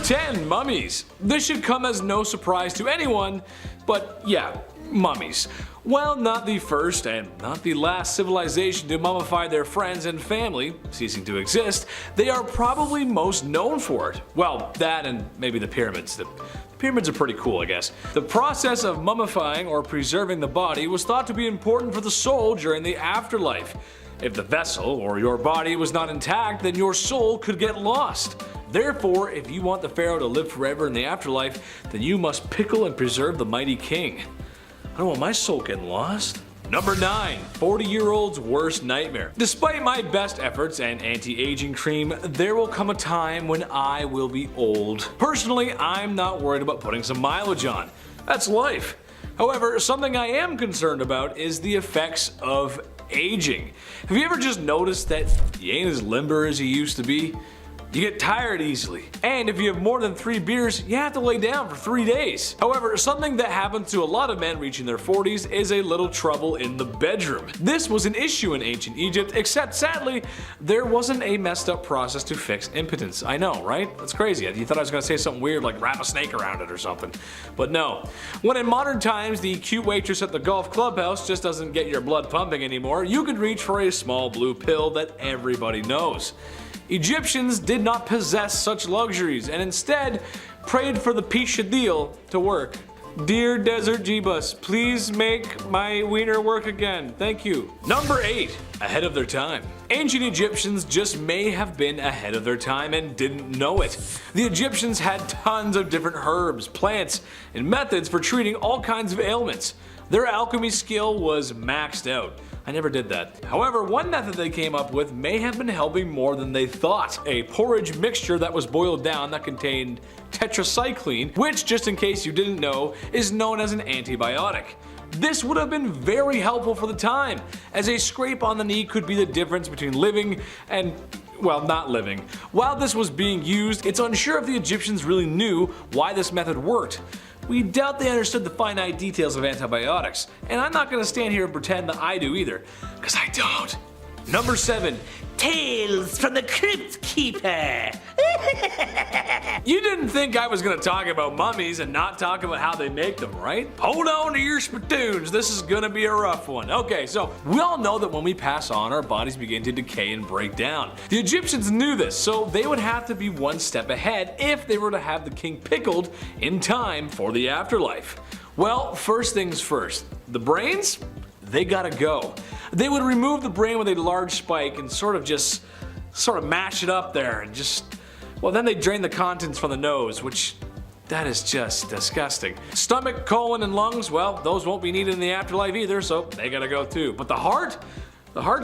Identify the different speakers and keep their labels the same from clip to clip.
Speaker 1: 10. Mummies. This should come as no surprise to anyone, but yeah, mummies. While not the first and not the last civilization to mummify their friends and family, ceasing to exist, they are probably most known for it. Well, that and maybe the pyramids. The pyramids are pretty cool, I guess. The process of mummifying or preserving the body was thought to be important for the soul during the afterlife. If the vessel or your body was not intact, then your soul could get lost. Therefore, if you want the pharaoh to live forever in the afterlife, then you must pickle and preserve the mighty king. I don't want my soul getting lost. Number 9. 40-year-old's worst nightmare. Despite my best efforts and anti-aging cream, there will come a time when I will be old. Personally, I'm not worried about putting some mileage on. That's life. However, something I am concerned about is the effects of aging. Have you ever just noticed that you ain't as limber as you used to be? You get tired easily. And if you have more than 3 beers, you have to lay down for 3 days. However, something that happens to a lot of men reaching their 40s is a little trouble in the bedroom. This was an issue in ancient Egypt, except sadly, there wasn't a messed up process to fix impotence. I know, right? That's crazy. You thought I was gonna say something weird like wrap a snake around it or something. But no. When in modern times the cute waitress at the golf clubhouse just doesn't get your blood pumping anymore, you could reach for a small blue pill that everybody knows. Egyptians did not possess such luxuries and instead prayed for the Pishadil to work. Dear Desert Jeebus, please make my wiener work again. Thank you. Number 8. Ahead of their time. Ancient Egyptians just may have been ahead of their time and didn't know it. The Egyptians had tons of different herbs, plants, and methods for treating all kinds of ailments. Their alchemy skill was maxed out. I never did that. However, one method they came up with may have been helping more than they thought. A porridge mixture that was boiled down that contained tetracycline, which, just in case you didn't know, is known as an antibiotic. This would have been very helpful for the time, as a scrape on the knee could be the difference between living and, well, not living. While this was being used, it's unsure if the Egyptians really knew why this method worked. We doubt they understood the finite details of antibiotics, and I'm not gonna stand here and pretend that I do either, cause I don't. Number 7. Tales from the Crypt Keeper. You didn't think I was gonna talk about mummies and not talk about how they make them, right? Hold on to your spittoons, this is gonna be a rough one. Okay, so we all know that when we pass on, our bodies begin to decay and break down. The Egyptians knew this, so they would have to be one step ahead if they were to have the king pickled in time for the afterlife. Well, first things first, the brains? They gotta go. They would remove the brain with a large spike and sort of mash it up there and well, then they drain the contents from the nose, which that is just disgusting. Stomach, colon, and lungs, well, those won't be needed in the afterlife either, so they gotta go too. But the heart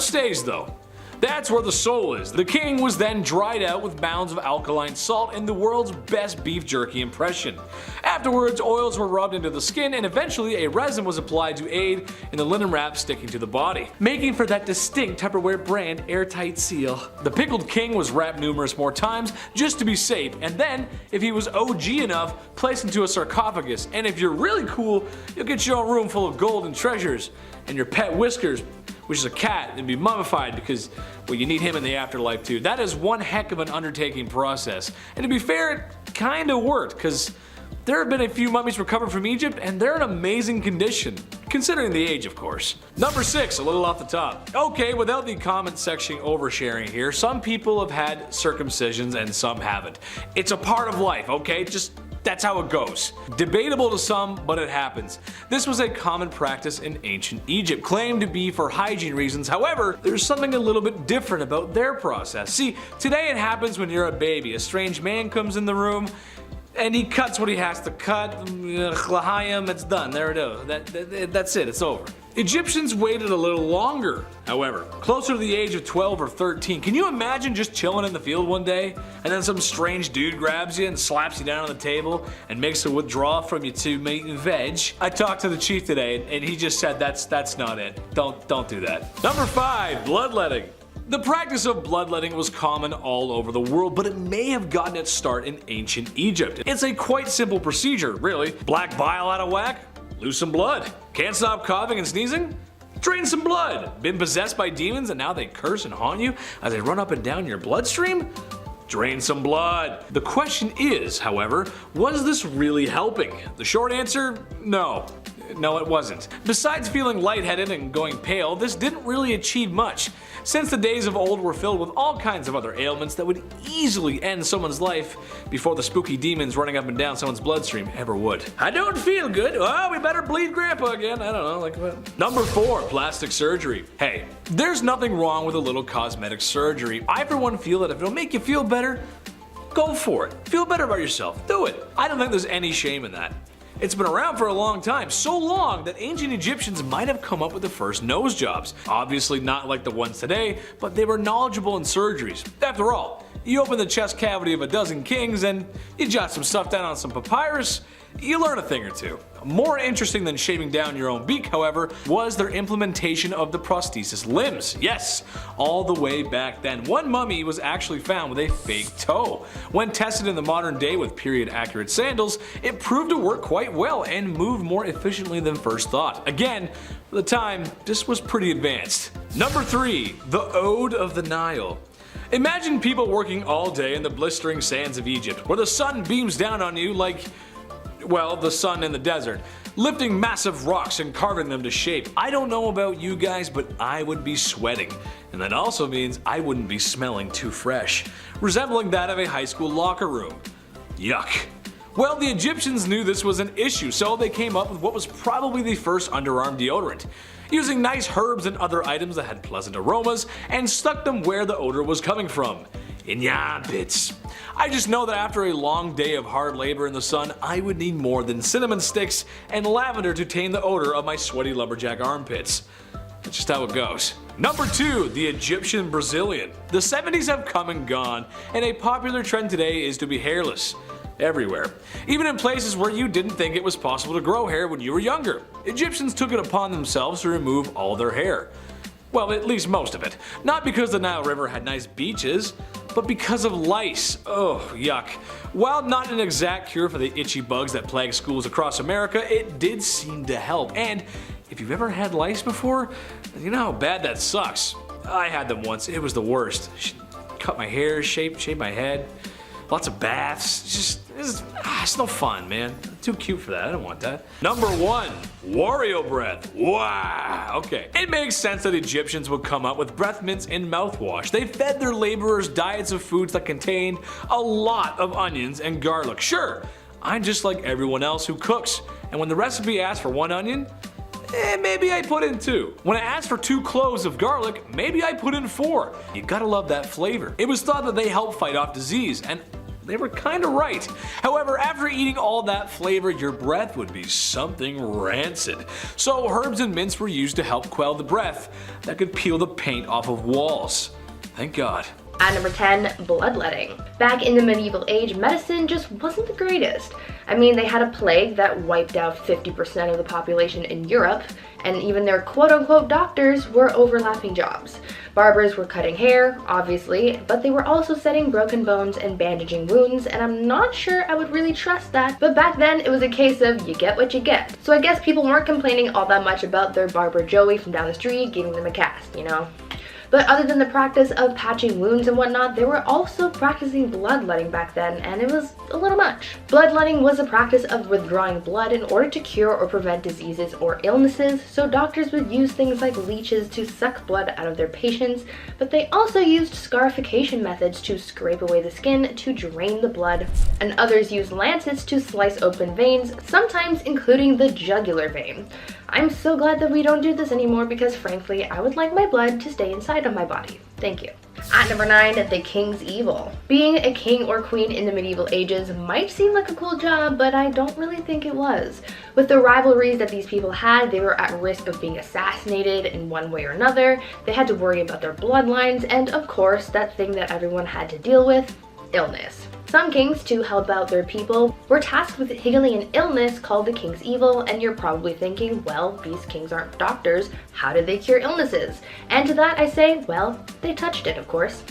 Speaker 1: stays though. That's where the soul is. The king was then dried out with mounds of alkaline salt in the world's best beef jerky impression. Afterwards, oils were rubbed into the skin and eventually a resin was applied to aid in the linen wrap sticking to the body, making for that distinct Tupperware brand airtight seal. The pickled king was wrapped numerous more times just to be safe, and then, if he was OG enough, placed into a sarcophagus, and if you're really cool, you'll get your own room full of gold and treasures, and your pet Whiskers, which is a cat, and be mummified because, well, you need him in the afterlife too. That is one heck of an undertaking process. And to be fair, it kinda worked, because there have been a few mummies recovered from Egypt and they're in amazing condition, considering the age of course. Number 6, a little off the top. Okay, without the comment section oversharing here, some people have had circumcisions and some haven't. It's a part of life, okay? That's how it goes. Debatable to some, but it happens. This was a common practice in ancient Egypt, claimed to be for hygiene reasons. However, there's something a little bit different about their process. See, today it happens when you're a baby. A strange man comes in the room and he cuts what he has to cut. L'chaim, it's done. There it is. That's it. It's over. Egyptians waited a little longer, however, closer to the age of 12 or 13. Can you imagine just chilling in the field one day and then some strange dude grabs you and slaps you down on the table and makes a withdrawal from you to meat and veg? I talked to the chief today and he just said that's not it. Don't do that. Number 5, bloodletting. The practice of bloodletting was common all over the world, but it may have gotten its start in ancient Egypt. It's a quite simple procedure, really. Black bile out of whack? Lose some blood. Can't stop coughing and sneezing? Drain some blood. Been possessed by demons and now they curse and haunt you as they run up and down your bloodstream? drain some blood. The question is, however, was this really helping? The short answer, no. No, it wasn't. Besides feeling lightheaded and going pale, this didn't really achieve much, since the days of old were filled with all kinds of other ailments that would easily end someone's life before the spooky demons running up and down someone's bloodstream ever would. I don't feel good. Oh, we better bleed Grandpa again. I don't know, like what? Number 4, plastic surgery. Hey, there's nothing wrong with a little cosmetic surgery. I for one feel that if it'll make you feel better, go for it. Feel better about yourself. Do it. I don't think there's any shame in that. It's been around for a long time, so long that ancient Egyptians might have come up with the first nose jobs. Obviously not like the ones today, but they were knowledgeable in surgeries. After all, you open the chest cavity of a dozen kings and you jot some stuff down on some papyrus, you learn a thing or two. More interesting than shaving down your own beak, however, was their implementation of the prosthesis limbs. Yes, all the way back then. One mummy was actually found with a fake toe. When tested in the modern day with period-accurate sandals, it proved to work quite well and moved more efficiently than first thought. Again, for the time, this was pretty advanced. Number 3, the Ode of the Nile. Imagine people working all day in the blistering sands of Egypt, where the sun beams down on you like, well, the sun in the desert, lifting massive rocks and carving them to shape. I don't know about you guys, but I would be sweating. And that also means I wouldn't be smelling too fresh, resembling that of a high school locker room. Yuck. Well, the Egyptians knew this was an issue, so they came up with what was probably the first underarm deodorant, using nice herbs and other items that had pleasant aromas and stuck them where the odor was coming from. In your armpits. I just know that after a long day of hard labor in the sun, I would need more than cinnamon sticks and lavender to tame the odor of my sweaty lumberjack armpits. That's just how it goes. Number 2, the Egyptian Brazilian. The 70s have come and gone, and a popular trend today is to be hairless. Everywhere. Even in places where you didn't think it was possible to grow hair when you were younger. Egyptians took it upon themselves to remove all their hair. Well, at least most of it. Not because the Nile River had nice beaches, but because of lice. Oh, yuck. While not an exact cure for the itchy bugs that plague schools across America, it did seem to help. And if you've ever had lice before, you know how bad that sucks. I had them once. It was the worst. Cut my hair, shape my head. Lots of baths. It's no fun, man. Too cute for that. I don't want that. Number 1, Wario breath. Wow. Okay. It makes sense that Egyptians would come up with breath mints and mouthwash. They fed their laborers diets of foods that contained a lot of onions and garlic. Sure, I'm just like everyone else who cooks. And when the recipe asks for 1 onion, maybe I put in 2. When it asked for 2 cloves of garlic, maybe I put in 4. You gotta love that flavor. It was thought that they help fight off disease, and they were kinda right. However, after eating all that flavor, your breath would be something rancid. So herbs and mints were used to help quell the breath that could peel the paint off of walls. Thank God.
Speaker 2: At number 10, bloodletting. Back in the medieval age, medicine just wasn't the greatest. I mean, they had a plague that wiped out 50% of the population in Europe, and even their quote-unquote doctors were overlapping jobs. Barbers were cutting hair, obviously, but they were also setting broken bones and bandaging wounds, and I'm not sure I would really trust that. But back then, it was a case of you get what you get. So I guess people weren't complaining all that much about their barber Joey from down the street giving them a cast, you know? But other than the practice of patching wounds and whatnot, they were also practicing bloodletting back then, and it was a little much. Bloodletting was a practice of withdrawing blood in order to cure or prevent diseases or illnesses, so doctors would use things like leeches to suck blood out of their patients, but they also used scarification methods to scrape away the skin to drain the blood, and others used lancets to slice open veins, sometimes including the jugular vein. I'm so glad that we don't do this anymore because frankly, I would like my blood to stay inside of my body. Thank you. At number 9, the King's Evil. Being a king or queen in the medieval ages might seem like a cool job, but I don't really think it was. With the rivalries that these people had, they were at risk of being assassinated in one way or another. They had to worry about their bloodlines, and of course, that thing that everyone had to deal with, illness. Some kings, to help out their people, were tasked with healing an illness called the king's evil, and you're probably thinking, well, these kings aren't doctors, how did they cure illnesses? And to that I say, well, they touched it, of course.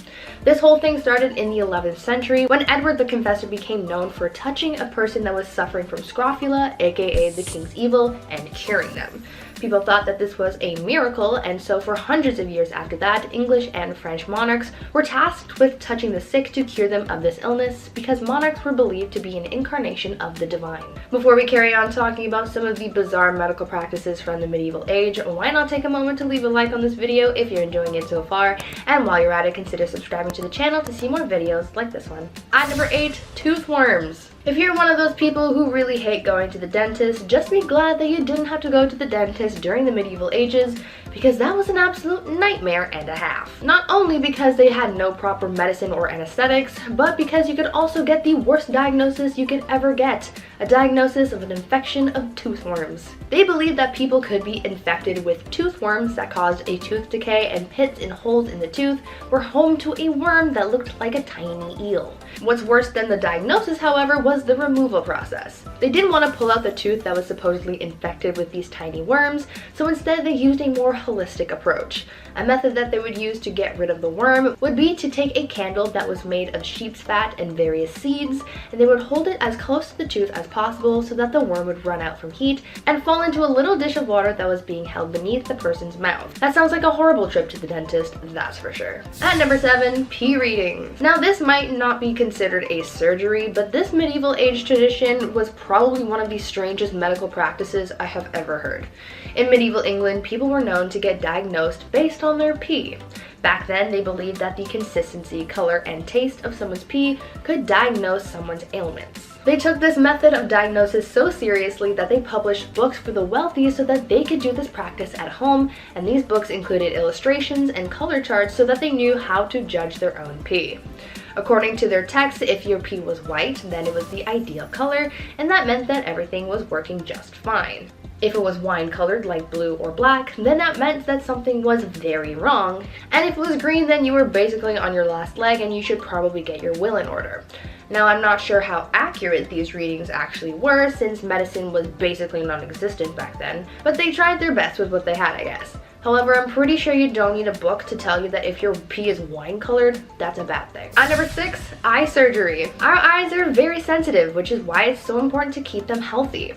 Speaker 2: This whole thing started in the 11th century when Edward the Confessor became known for touching a person that was suffering from scrofula, aka the king's evil, and curing them. People thought that this was a miracle, and so for hundreds of years after that, English and French monarchs were tasked with touching the sick to cure them of this illness because monarchs were believed to be an incarnation of the divine. Before we carry on talking about some of the bizarre medical practices from the medieval age, why not take a moment to leave a like on this video if you're enjoying it so far, and while you're at it, consider subscribing to the channel to see more videos like this one. At number 8, tooth worms. If you're one of those people who really hate going to the dentist, just be glad that you didn't have to go to the dentist during the medieval ages, because that was an absolute nightmare and a half. Not only because they had no proper medicine or anesthetics, but because you could also get the worst diagnosis you could ever get, a diagnosis of an infection of tooth worms. They believed that people could be infected with tooth worms that caused a tooth decay, and pits and holes in the tooth were home to a worm that looked like a tiny eel. What's worse than the diagnosis, however, was the removal process. They didn't want to pull out the tooth that was supposedly infected with these tiny worms, so instead they used a more holistic approach. A method that they would use to get rid of the worm would be to take a candle that was made of sheep's fat and various seeds, and they would hold it as close to the tooth as possible so that the worm would run out from heat and fall into a little dish of water that was being held beneath the person's mouth. That sounds like a horrible trip to the dentist, that's for sure. At number 7, pee readings. Now this might not be considered a surgery, but this medieval age tradition was probably one of the strangest medical practices I have ever heard. In medieval England, people were known to get diagnosed based on their pee. Back then, they believed that the consistency, color, and taste of someone's pee could diagnose someone's ailments. They took this method of diagnosis so seriously that they published books for the wealthy so that they could do this practice at home, and these books included illustrations and color charts so that they knew how to judge their own pee. According to their text, if your pee was white, then it was the ideal color, and that meant that everything was working just fine. If it was wine colored like blue or black, then that meant that something was very wrong. And if it was green, then you were basically on your last leg and you should probably get your will in order. Now, I'm not sure how accurate these readings actually were, since medicine was basically non-existent back then, but they tried their best with what they had, I guess. However, I'm pretty sure you don't need a book to tell you that if your pee is wine colored, that's a bad thing. At number 6, eye surgery. Our eyes are very sensitive, which is why it's so important to keep them healthy.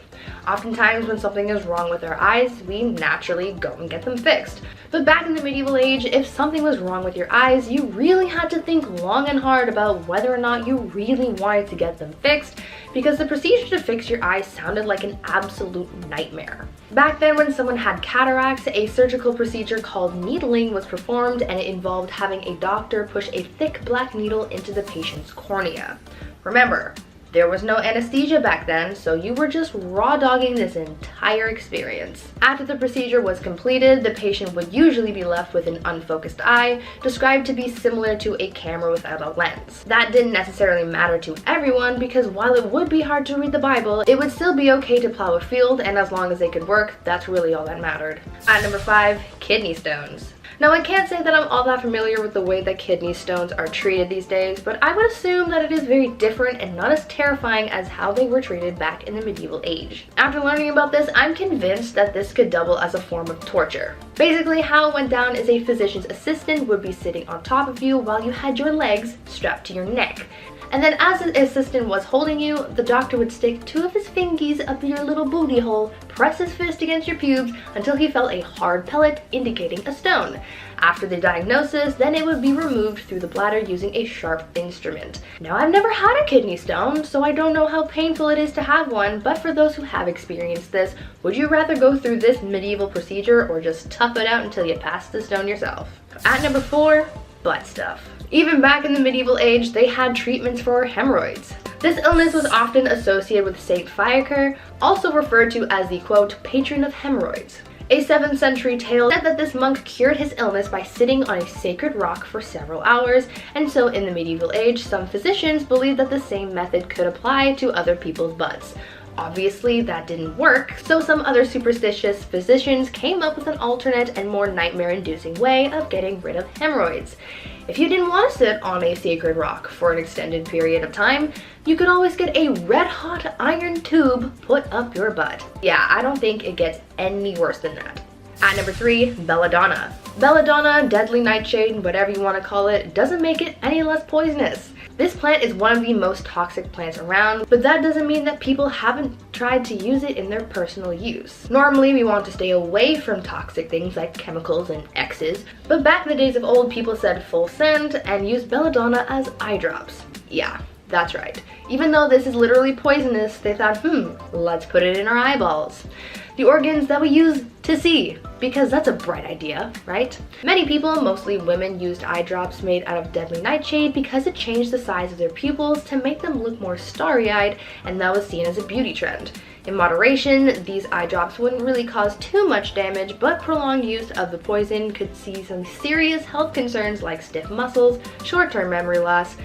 Speaker 2: Oftentimes when something is wrong with our eyes, we naturally go and get them fixed. But back in the medieval age, if something was wrong with your eyes, you really had to think long and hard about whether or not you really wanted to get them fixed, because the procedure to fix your eyes sounded like an absolute nightmare. Back then, when someone had cataracts, a surgical procedure called needling was performed, and it involved having a doctor push a thick black needle into the patient's cornea. Remember, there was no anesthesia back then, so you were just raw dogging this entire experience. After the procedure was completed, the patient would usually be left with an unfocused eye, described to be similar to a camera without a lens. That didn't necessarily matter to everyone, because while it would be hard to read the Bible, it would still be okay to plow a field, and as long as they could work, that's really all that mattered. At number 5, kidney stones. Now, I can't say that I'm all that familiar with the way that kidney stones are treated these days, but I would assume that it is very different and not as terrifying as how they were treated back in the medieval age. After learning about this, I'm convinced that this could double as a form of torture. Basically, how it went down is a physician's assistant would be sitting on top of you while you had your legs strapped to your neck. And then as the assistant was holding you, the doctor would stick 2 of his fingies up your little booty hole, press his fist against your pubes until he felt a hard pellet indicating a stone. After the diagnosis, then it would be removed through the bladder using a sharp instrument. Now, I've never had a kidney stone, so I don't know how painful it is to have one, but for those who have experienced this, would you rather go through this medieval procedure or just tough it out until you pass the stone yourself? At number 4, butt stuff. Even back in the medieval age, they had treatments for hemorrhoids. This illness was often associated with Saint Fiacre, also referred to as the, quote, patron of hemorrhoids. A 7th century tale said that this monk cured his illness by sitting on a sacred rock for several hours, and so in the medieval age, some physicians believed that the same method could apply to other people's butts. Obviously, that didn't work, so some other superstitious physicians came up with an alternate and more nightmare-inducing way of getting rid of hemorrhoids. If you didn't want to sit on a sacred rock for an extended period of time, you could always get a red-hot iron tube put up your butt. Yeah, I don't think it gets any worse than that. At number 3, belladonna. Belladonna, deadly nightshade, whatever you want to call it, doesn't make it any less poisonous. This plant is one of the most toxic plants around, but that doesn't mean that people haven't tried to use it in their personal use. Normally, we want to stay away from toxic things like chemicals and X's, but back in the days of old, people said full send and used belladonna as eye drops. Yeah, that's right. Even though this is literally poisonous, they thought, let's put it in our eyeballs. The organs that we use to see, because that's a bright idea, right? Many people, mostly women, used eye drops made out of deadly nightshade because it changed the size of their pupils to make them look more starry-eyed, and that was seen as a beauty trend. In moderation, these eye drops wouldn't really cause too much damage, but prolonged use of the poison could see some serious health concerns like stiff muscles, short-term memory loss,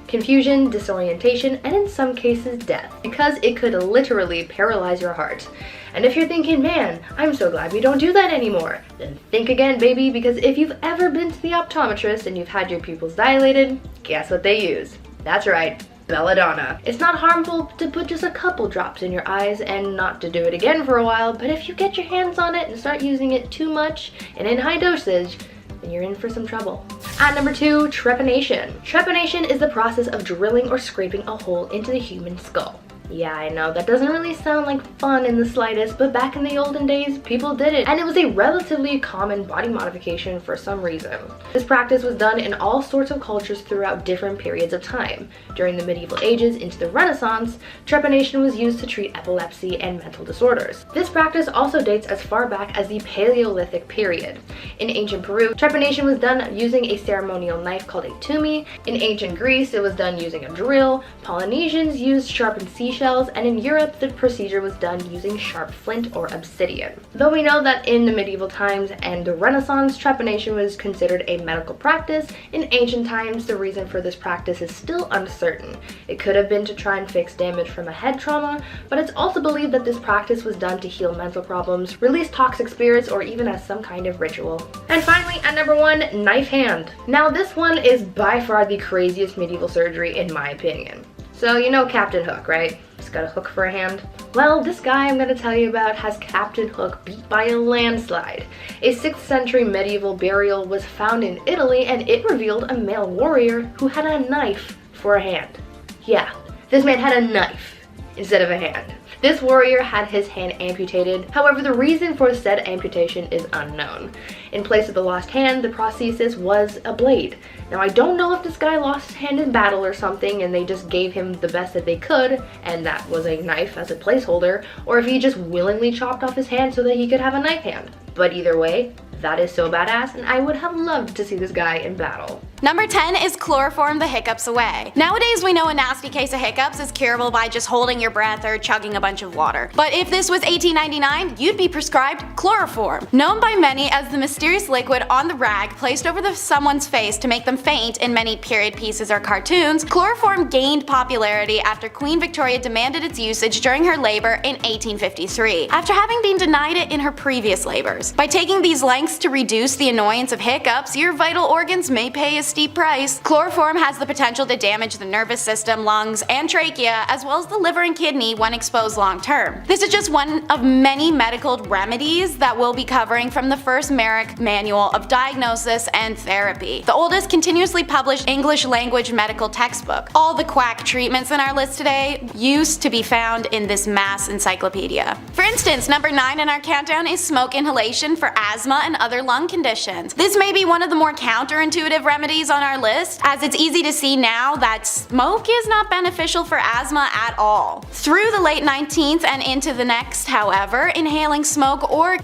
Speaker 2: confusion, disorientation, and in some cases death, because it could literally paralyze your heart. And if you're thinking, man, I'm so glad we don't do that anymore, then think again, baby, because if you've ever been to the optometrist and you've had your pupils dilated, guess what they use? That's right, belladonna. It's not harmful to put just a couple drops in your eyes and not to do it again for a while, but if you get your hands on it and start using it too much and in high dosage, then you're in for some trouble. At number 2, trepanation. Trepanation is the process of drilling or scraping a hole into the human skull. Yeah, I know, that doesn't really sound like fun in the slightest, but back in the olden days, people did it, and it was a relatively common body modification for some reason. This practice was done in all sorts of cultures throughout different periods of time. During the medieval ages into the Renaissance, trepanation was used to treat epilepsy and mental disorders. This practice also dates as far back as the Paleolithic period. In ancient Peru, trepanation was done using a ceremonial knife called a tumi. In ancient Greece, it was done using a drill. Polynesians used sharpened seashells, and in Europe, the procedure was done using sharp flint or obsidian. Though we know that in the medieval times and the Renaissance, trepanation was considered a medical practice, in ancient times, the reason for this practice is still uncertain. It could have been to try and fix damage from a head trauma, but it's also believed that this practice was done to heal mental problems, release toxic spirits, or even as some kind of ritual. And finally, at number 1, knife hand. Now this one is by far the craziest medieval surgery in my opinion. So you know Captain Hook, right? He's got a hook for a hand. Well, this guy I'm going to tell you about has Captain Hook beat by a landslide. A 6th century medieval burial was found in Italy, and it revealed a male warrior who had a knife for a hand. Yeah, this man had a knife instead of a hand. This warrior had his hand amputated. However, the reason for said amputation is unknown. In place of the lost hand, the prosthesis was a blade. Now, I don't know if this guy lost his hand in battle or something and they just gave him the best that they could, and that was a knife as a placeholder, or if he just willingly chopped off his hand so that he could have a knife hand. But either way, that is so badass, and I would have loved to see this guy in battle.
Speaker 3: Number 10 is chloroform the hiccups away. Nowadays we know a nasty case of hiccups is curable by just holding your breath or chugging a bunch of water. But if this was 1899, you'd be prescribed chloroform. Known by many as the mysterious liquid on the rag placed over someone's face to make them faint in many period pieces or cartoons, chloroform gained popularity after Queen Victoria demanded its usage during her labor in 1853, after having been denied it in her previous labors. By taking these lengths to reduce the annoyance of hiccups, your vital organs may pay a steep price. Chloroform has the potential to damage the nervous system, lungs, and trachea, as well as the liver and kidney when exposed long term. This is just one of many medical remedies that we'll be covering from the first Merrick Manual of Diagnosis and Therapy, the oldest continuously published English language medical textbook. All the quack treatments in our list today used to be found in this mass encyclopedia. For instance, number 9 in our countdown is smoke inhalation for asthma and other lung conditions. This may be one of the more counterintuitive remedies on our list, as it's easy to see now that smoke is not beneficial for asthma at all. Through the late 19th and into the next, however, inhaling smoke or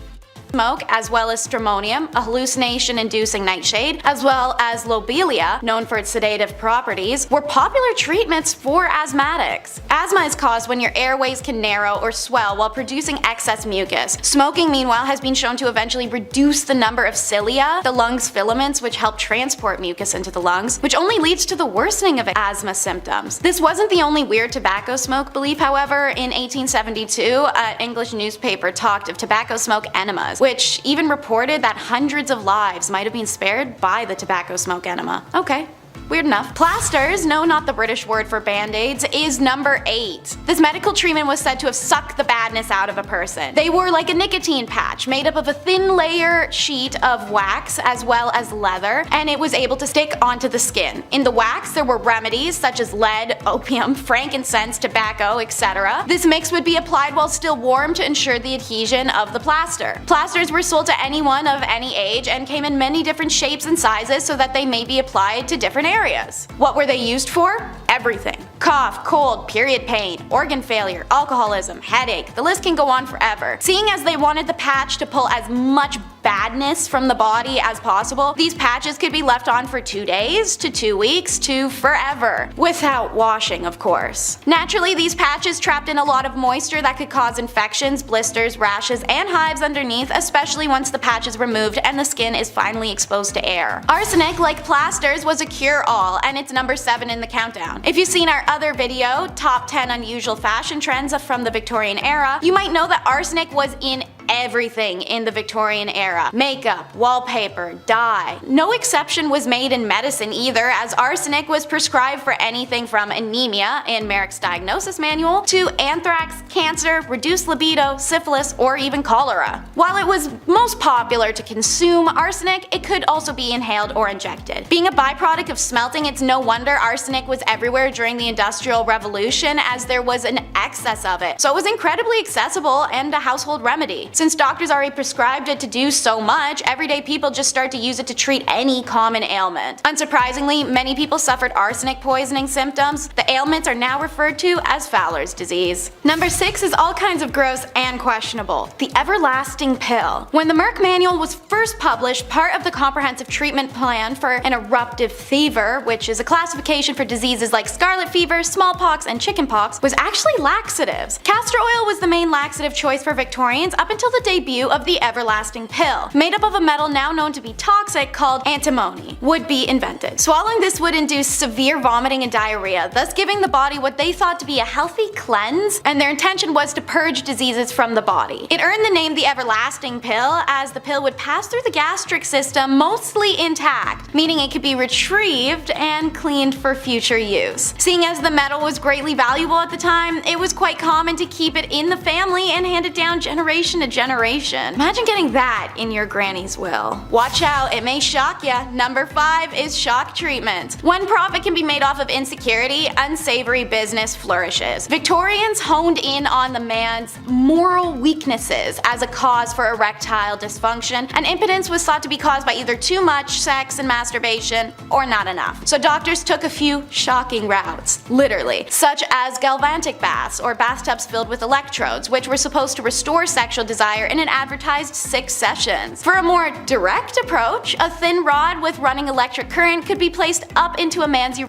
Speaker 3: smoke, as well as stramonium, a hallucination-inducing nightshade, as well as lobelia, known for its sedative properties, were popular treatments for asthmatics. Asthma is caused when your airways can narrow or swell while producing excess mucus. Smoking, meanwhile, has been shown to eventually reduce the number of cilia, the lungs' filaments which help transport mucus into the lungs, which only leads to the worsening of asthma symptoms. This wasn't the only weird tobacco smoke belief, however. In 1872, an English newspaper talked of tobacco smoke enemas, which even reported that hundreds of lives might have been spared by the tobacco smoke enema. Okay. Weird enough. Plasters, no, not the British word for band-aids, is number 8. This medical treatment was said to have sucked the badness out of a person. They were like a nicotine patch made up of a thin layer sheet of wax as well as leather, and it was able to stick onto the skin. In the wax there were remedies such as lead, opium, frankincense, tobacco, etc. This mix would be applied while still warm to ensure the adhesion of the plaster. Plasters were sold to anyone of any age and came in many different shapes and sizes so that they may be applied to different areas. What were they used for? Everything. Cough, cold, period pain, organ failure, alcoholism, headache, the list can go on forever. Seeing as they wanted the patch to pull as much badness from the body as possible, these patches could be left on for 2 days to 2 weeks to forever. Without washing, of course. Naturally, these patches trapped in a lot of moisture that could cause infections, blisters, rashes, and hives underneath, especially once the patch is removed and the skin is finally exposed to air. Arsenic, like plasters, was a cure-all, and it's number 7 in the countdown. If you've seen our other video, Top 10 Unusual Fashion Trends from the Victorian Era, you might know that arsenic was in everything in the Victorian era. Makeup, wallpaper, dye. No exception was made in medicine either, as arsenic was prescribed for anything from anemia in Merrick's diagnosis manual to anthrax, cancer, reduced libido, syphilis, or even cholera. While it was most popular to consume arsenic, it could also be inhaled or injected. Being a byproduct of smelting, it's no wonder arsenic was everywhere during the Industrial Revolution, as there was an excess of it. So it was incredibly accessible and a household remedy. Since doctors already prescribed it to do so much, everyday people just start to use it to treat any common ailment. Unsurprisingly, many people suffered arsenic poisoning symptoms. The ailments are now referred to as Fowler's disease. Number 6 is all kinds of gross and questionable. The everlasting pill. When the Merck manual was first published, part of the comprehensive treatment plan for an eruptive fever, which is a classification for diseases like scarlet fever, smallpox, and chickenpox, was actually laxatives. Castor oil was the main laxative choice for Victorians up until the debut of the everlasting pill, made up of a metal now known to be toxic called antimony, would be invented. Swallowing this would induce severe vomiting and diarrhea, thus giving the body what they thought to be a healthy cleanse, and their intention was to purge diseases from the body. It earned the name the everlasting pill, as the pill would pass through the gastric system mostly intact, meaning it could be retrieved and cleaned for future use. Seeing as the metal was greatly valuable at the time, it was quite common to keep it in the family and hand it down generation to generation. Imagine getting that in your granny's will. Watch out, it may shock ya. Number 5 is shock treatment. When profit can be made off of insecurity, unsavory business flourishes. Victorians honed in on the man's moral weaknesses as a cause for erectile dysfunction, and impotence was thought to be caused by either too much sex and masturbation or not enough. So doctors took a few shocking routes, literally, such as galvanic baths or bathtubs filled with electrodes, which were supposed to restore sexual desire in an advertised 6 sessions. For a more direct approach, a thin rod with running electric current could be placed up into a man's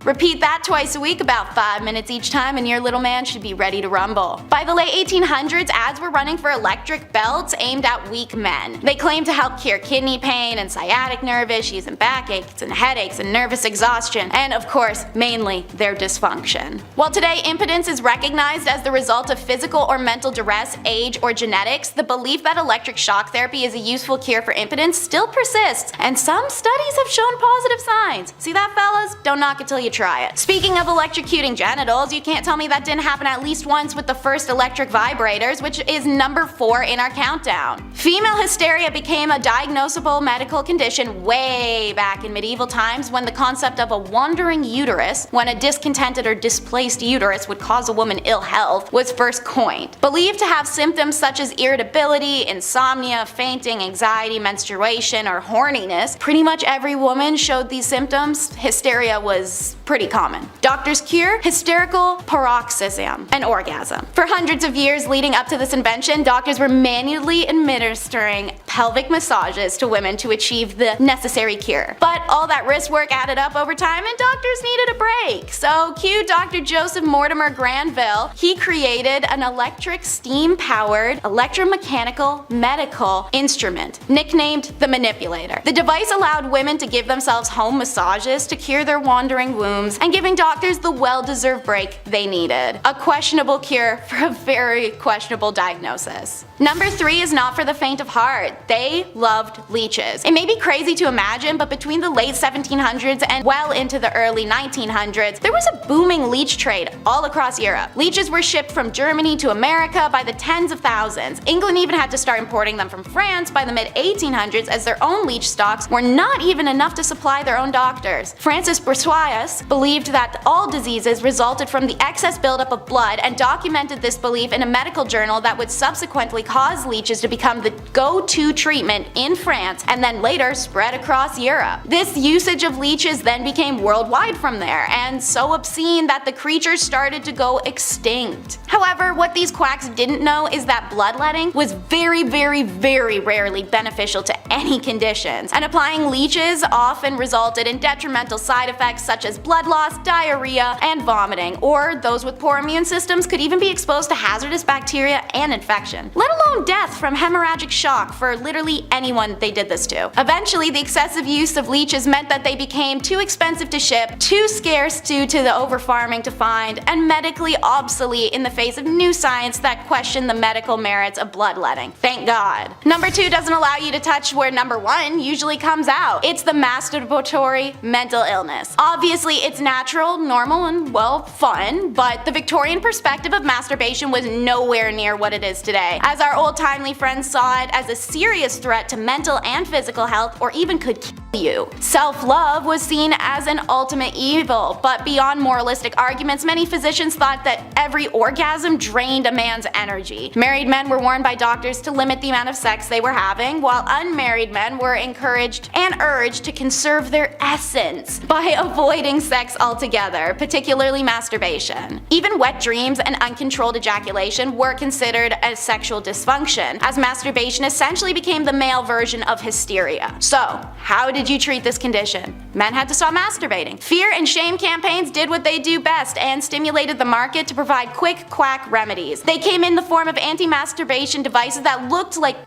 Speaker 3: Repeat that twice a week, about 5 minutes each time, and your little man should be ready to rumble. By the late 1800s, ads were running for electric belts aimed at weak men. They claimed to help cure kidney pain and sciatic nerve issues and backaches and headaches and nervous exhaustion, and of course, mainly their dysfunction. While today impotence is recognized as the result of physical or mental duress, age, or genetics, the belief that electric shock therapy is a useful cure for impotence still persists, and some studies have shown positive signs. See that, fellas? Don't knock it till you try it. Speaking of electrocuting genitals, you can't tell me that didn't happen at least once with the first electric vibrators, which is number 4 in our countdown. Female hysteria became a diagnosable medical condition way back in medieval times, when the concept of a wandering uterus, when a discontented or displaced uterus would cause a woman ill health, was first coined. Believed to have symptoms such as irritability, insomnia, fainting, anxiety, menstruation, or horniness, pretty much every woman showed these symptoms. Hysteria was pretty common. Doctors cure hysterical paroxysm, an orgasm. For hundreds of years leading up to this invention, doctors were manually administering pelvic massages to women to achieve the necessary cure. But all that wrist work added up over time, and doctors needed a break. So cue Dr. Joseph Mortimer Granville. He created an electric steam-powered electromechanical medical instrument, nicknamed the manipulator. The device allowed women to give themselves home massages to cure their wandering wounds wounds, and giving doctors the well-deserved break they needed. A questionable cure for a very questionable diagnosis. Number 3 is not for the faint of heart. They loved leeches. It may be crazy to imagine, but between the late 1700s and well into the early 1900s, there was a booming leech trade all across Europe. Leeches were shipped from Germany to America by the tens of thousands. England even had to start importing them from France by the mid-1800s, as their own leech stocks were not even enough to supply their own doctors. Francis Broussais believed that all diseases resulted from the excess buildup of blood and documented this belief in a medical journal that would subsequently cause leeches to become the go-to treatment in France and then later spread across Europe. This usage of leeches then became worldwide from there, and so obscene that the creatures started to go extinct. However, what these quacks didn't know is that bloodletting was very rarely beneficial to any conditions, and applying leeches often resulted in detrimental side effects such as blood loss, diarrhea, and vomiting, or those with poor immune systems could even be exposed to hazardous bacteria and infection, let alone death from hemorrhagic shock for literally anyone they did this to. Eventually, the excessive use of leeches meant that they became too expensive to ship, too scarce due to the overfarming to find, and medically obsolete in the face of new science that questioned the medical merits of bloodletting. Thank God. Number 2 doesn't allow you to touch where number 1 usually comes out. It's the masturbatory mental illness. Obviously, it's natural, normal, and well, fun, but the Victorian perspective of masturbation was nowhere near what it is today, as our old-timely friends saw it as a serious threat to mental and physical health, or even could kill you. Self-love was seen as an ultimate evil, but beyond moralistic arguments, many physicians thought that every orgasm drained a man's energy. Married men were warned by doctors to limit the amount of sex they were having, while unmarried men were encouraged and urged to conserve their essence by avoiding sex altogether, particularly masturbation. Even wet dreams and uncontrolled ejaculation were considered a sexual dysfunction, as masturbation essentially became the male version of hysteria. So, how did you treat this condition? Men had to stop masturbating. Fear and shame campaigns did what they do best and stimulated the market to provide quick quack remedies. They came in the form of anti-masturbation devices that looked like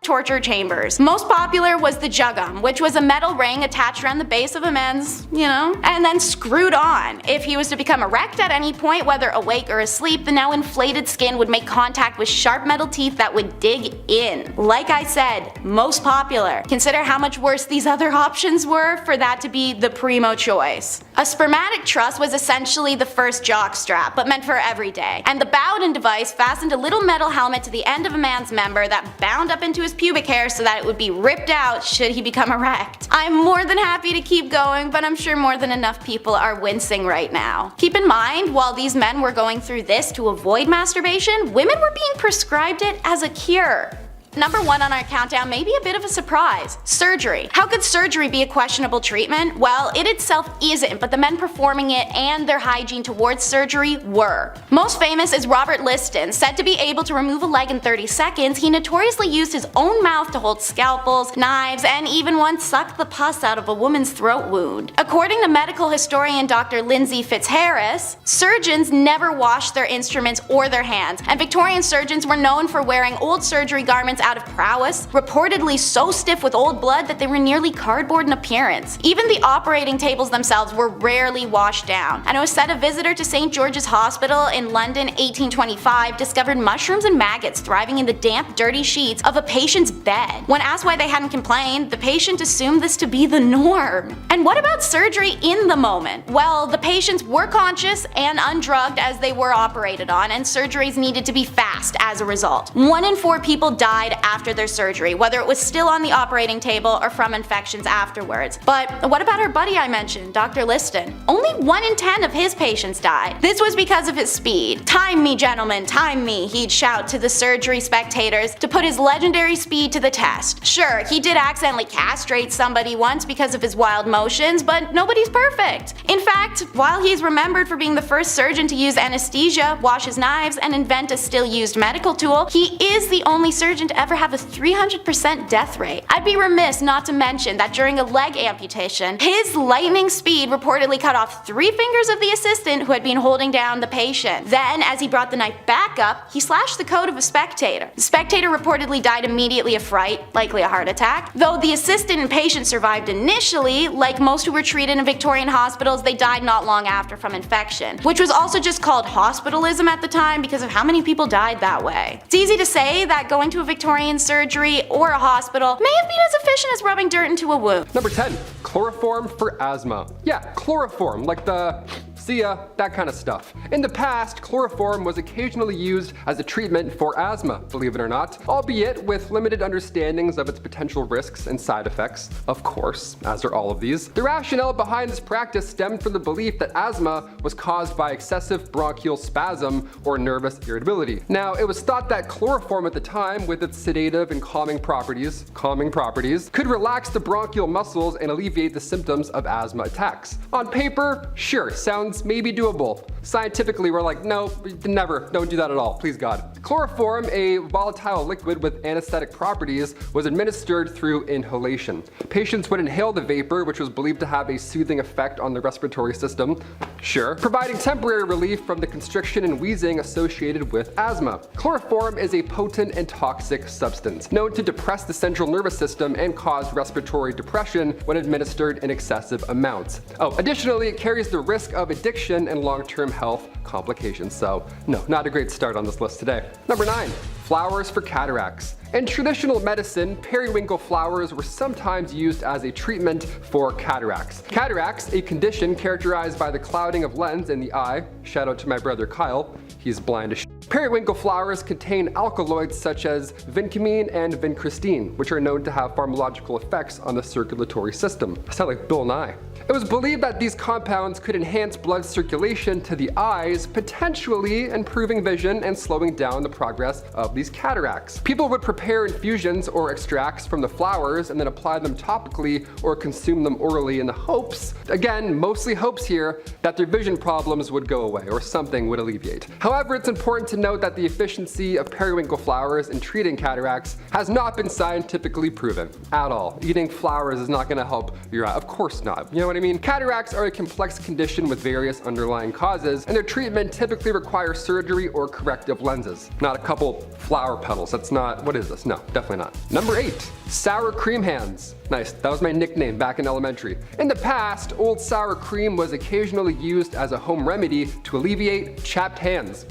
Speaker 3: torture chambers. Most popular was the juggum, which was a metal ring attached around the base of a man's, and then screwed on. If he was to become erect at any point, whether awake or asleep, the now inflated skin would make contact with sharp metal teeth that would dig in. Like I said, most popular. Consider how much worse these other options were for that to be the primo choice. A spermatic truss was essentially the first jock strap, but meant for every day, and the Bowden device fastened a little metal helmet to the end of a man's member that bound up into his pubic hair so that it would be ripped out should he become erect. I'm more than happy to keep going, but I'm sure more than enough people are wincing right now. Keep in mind, while these men were going through this to avoid masturbation, women were being prescribed it as a cure. Number 1 on our countdown may be a bit of a surprise. Surgery. How could surgery be a questionable treatment? Well, it itself isn't, but the men performing it and their hygiene towards surgery were. Most famous is Robert Liston. Said to be able to remove a leg in 30 seconds, he notoriously used his own mouth to hold scalpels, knives, and even once sucked the pus out of a woman's throat wound. According to medical historian Dr. Lindsay Fitzharris, surgeons never washed their instruments or their hands, and Victorian surgeons were known for wearing old surgery garments out of prowess, reportedly so stiff with old blood that they were nearly cardboard in appearance. Even the operating tables themselves were rarely washed down, and it was said a visitor to St. George's Hospital in London 1825 discovered mushrooms and maggots thriving in the damp, dirty sheets of a patient's bed. When asked why they hadn't complained, the patient assumed this to be the norm. And what about surgery in the moment? Well, the patients were conscious and undrugged as they were operated on, and surgeries needed to be fast as a result. 1 in 4 people died after their surgery, whether it was still on the operating table or from infections afterwards. But what about our buddy I mentioned, Dr. Liston? Only 1 in 10 of his patients died. This was because of his speed. "Time me, gentlemen, time me," he'd shout to the surgery spectators to put his legendary speed to the test. Sure, he did accidentally castrate somebody once because of his wild motions, but nobody's perfect. In fact, while he's remembered for being the first surgeon to use anesthesia, wash his knives, and invent a still used medical tool, he is the only surgeon to ever have a 300% death rate. I'd be remiss not to mention that during a leg amputation, his lightning speed reportedly cut off 3 fingers of the assistant who had been holding down the patient. Then, as he brought the knife back up, he slashed the coat of a spectator. The spectator reportedly died immediately of fright, likely a heart attack. Though the assistant and patient survived initially, like most who were treated in Victorian hospitals, they died not long after from infection, which was also just called hospitalism at the time because of how many people died that way. It's easy to say that going to a Victorian surgery or a hospital may have been as efficient as rubbing dirt into a wound.
Speaker 4: Number 10. Chloroform for asthma. Yeah, chloroform, like the see ya, that kind of stuff. In the past, chloroform was occasionally used as a treatment for asthma, believe it or not, albeit with limited understandings of its potential risks and side effects, of course, as are all of these. The rationale behind this practice stemmed from the belief that asthma was caused by excessive bronchial spasm or nervous irritability. Now, it was thought that chloroform at the time, with its sedative and calming properties, could relax the bronchial muscles and alleviate the symptoms of asthma attacks. On paper, sure, sounds maybe doable. Scientifically, we're like, no, never, don't do that at all, please God. Chloroform, a volatile liquid with anesthetic properties, was administered through inhalation. Patients would inhale the vapor, which was believed to have a soothing effect on the respiratory system, sure, providing temporary relief from the constriction and wheezing associated with asthma. Chloroform is a potent and toxic substance, known to depress the central nervous system and cause respiratory depression when administered in excessive amounts. Oh, additionally, it carries the risk of addiction and long-term health complications, so no, not a great start on this list today. Number 9. Flowers for cataracts. In traditional medicine, periwinkle flowers were sometimes used as a treatment for cataracts. Cataracts, a condition characterized by the clouding of lens in the eye, shout out to my brother Kyle, he's blind as shit. Periwinkle flowers contain alkaloids such as vincamine and vincristine, which are known to have pharmacological effects on the circulatory system. I sound like Bill Nye. It was believed that these compounds could enhance blood circulation to the eyes, potentially improving vision and slowing down the progress of these cataracts. People would prepare infusions or extracts from the flowers and then apply them topically or consume them orally in the hopes, again, mostly hopes here, that their vision problems would go away or something would alleviate. However, it's important to note that the efficiency of periwinkle flowers in treating cataracts has not been scientifically proven at all. Eating flowers is not going to help your eye. Of course not. You know what I mean? Cataracts are a complex condition with various underlying causes, and their treatment typically requires surgery or corrective lenses. Not a couple flower petals. That's not, what is this? No, definitely not. Number 8. Sour cream hands. Nice, that was my nickname back in elementary. In the past, old sour cream was occasionally used as a home remedy to alleviate chapped hands.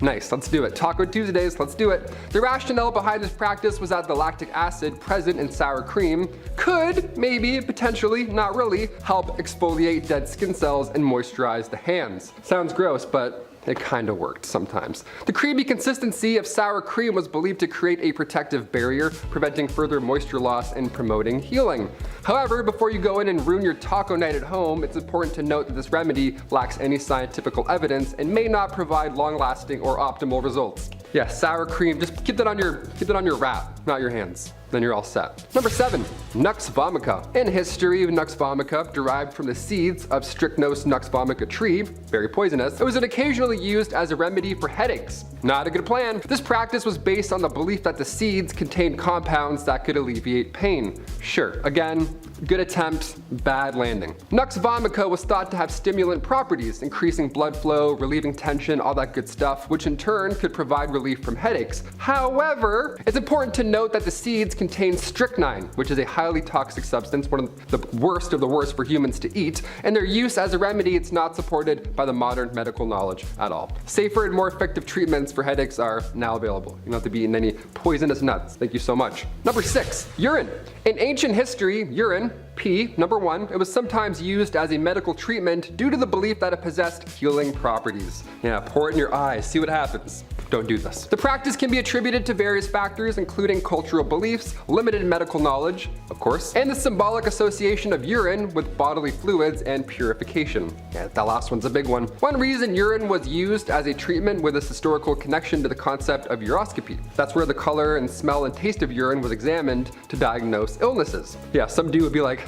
Speaker 4: Nice, let's do it. Taco Tuesdays, let's do it. The rationale behind this practice was that the lactic acid present in sour cream could, maybe, potentially, not really, help exfoliate dead skin cells and moisturize the hands. Sounds gross, but it kinda worked sometimes. The creamy consistency of sour cream was believed to create a protective barrier, preventing further moisture loss and promoting healing. However, before you go in and ruin your taco night at home, it's important to note that this remedy lacks any scientific evidence and may not provide long-lasting or optimal results. Yeah, sour cream, just keep that on your wrap, not your hands. Then you're all set. Number 7. Nux vomica. In history, Nux vomica, derived from the seeds of Strychnos nux vomica tree, very poisonous, it was occasionally used as a remedy for headaches. Not a good plan. This practice was based on the belief that the seeds contained compounds that could alleviate pain. Sure, again, good attempt, bad landing. Nux vomica was thought to have stimulant properties, increasing blood flow, relieving tension, all that good stuff, which in turn could provide relief from headaches. However, it's important to note that the seeds contain strychnine, which is a highly toxic substance, one of the worst for humans to eat, and their use as a remedy, it's not supported by the modern medical knowledge at all. Safer and more effective treatments for headaches are now available. You don't have to be eating any poisonous nuts. Thank you so much. Number 6, urine. In ancient history, urine, pee, number 1, it was sometimes used as a medical treatment due to the belief that it possessed healing properties. Yeah, pour it in your eyes, see what happens. Don't do this. The practice can be attributed to various factors, including cultural beliefs, limited medical knowledge, of course, and the symbolic association of urine with bodily fluids and purification. Yeah, that last one's a big one. One reason urine was used as a treatment with this historical connection to the concept of uroscopy. That's where the color and smell and taste of urine was examined to diagnose illnesses. Yeah, some dude would be like,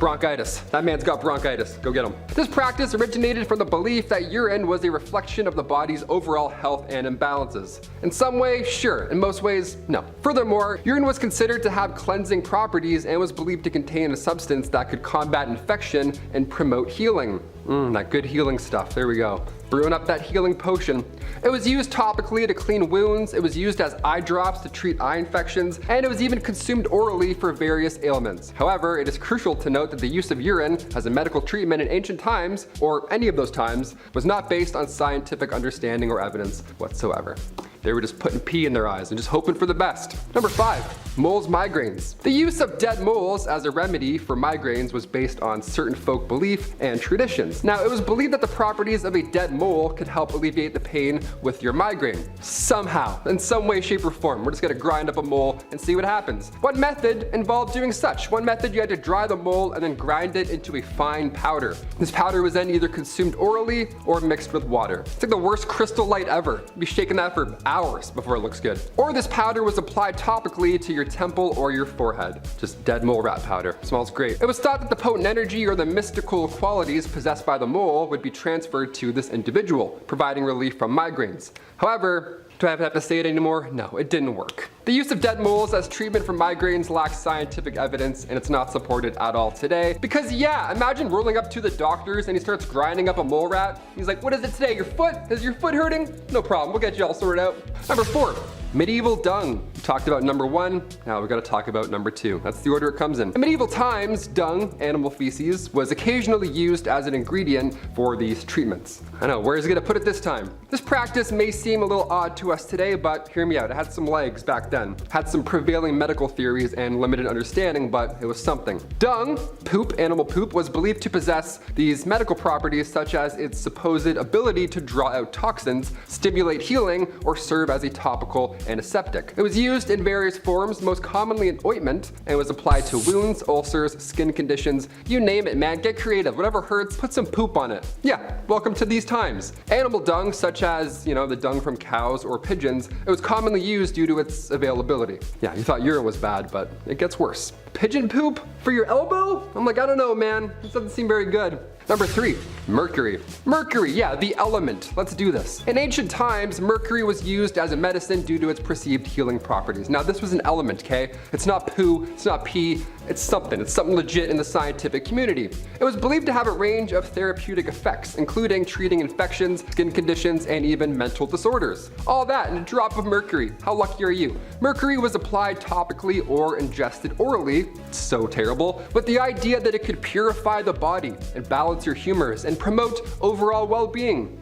Speaker 4: Bronchitis. That man's got bronchitis. Go get him. This practice originated from the belief that urine was a reflection of the body's overall health and imbalances. In some way, sure. In most ways, no. Furthermore, urine was considered to have cleansing properties and was believed to contain a substance that could combat infection and promote healing. That good healing stuff. There we go. Brewing up that healing potion. It was used topically to clean wounds, it was used as eye drops to treat eye infections, and it was even consumed orally for various ailments. However, it is crucial to note that the use of urine as a medical treatment in ancient times, or any of those times, was not based on scientific understanding or evidence whatsoever. They were just putting pee in their eyes and just hoping for the best. Number 5, moles migraines. The use of dead moles as a remedy for migraines was based on certain folk belief and traditions. Now, it was believed that the properties of a dead mole could help alleviate the pain with your migraine. Somehow, in some way, shape, or form. We're just gonna grind up a mole and see what happens. One method involved doing such. One method, you had to dry the mole and then grind it into a fine powder. This powder was then either consumed orally or mixed with water. It's like the worst crystal light ever. You'd be shaking that for hours before it looks good. Or this powder was applied topically to your temple or your forehead. Just dead mole rat powder. Smells great. It was thought that the potent energy or the mystical qualities possessed by the mole would be transferred to this individual, providing relief from migraines. However, do I have to say it anymore? No, it didn't work. The use of dead moles as treatment for migraines lacks scientific evidence, and it's not supported at all today. Because yeah, imagine rolling up to the doctors and he starts grinding up a mole rat. He's like, what is it today? Your foot? Is your foot hurting? No problem, we'll get you all sorted out. Number 4, medieval dung. We talked about number 1, now we gotta talk about number 2. That's the order it comes in. In medieval times, dung, animal feces, was occasionally used as an ingredient for these treatments. I know, where's he gonna put it this time? This practice may seem a little odd to us today, but hear me out, it had some legs back then. Had some prevailing medical theories and limited understanding, but it was something. Dung, poop, animal poop, was believed to possess these medical properties such as its supposed ability to draw out toxins, stimulate healing, or serve as a topical antiseptic. It was used in various forms, most commonly in ointment, and was applied to wounds, ulcers, skin conditions, you name it, man. Get creative. Whatever hurts, put some poop on it. Yeah, welcome to these times. Animal dung, such as, the dung from cows or pigeons, it was commonly used due to its availability. Yeah, you thought urine was bad, but it gets worse. Pigeon poop for your elbow? I'm like, I don't know, man. This doesn't seem very good. Number 3, mercury. Mercury, yeah, the element. Let's do this. In ancient times, mercury was used as a medicine due to its perceived healing properties. Now, this was an element, okay? It's not poo, it's not pee, it's something. It's something legit in the scientific community. It was believed to have a range of therapeutic effects, including treating infections, skin conditions, and even mental disorders. All that in a drop of mercury. How lucky are you? Mercury was applied topically or ingested orally. It's so terrible. With the idea that it could purify the body and balance your humors and promote overall well-being.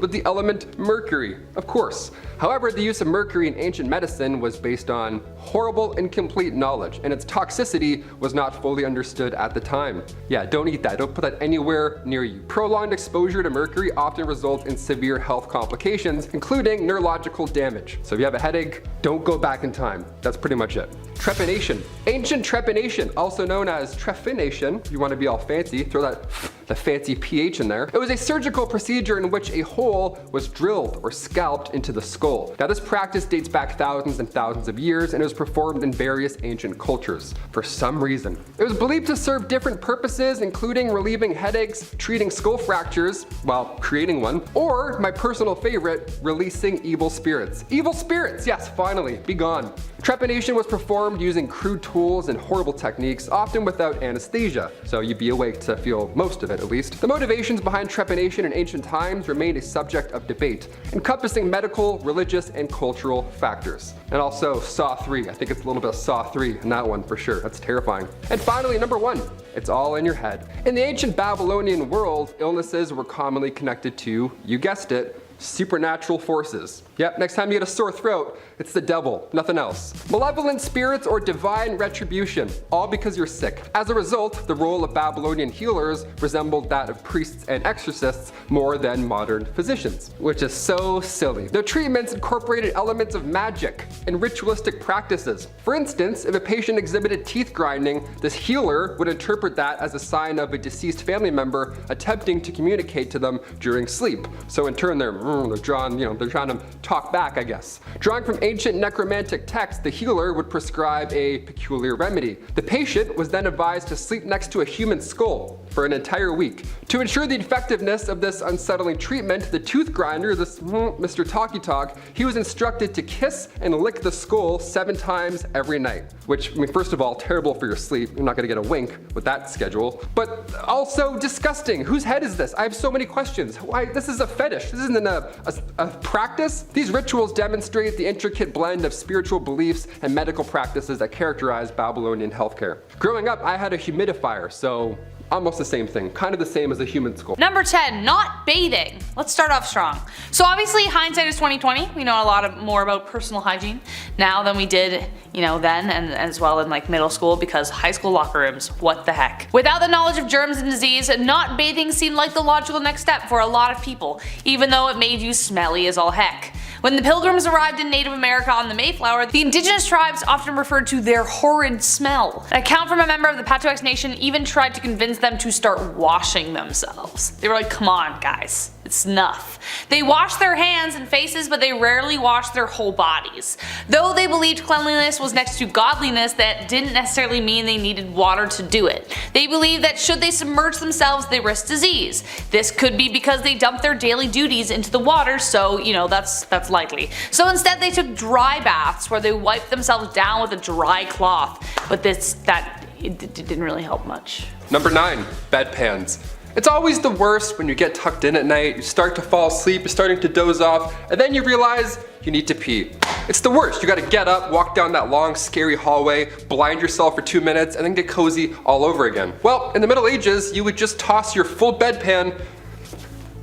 Speaker 4: With the element mercury, of course. However, the use of mercury in ancient medicine was based on horrible, incomplete knowledge, and its toxicity was not fully understood at the time. Yeah, don't eat that. Don't put that anywhere near you. Prolonged exposure to mercury often results in severe health complications, including neurological damage. So if you have a headache, don't go back in time. That's pretty much it. Trepanation. Ancient trepanation, also known as trepanation. If you want to be all fancy, throw that fancy pH in there. It was a surgical procedure in which a hole was drilled or scalped into the skull. Now, this practice dates back thousands and thousands of years, and it was performed in various ancient cultures for some reason. It was believed to serve different purposes, including relieving headaches, treating skull fractures while creating one, or my personal favorite, releasing evil spirits. Evil spirits, yes, finally, be gone. Trepanation was performed using crude tools and horrible techniques, often without anesthesia, so you'd be awake to feel most of it at least. The motivations behind trepanation in ancient times remained a subject of debate, encompassing medical, religious, and cultural factors. And also Saw 3, I think it's a little bit of Saw 3 in that one for sure, that's terrifying. And finally, number 1, it's all in your head. In the ancient Babylonian world, illnesses were commonly connected to, you guessed it, supernatural forces. Yep, next time you get a sore throat, it's the devil, nothing else. Malevolent spirits or divine retribution, all because you're sick. As a result, the role of Babylonian healers resembled that of priests and exorcists more than modern physicians, which is so silly. Their treatments incorporated elements of magic and ritualistic practices. For instance, if a patient exhibited teeth grinding, this healer would interpret that as a sign of a deceased family member attempting to communicate to them during sleep. So in turn, they're they're drawing, they're trying to talk back, I guess. Drawing from ancient necromantic texts, the healer would prescribe a peculiar remedy. The patient was then advised to sleep next to a human skull for an entire week. To ensure the effectiveness of this unsettling treatment, the tooth grinder, this Mr. Talky Talk, he was instructed to kiss and lick the skull 7 times every night. Which, first of all, terrible for your sleep. You're not gonna get a wink with that schedule. But also disgusting. Whose head is this? I have so many questions. Why? This is a fetish. This isn't a practice. These rituals demonstrate the intricate blend of spiritual beliefs and medical practices that characterize Babylonian healthcare. Growing up, I had a humidifier, so almost the same thing, kind of the same as a human skull.
Speaker 5: Number 10, not bathing. Let's start off strong. So obviously hindsight is 2020. We know a lot more about personal hygiene now than we did, then and as well in like middle school, because high school locker rooms, what the heck. Without the knowledge of germs and disease, not bathing seemed like the logical next step for a lot of people, even though it made you smelly as all heck. When the Pilgrims arrived in Native America on the Mayflower, the indigenous tribes often referred to their horrid smell. An account from a member of the Patuxet Nation even tried to convince them to start washing themselves. They were like, come on guys, it's enough. They washed their hands and faces, but they rarely washed their whole bodies. Though they believed cleanliness was next to godliness, that didn't necessarily mean they needed water to do it. They believed that should they submerge themselves, they risked disease. This could be because they dumped their daily duties into the water, so that's likely. So instead they took dry baths where they wiped themselves down with a dry cloth, but it didn't really help much.
Speaker 4: Number 9, bedpans. It's always the worst when you get tucked in at night, you start to fall asleep, you're starting to doze off, and then you realize you need to pee. It's the worst. You gotta get up, walk down that long, scary hallway, blind yourself for 2 minutes, and then get cozy all over again. Well, in the Middle Ages, you would just toss your full bedpan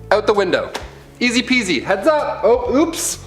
Speaker 4: out the window. Easy peasy. Heads up. Oh, oops.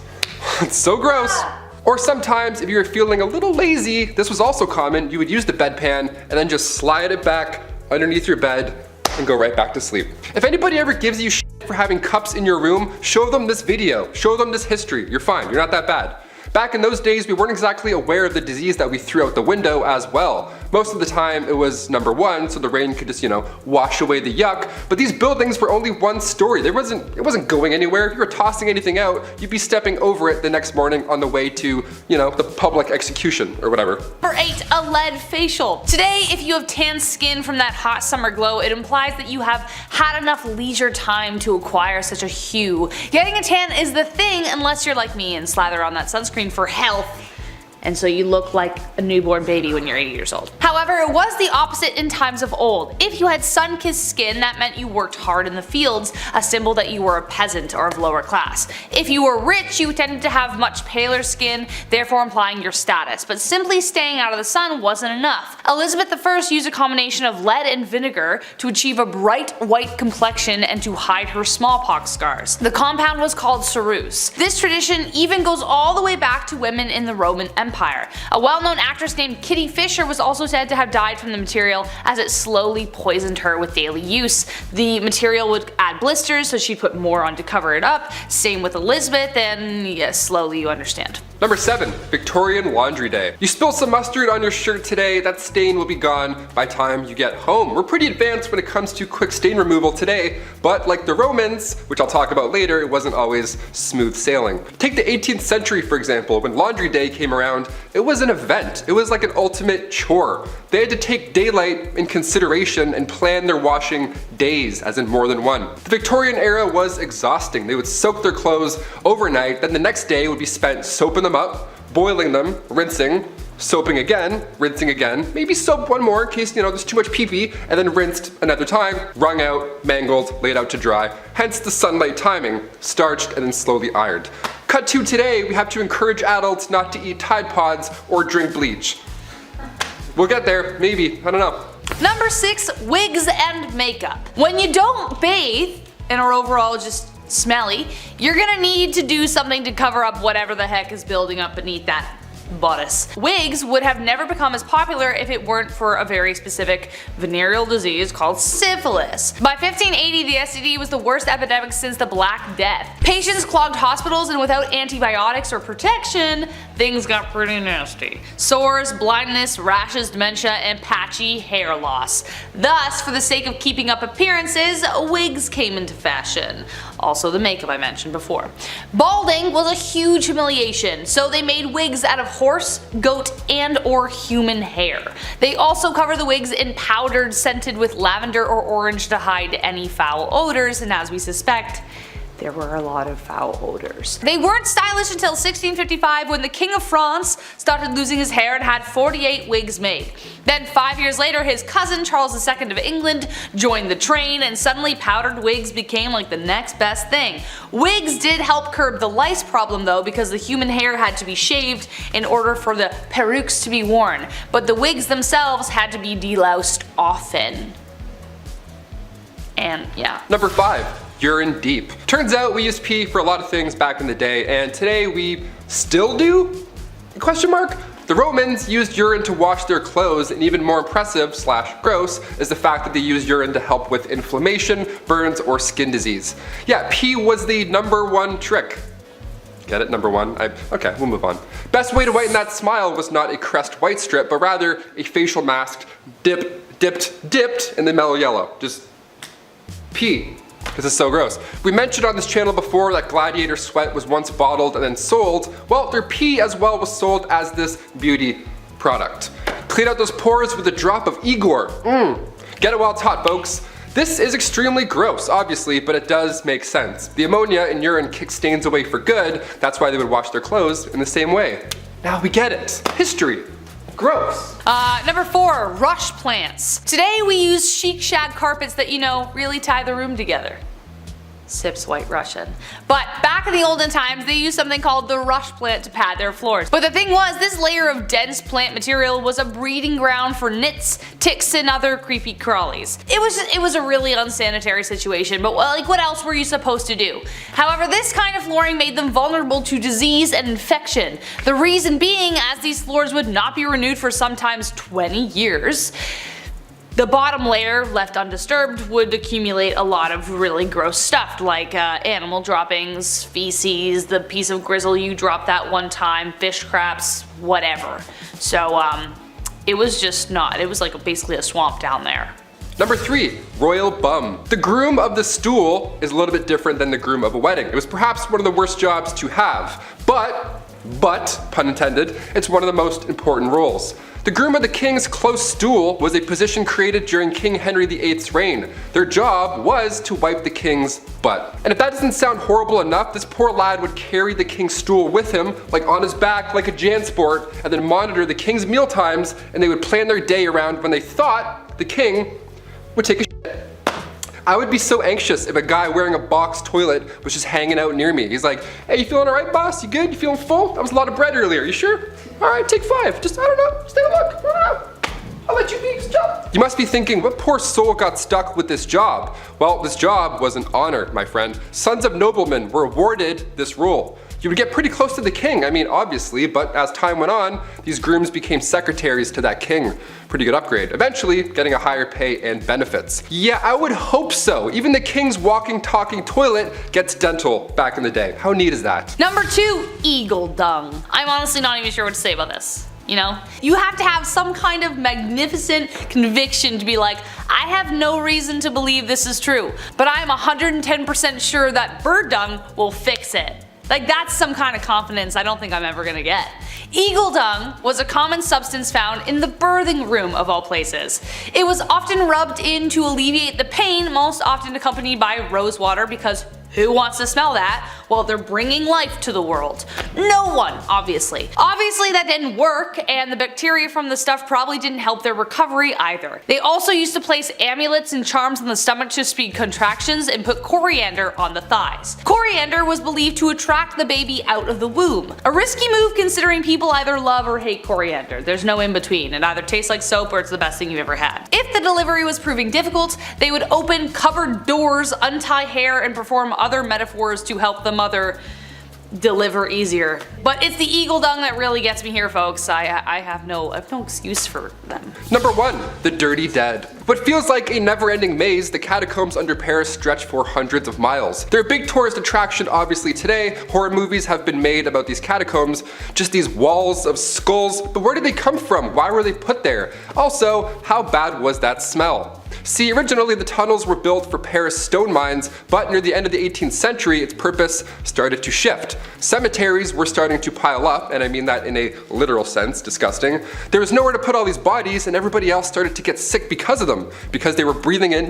Speaker 4: It's so gross. Or sometimes, if you were feeling a little lazy, this was also common, you would use the bedpan and then just slide it back underneath your bed and go right back to sleep. If anybody ever gives you shit for having cups in your room, show them this video, show them this history. You're fine, you're not that bad. Back in those days, we weren't exactly aware of the disease that we threw out the window as well. Most of the time it was number 1, so the rain could just, wash away the yuck, but these buildings were only 1 story. It wasn't going anywhere. If you were tossing anything out, you'd be stepping over it the next morning on the way to, the public execution or whatever.
Speaker 5: Number 8, a lead facial. Today, if you have tan skin from that hot summer glow, it implies that you have had enough leisure time to acquire such a hue. Getting a tan is the thing unless you're like me and slather on that sunscreen for health, and so you look like a newborn baby when you're 80 years old. However, it was the opposite in times of old. If you had sun-kissed skin, that meant you worked hard in the fields, a symbol that you were a peasant or of lower class. If you were rich, you tended to have much paler skin, therefore implying your status, but simply staying out of the sun wasn't enough. Elizabeth I used a combination of lead and vinegar to achieve a bright white complexion and to hide her smallpox scars. The compound was called ceruse. This tradition even goes all the way back to women in the Roman Empire. A well-known actress named Kitty Fisher was also said to have died from the material as it slowly poisoned her with daily use. The material would add blisters, so she'd put more on to cover it up. Same with Elizabeth, and yes, slowly you understand.
Speaker 4: Number 7, Victorian Laundry Day. You spill some mustard on your shirt today, that stain will be gone by the time you get home. We're pretty advanced when it comes to quick stain removal today, but like the Romans, which I'll talk about later, it wasn't always smooth sailing. Take the 18th century for example. When Laundry Day came around, it was an event. It was like an ultimate chore. They had to take daylight in consideration and plan their washing days, as in more than one. The Victorian era was exhausting. They would soak their clothes overnight, then the next day would be spent soaping them up, boiling them, rinsing, soaping again, rinsing again, maybe soap one more in case there's too much pee-pee, and then rinsed another time, wrung out, mangled, laid out to dry. Hence the sunlight timing, starched and then slowly ironed. Cut to today, we have to encourage adults not to eat Tide Pods or drink bleach. We'll get there, maybe, I don't know.
Speaker 5: Number 6, wigs and makeup. When you don't bathe and are overall just smelly, you're gonna need to do something to cover up whatever the heck is building up beneath that bodice. Wigs would have never become as popular if it weren't for a very specific venereal disease called syphilis. By 1580, the STD was the worst epidemic since the Black Death. Patients clogged hospitals, and without antibiotics or protection, things got pretty nasty. Sores, blindness, rashes, dementia, and patchy hair loss. Thus, for the sake of keeping up appearances, wigs came into fashion. Also the makeup I mentioned before. Balding was a huge humiliation, so they made wigs out of horse, goat, and or human hair. They also cover the wigs in powdered scented with lavender or orange to hide any foul odors, and as we suspect, there were a lot of foul odors. They weren't stylish until 1655 when the King of France started losing his hair and had 48 wigs made. Then 5 years later his cousin Charles II of England joined the train and suddenly powdered wigs became like the next best thing. Wigs did help curb the lice problem though, because the human hair had to be shaved in order for the perukes to be worn, but the wigs themselves had to be deloused often. And yeah.
Speaker 4: Number 5. Urine deep. Turns out we used pee for a lot of things back in the day, and today we still do? Question mark? The Romans used urine to wash their clothes, and even more impressive / gross is the fact that they used urine to help with inflammation, burns, or skin disease. Yeah, pee was the #1 trick. Get it? Number 1? Okay, we'll move on. Best way to whiten that smile was not a Crest white strip, but rather a facial mask dipped in the mellow yellow. Just pee. This is so gross. We mentioned on this channel before that Gladiator sweat was once bottled and then sold. Well, their pee as well was sold as this beauty product. Clean out those pores with a drop of Igor. Get it while it's hot, folks. This is extremely gross, obviously, but it does make sense. The ammonia in urine kicks stains away for good. That's why they would wash their clothes in the same way. Now we get it. History. Gross.
Speaker 5: Number 4, rush plants. Today we use chic shag carpets that, you know, really tie the room together. Sips White Russian. But back in the olden times they used something called the rush plant to pad their floors. But the thing was, this layer of dense plant material was a breeding ground for nits, ticks, and other creepy crawlies. It was a really unsanitary situation, but like what else were you supposed to do? However, this kind of flooring made them vulnerable to disease and infection. The reason being, as these floors would not be renewed for sometimes 20 years, the bottom layer, left undisturbed, would accumulate a lot of really gross stuff like animal droppings, feces, the piece of grizzle you dropped that one time, fish scraps, whatever. So it was just not, it was like basically a swamp down there.
Speaker 4: Number 3, royal bum. The groom of the stool is a little bit different than the groom of a wedding. It was perhaps one of the worst jobs to have, but, pun intended, it's one of the most important roles. The groom of the king's close stool was a position created during King Henry VIII's reign. Their job was to wipe the king's butt. And if that doesn't sound horrible enough, this poor lad would carry the king's stool with him, like on his back like a JanSport, and then monitor the king's meal times, and they would plan their day around when they thought the king would take a shit. I would be so anxious if a guy wearing a box toilet was just hanging out near me. He's like, hey, you feeling alright, boss? You good? You feeling full? That was a lot of bread earlier. You sure? Alright, take 5. Just, I don't know. Just take a look. I don't know. I'll let you be. Just jump. You must be thinking, what poor soul got stuck with this job? Well, this job was an honor, my friend. Sons of noblemen were awarded this role. You would get pretty close to the king, I mean obviously, but as time went on, these grooms became secretaries to that king. Pretty good upgrade. Eventually, getting a higher pay and benefits. Yeah, I would hope so. Even the king's walking, talking toilet gets dental back in the day. How neat is that?
Speaker 5: Number 2, eagle dung. I'm honestly not even sure what to say about this. You know? You have to have some kind of magnificent conviction to be like, I have no reason to believe this is true, but I'm 110% sure that bird dung will fix it. Like, that's some kind of confidence I don't think I'm ever gonna get. Eagle dung was a common substance found in the birthing room of all places. It was often rubbed in to alleviate the pain, most often accompanied by rose water, because who wants to smell that while they're bringing life to the world? No one, obviously. Obviously that didn't work, and the bacteria from the stuff probably didn't help their recovery either. They also used to place amulets and charms on the stomach to speed contractions and put coriander on the thighs. Coriander was believed to attract the baby out of the womb. A risky move considering people either love or hate coriander. There's no in between. It either tastes like soap or it's the best thing you've ever had. If the delivery was proving difficult, they would open cupboard doors, untie hair, and perform other metaphors to help the mother deliver easier. But it's the eagle dung that really gets me here, folks. I have no excuse for them.
Speaker 4: Number 1. The Dirty Dead. What feels like a never-ending maze, the catacombs under Paris stretch for hundreds of miles. They're a big tourist attraction obviously today. Horror movies have been made about these catacombs, just these walls of skulls, but where did they come from? Why were they put there? Also, how bad was that smell? See, originally the tunnels were built for Paris stone mines, but near the end of the 18th century, its purpose started to shift. Cemeteries were starting to pile up, and I mean that in a literal sense, disgusting. There was nowhere to put all these bodies, and everybody else started to get sick because of them, because they were breathing in,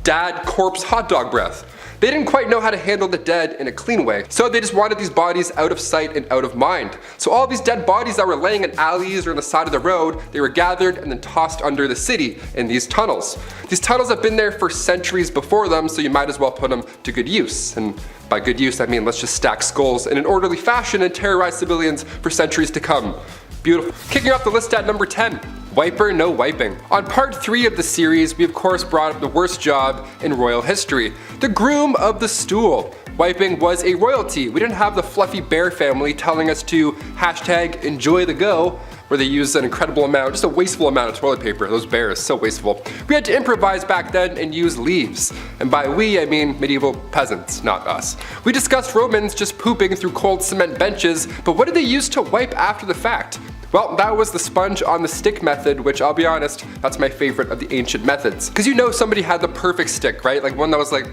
Speaker 4: dad corpse hot dog breath. They didn't quite know how to handle the dead in a clean way, so they just wanted these bodies out of sight and out of mind. So all these dead bodies that were laying in alleys or on the side of the road, they were gathered and then tossed under the city in these tunnels. These tunnels have been there for centuries before them, so you might as well put them to good use. And by good use, I mean let's just stack skulls in an orderly fashion and terrorize civilians for centuries to come. Beautiful. Kicking off the list at number 10. Wiper no wiping. On part 3 of the series, we of course brought up the worst job in royal history, the groom of the stool. Wiping was a royalty. We didn't have the fluffy bear family telling us to hashtag enjoy the go, where they used an incredible amount, just a wasteful amount of toilet paper. Those bears, so wasteful. We had to improvise back then and use leaves. And by we, I mean medieval peasants, not us. We discussed Romans just pooping through cold cement benches, but what did they use to wipe after the fact? Well, that was the sponge on the stick method, which I'll be honest, that's my favorite of the ancient methods. Because somebody had the perfect stick, right? Like one that was like,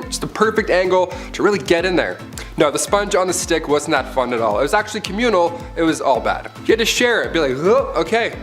Speaker 4: just the perfect angle to really get in there. No, the sponge on the stick wasn't that fun at all. It was actually communal, it was all bad. You had to share it, be like, oh, okay.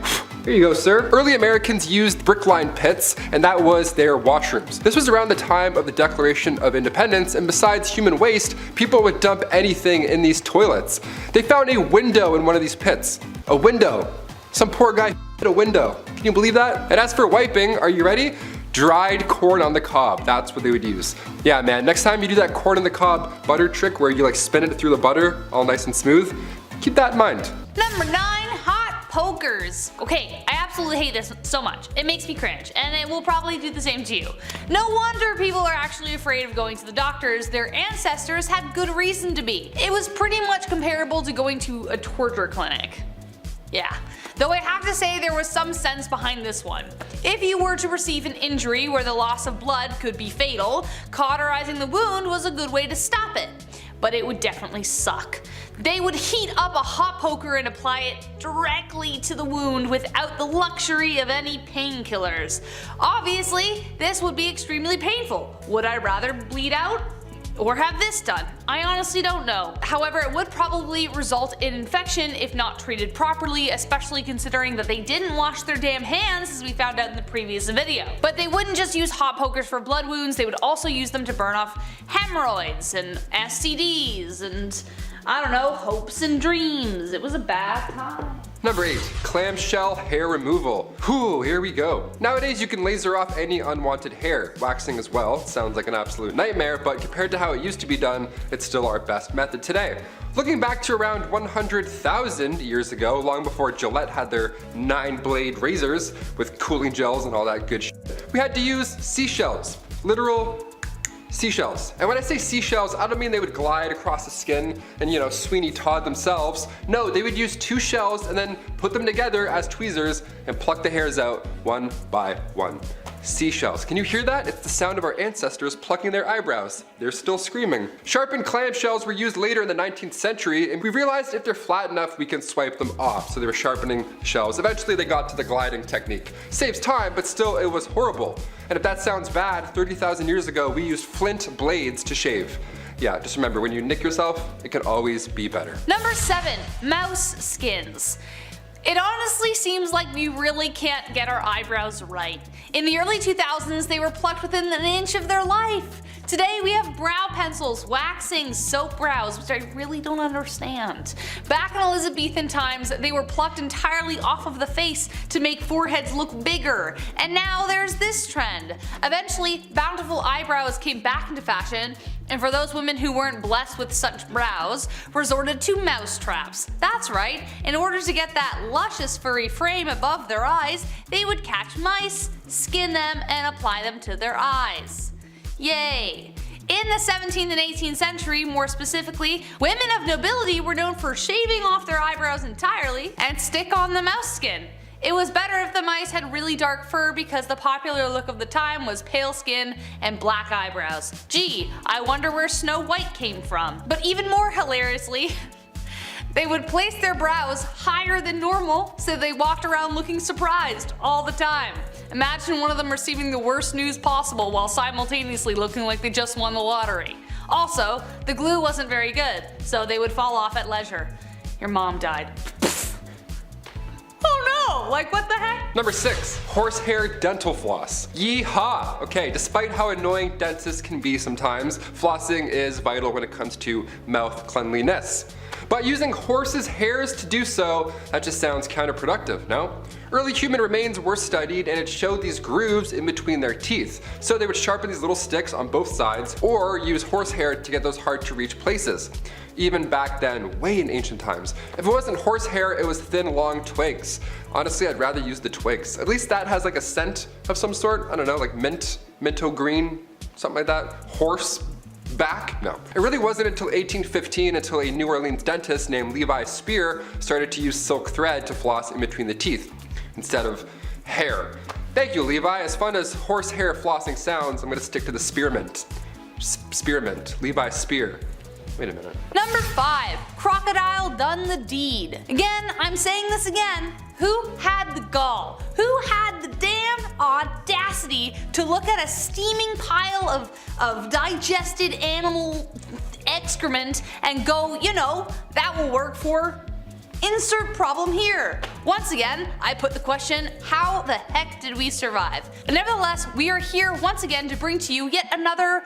Speaker 4: Here you go, sir. Early Americans used brick-lined pits, and that was their washrooms. This was around the time of the Declaration of Independence, and besides human waste, people would dump anything in these toilets. They found a window in one of these pits. A window. Some poor guy hit a window. Can you believe that? And as for wiping, are you ready? Dried corn on the cob. That's what they would use. Yeah, man, next time you do that corn on the cob butter trick where you like spin it through the butter, all nice and smooth, keep that in mind.
Speaker 5: Number 9, hot pokers. Okay, I absolutely hate this so much. It makes me cringe, and it will probably do the same to you. No wonder people are actually afraid of going to the doctors. Their ancestors had good reason to be. It was pretty much comparable to going to a torture clinic. Yeah. Though I have to say there was some sense behind this one. If you were to receive an injury where the loss of blood could be fatal, cauterizing the wound was a good way to stop it. But it would definitely suck. They would heat up a hot poker and apply it directly to the wound without the luxury of any painkillers. Obviously, this would be extremely painful. Would I rather bleed out? Or have this done? I honestly don't know. However, it would probably result in infection if not treated properly, especially considering that they didn't wash their damn hands, as we found out in the previous video. But they wouldn't just use hot pokers for blood wounds, they would also use them to burn off hemorrhoids and STDs and, I don't know, hopes and dreams. It was a bad time.
Speaker 4: Number 8. Clamshell hair removal. Whew, here we go. Nowadays you can laser off any unwanted hair. Waxing as well. Sounds like an absolute nightmare, but compared to how it used to be done, it's still our best method today. Looking back to around 100,000 years ago, long before Gillette had their 9-blade razors with cooling gels and all that good shit, we had to use seashells. Literal seashells. And when I say seashells, I don't mean they would glide across the skin and Sweeney Todd themselves. No, they would use 2 shells and then put them together as tweezers and pluck the hairs out one by one. Seashells. Can you hear that? It's the sound of our ancestors plucking their eyebrows. They're still screaming. Sharpened clam shells were used later in the 19th century, and we realized if they're flat enough, we can swipe them off. So they were sharpening shells. Eventually they got to the gliding technique. Saves time, but still it was horrible. And if that sounds bad, 30,000 years ago, we used flint blades to shave. Yeah, just remember, when you nick yourself, it can always be better.
Speaker 5: Number 7, mouse skins. It honestly seems like we really can't get our eyebrows right. In the early 2000s, they were plucked within an inch of their life. Today we have brow pencils, waxing, soap brows, which I really don't understand. Back in Elizabethan times, they were plucked entirely off of the face to make foreheads look bigger. And now there's this trend. Eventually, bountiful eyebrows came back into fashion, and for those women who weren't blessed with such brows, resorted to mouse traps. That's right, in order to get that luscious furry frame above their eyes, they would catch mice, skin them, and apply them to their eyes. Yay! In the 17th and 18th century, more specifically, women of nobility were known for shaving off their eyebrows entirely and stick on the mouse skin. It was better if the mice had really dark fur because the popular look of the time was pale skin and black eyebrows. Gee, I wonder where Snow White came from. But even more hilariously, they would place their brows higher than normal so they walked around looking surprised all the time. Imagine one of them receiving the worst news possible while simultaneously looking like they just won the lottery. Also, the glue wasn't very good, so they would fall off at leisure. Your mom died. Oh no, like what the heck?
Speaker 4: Number 6, horsehair dental floss. Yeehaw! Okay, despite how annoying dentists can be sometimes, flossing is vital when it comes to mouth cleanliness. But using horses' hairs to do so, that just sounds counterproductive, no? Early human remains were studied and it showed these grooves in between their teeth. So they would sharpen these little sticks on both sides or use horsehair to get those hard to reach places. Even back then, way in ancient times. If it wasn't horsehair, it was thin, long twigs. Honestly, I'd rather use the twigs. At least that has like a scent of some sort. I don't know, like minto green, something like that. Horse back? No. It really wasn't until 1815 until a New Orleans dentist named Levi Spear started to use silk thread to floss in between the teeth instead of hair. Thank you, Levi. As fun as horsehair flossing sounds, I'm gonna stick to the spearmint. Spearmint. Levi Spear. Wait a minute.
Speaker 5: Number 5, crocodile done the deed. Again, I'm saying this again. Who had the gall? Who had the damn audacity to look at a steaming pile of digested animal excrement and go, you know, that will work for insert problem here. Once again, I put the question, how the heck did we survive? And nevertheless, we are here once again to bring to you yet another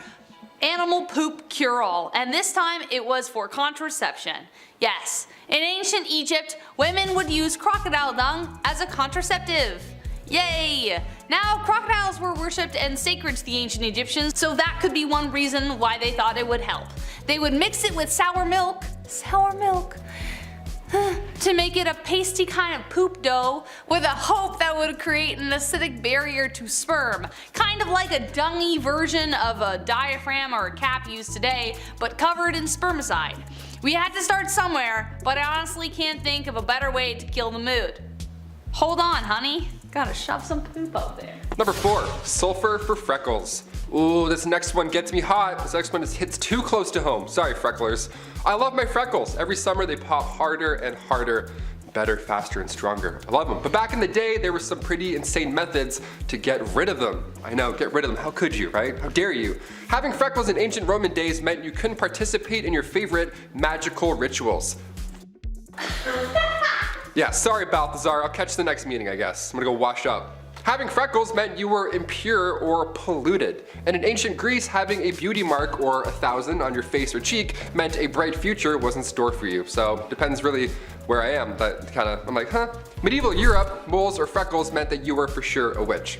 Speaker 5: animal poop cure-all, and this time it was for contraception. Yes, in ancient Egypt, women would use crocodile dung as a contraceptive. Yay! Now, crocodiles were worshipped and sacred to the ancient Egyptians, so that could be one reason why they thought it would help. They would mix it with sour milk, to make it a pasty kind of poop dough with a hope that would create an acidic barrier to sperm. Kind of like a dungy version of a diaphragm or a cap used today, but covered in spermicide. We had to start somewhere, but I honestly can't think of a better way to kill the mood. Hold on, honey. Gotta shove some poop out there.
Speaker 4: Number 4, sulfur for freckles. Ooh, this next one gets me hot. This next one hits too close to home. Sorry, frecklers. I love my freckles. Every summer they pop harder and harder. Better, faster, and stronger. I love them. But back in the day, there were some pretty insane methods to get rid of them. I know, get rid of them. How could you, right? How dare you? Having freckles in ancient Roman days meant you couldn't participate in your favorite magical rituals. Yeah, sorry, Balthazar. I'll catch the next meeting, I guess. I'm gonna go wash up. Having freckles meant you were impure or polluted. And in ancient Greece, having a beauty mark or 1,000 on your face or cheek meant a bright future was in store for you. So depends really where I am. I'm like, huh? Medieval Europe, moles or freckles meant that you were for sure a witch.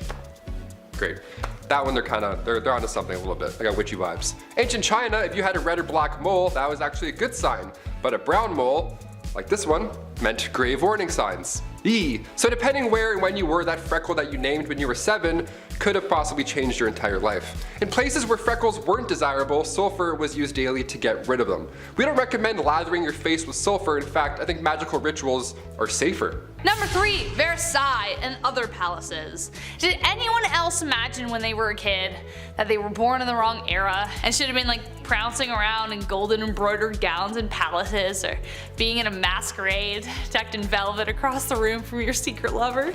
Speaker 4: Great. That one they're onto something a little bit. I got witchy vibes. Ancient China, if you had a red or black mole, that was actually a good sign. But a brown mole, like this one, meant grave warning signs. Eee. So depending where and when you were, that freckle that you named when you were 7 could have possibly changed your entire life. In places where freckles weren't desirable, sulfur was used daily to get rid of them. We don't recommend lathering your face with sulfur. In fact, I think magical rituals are safer.
Speaker 5: Number 3, Versailles and other palaces. Did anyone else imagine when they were a kid that they were born in the wrong era and should have been like prancing around in golden embroidered gowns in palaces, or being in a masquerade tucked in velvet across the room from your secret lover?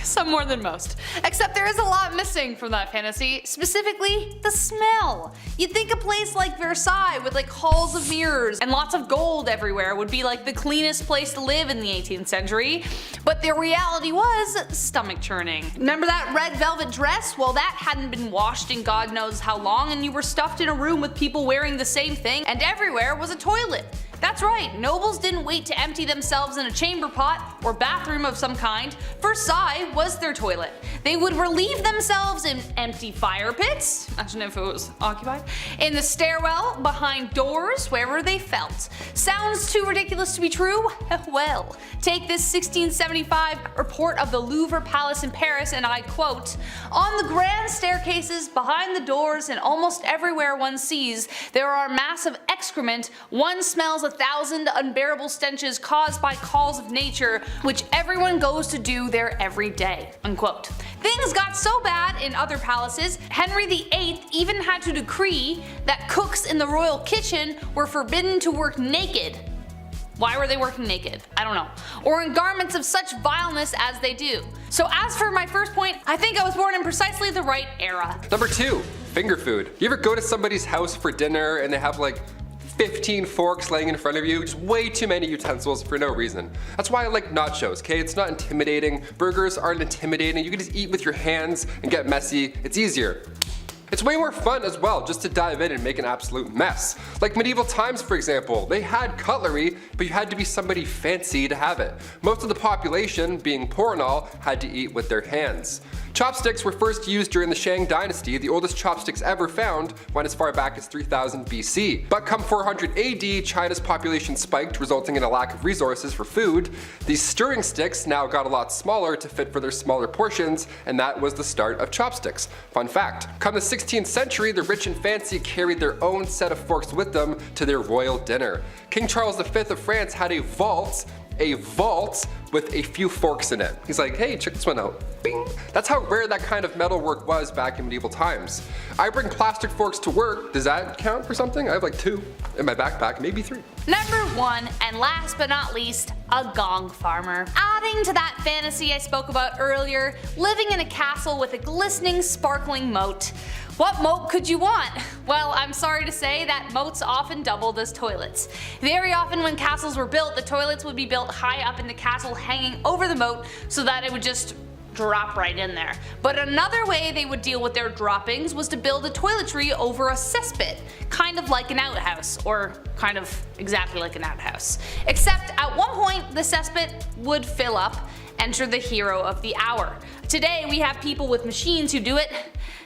Speaker 5: Some more than most. Except there is a lot missing from that fantasy, specifically the smell. You'd think a place like Versailles with like halls of mirrors and lots of gold everywhere would be like the cleanest place to live in the 18th century, but the reality was stomach churning. Remember that red velvet dress? Well, that hadn't been washed in God knows how long, and you were stuffed in a room with people wearing the same thing, and everywhere was a toilet. That's right, nobles didn't wait to empty themselves in a chamber pot or bathroom of some kind. Versailles was their toilet. They would relieve themselves in empty fire pits, imagine if it was occupied, in the stairwell, behind doors, wherever they felt. Sounds too ridiculous to be true? Well, take this 1675 report of the Louvre Palace in Paris, and I quote, "On the grand staircases, behind the doors, and almost everywhere one sees, there are masses of excrement. One smells 1,000 unbearable stenches caused by calls of nature, which everyone goes to do there every day." Unquote. Things got so bad in other palaces, Henry VIII even had to decree that cooks in the royal kitchen were forbidden to work naked. Why were they working naked? I don't know. Or in garments of such vileness as they do. So as for my first point, I think I was born in precisely the right era.
Speaker 4: Number 2, finger food. You ever go to somebody's house for dinner and they have like 15 forks laying in front of you, just way too many utensils for no reason. That's why I like nachos, okay? It's not intimidating. Burgers aren't intimidating. You can just eat with your hands and get messy. It's easier. It's way more fun as well just to dive in and make an absolute mess. Like medieval times, for example, they had cutlery, but you had to be somebody fancy to have it. Most of the population, being poor and all, had to eat with their hands. Chopsticks were first used during the Shang dynasty. The oldest chopsticks ever found went as far back as 3000 BC. But come 400 AD, China's population spiked, resulting in a lack of resources for food. These stirring sticks now got a lot smaller to fit for their smaller portions, and that was the start of chopsticks. Fun fact, come the 16th century, the rich and fancy carried their own set of forks with them to their royal dinner. King Charles V of France had a vault with a few forks in it. He's like, hey, check this one out. Bing. That's how rare that kind of metalwork was back in medieval times. I bring plastic forks to work. Does that count for something? I have like 2 in my backpack, maybe 3.
Speaker 5: Number 1, and last but not least, a gong farmer. Adding to that fantasy I spoke about earlier, living in a castle with a glistening, sparkling moat. What moat could you want? Well, I'm sorry to say that moats often doubled as toilets. Very often when castles were built, the toilets would be built high up in the castle hanging over the moat so that it would just drop right in there. But another way they would deal with their droppings was to build a toiletry over a cesspit, kind of like an outhouse, or kind of exactly like an outhouse. Except at one point the cesspit would fill up. Enter the hero of the hour. Today we have people with machines who do it.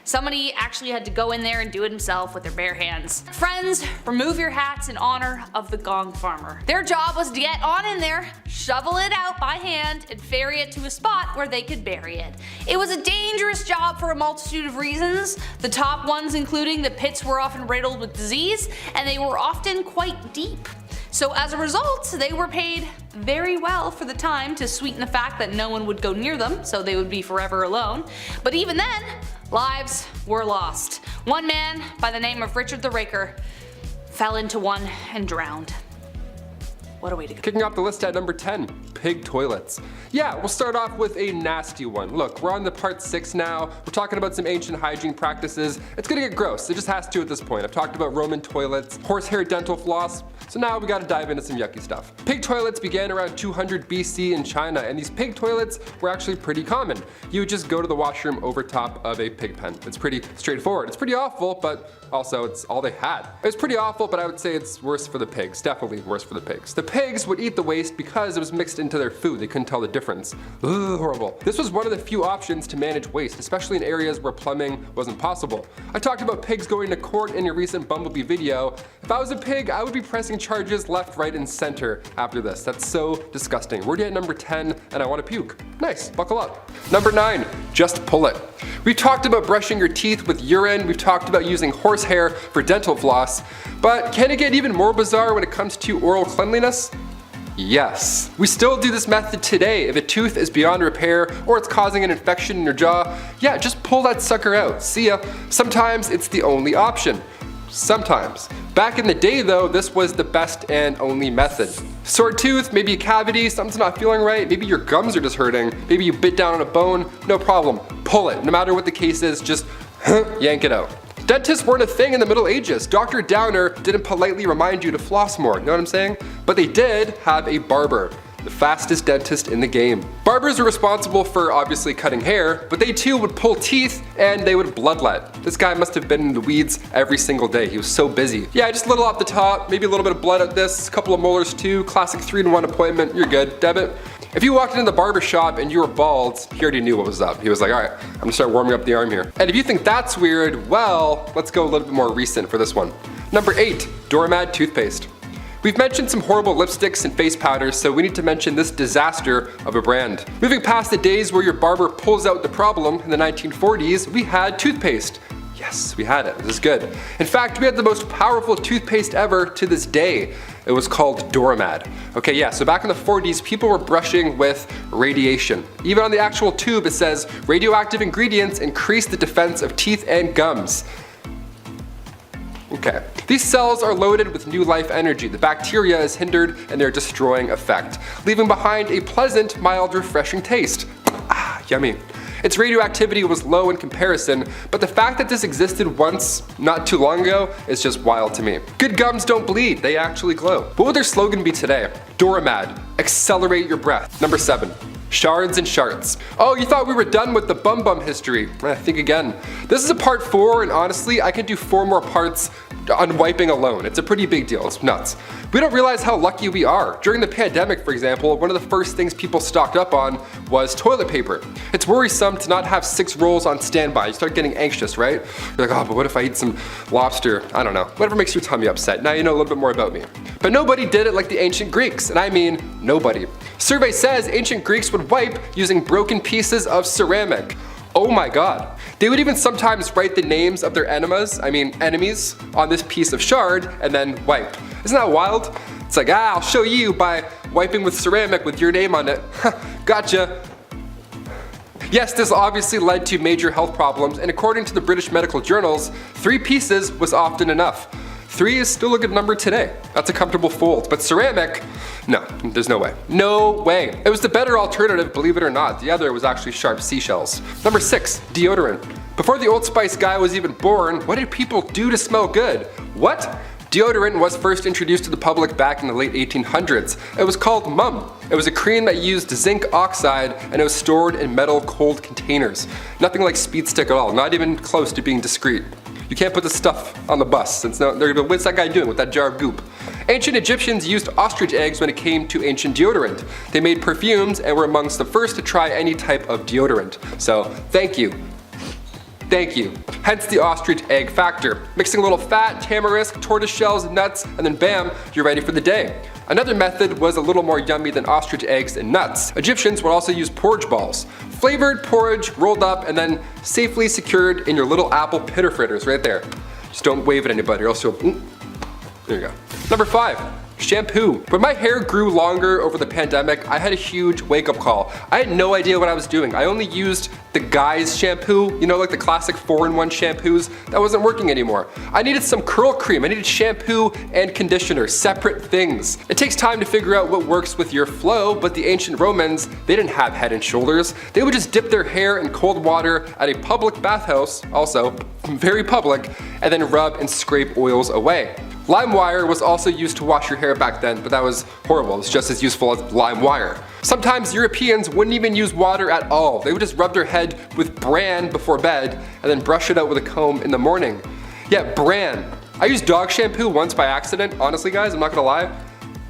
Speaker 5: Somebody actually had to go in there and do it himself with their bare hands. Friends, remove your hats in honor of the gong farmer. Their job was to get on in there, shovel it out by hand, and ferry it to a spot where they could bury it. It was a dangerous job for a multitude of reasons, the top ones including the pits were often riddled with disease, and they were often quite deep. So as a result, they were paid very well for the time to sweeten the fact that no one would go near them, so they would be forever alone. But even then, lives were lost. One man by the name of Richard the Raker fell into one and drowned. What a way to go.
Speaker 4: Kicking off the list at number 10, pig toilets. Yeah, we'll start off with a nasty one. Look, we're on the part 6 now. We're talking about some ancient hygiene practices. It's gonna get gross, it just has to at this point. I've talked about Roman toilets, horsehair dental floss, so now we gotta dive into some yucky stuff. Pig toilets began around 200 BC in China, and these pig toilets were actually pretty common. You would just go to the washroom over top of a pig pen. It's pretty straightforward. It's pretty awful, but also it's all they had. It's pretty awful, but I would say it's worse for the pigs. Definitely worse for the pigs. The pigs would eat the waste because it was mixed into their food. They couldn't tell the difference. Ugh, horrible. This was one of the few options to manage waste, especially in areas where plumbing wasn't possible. I talked about pigs going to court in a recent BumbleBee video. If I was a pig, I would be pressing charges left, right, and center after this. That's so disgusting. We're at number 10, and I want to puke. Nice, buckle up. Number 9, just pull it. We've talked about brushing your teeth with urine. We've talked about using horsehair for dental floss. But can it get even more bizarre when it comes to oral cleanliness? Yes. We still do this method today. If a tooth is beyond repair or it's causing an infection in your jaw, yeah, just pull that sucker out. See ya. Sometimes it's the only option. Sometimes. Back in the day though, this was the best and only method. Sore tooth, maybe a cavity, something's not feeling right, maybe your gums are just hurting, maybe you bit down on a bone, no problem. Pull it. No matter what the case is, just yank it out. Dentists weren't a thing in the Middle Ages. Dr. Downer didn't politely remind you to floss more, you know what I'm saying? But they did have a barber. the fastest dentist in the game. Barbers are responsible for obviously cutting hair, but they too would pull teeth and they would bloodlet. This guy must have been in the weeds every single day. He was so busy. Yeah, just a little off the top, maybe a little bit of blood at this, a couple of molars too, classic 3-in-1 appointment, you're good. Debit. If you walked into the barber shop and you were bald, he already knew what was up. He was like, all right, I'm gonna start warming up the arm here. And if you think that's weird, well, let's go a little bit more recent for this one. Number 8, Doormat toothpaste. We've mentioned some horrible lipsticks and face powders, so we need to mention this disaster of a brand. Moving past the days where your barber pulls out the problem in the 1940s, we had toothpaste. Yes, we had it. This is good. In fact, we had the most powerful toothpaste ever to this day. It was called Doormat. Okay, yeah, so back in the 40s, people were brushing with radiation. Even on the actual tube, it says, radioactive ingredients increase the defense of teeth and gums. Okay. These cells are loaded with new life energy. The bacteria is hindered in their destroying effect, leaving behind a pleasant, mild, refreshing taste. Ah, yummy. Its radioactivity was low in comparison, but the fact that this existed once, not too long ago, is just wild to me. Good gums don't bleed, they actually glow. What would their slogan be today? Doormat, accelerate your breath. Number 7. Shards and sharts. Oh, you thought we were done with the bum history. Think again. This is a part 4, and honestly, I can do 4 more parts on wiping alone. It's a pretty big deal, it's nuts. We don't realize how lucky we are. During the pandemic, for example, one of the first things people stocked up on was toilet paper. It's worrisome to not have 6 rolls on standby. You start getting anxious, right? You're like, oh, but what if I eat some lobster? I don't know. Whatever makes your tummy upset. Now you know a little bit more about me. But nobody did it like the ancient Greeks, and I mean nobody. Survey says ancient Greeks would wipe using broken pieces of ceramic. Oh my god. They would even sometimes write the names of their enemies on this piece of shard and then wipe. Isn't that wild? It's like, I'll show you by wiping with ceramic with your name on it. Gotcha. Yes, this obviously led to major health problems, and according to the British medical journals, 3 pieces was often enough. 3 is still a good number today. That's a comfortable fold, but ceramic, no, there's no way. No way. It was the better alternative, believe it or not. The other was actually sharp seashells. Number 6, deodorant. Before the Old Spice guy was even born, what did people do to smell good? What? Deodorant was first introduced to the public back in the late 1800s. It was called Mum. It was a cream that used zinc oxide and it was stored in metal cold containers. Nothing like Speed Stick at all, not even close to being discreet. You can't put this stuff on the bus, since they're gonna be, what's that guy doing with that jar of goop? Ancient Egyptians used ostrich eggs when it came to ancient deodorant. They made perfumes and were amongst the first to try any type of deodorant. So, thank you. Thank you. Hence the ostrich egg factor. Mixing a little fat, tamarisk, tortoise shells, nuts, and then bam, you're ready for the day. Another method was a little more yummy than ostrich eggs and nuts. Egyptians would also use porridge balls. Flavored porridge rolled up and then safely secured in your little apple pitter fritters right there. Just don't wave at anybody or else you'll, there you go. Number 5. Shampoo. When my hair grew longer over the pandemic, I had a huge wake-up call. I had no idea what I was doing. I only used the guy's shampoo, you know, like the classic 4-in-1 shampoos. That wasn't working anymore. I needed some curl cream. I needed shampoo and conditioner, separate things. It takes time to figure out what works with your flow, but the ancient Romans, they didn't have Head and Shoulders. They would just dip their hair in cold water at a public bathhouse, also very public, and then rub and scrape oils away. Lime wire was also used to wash your hair back then, but that was horrible. It's just as useful as lime wire. Sometimes Europeans wouldn't even use water at all. They would just rub their head with bran before bed and then brush it out with a comb in the morning. Yeah, bran. I used dog shampoo once by accident. Honestly guys, I'm not gonna lie.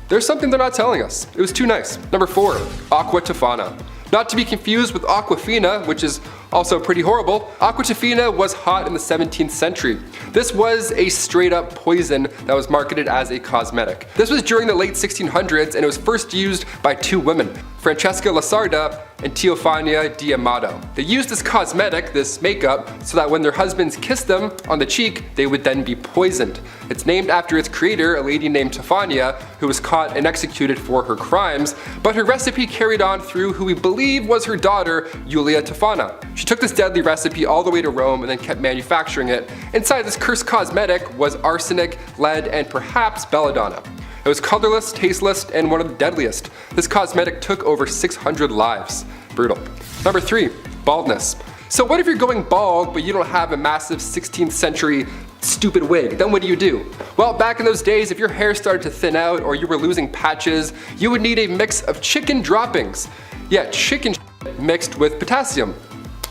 Speaker 4: There's something they're not telling us. It was too nice. Number 4, Aqua Tofana. Not to be confused with Aquafina, which is also pretty horrible. Aqua Tofana was hot in the 17th century. This was a straight up poison that was marketed as a cosmetic. This was during the late 1600s and it was first used by 2 women, Francesca Lasarda and Teofania di Amato. They used this cosmetic, this makeup, so that when their husbands kissed them on the cheek, they would then be poisoned. It's named after its creator, a lady named Tofania, who was caught and executed for her crimes, but her recipe carried on through who we believe was her daughter, Julia Tofana. She took this deadly recipe all the way to Rome and then kept manufacturing it. Inside this cursed cosmetic was arsenic, lead, and perhaps belladonna. It was colorless, tasteless, and one of the deadliest. This cosmetic took over 600 lives. Brutal. Number 3, baldness. So what if you're going bald but you don't have a massive 16th century stupid wig, then what do? Well, back in those days, if your hair started to thin out or you were losing patches, you would need a mix of chicken droppings. Yeah, chicken mixed with potassium.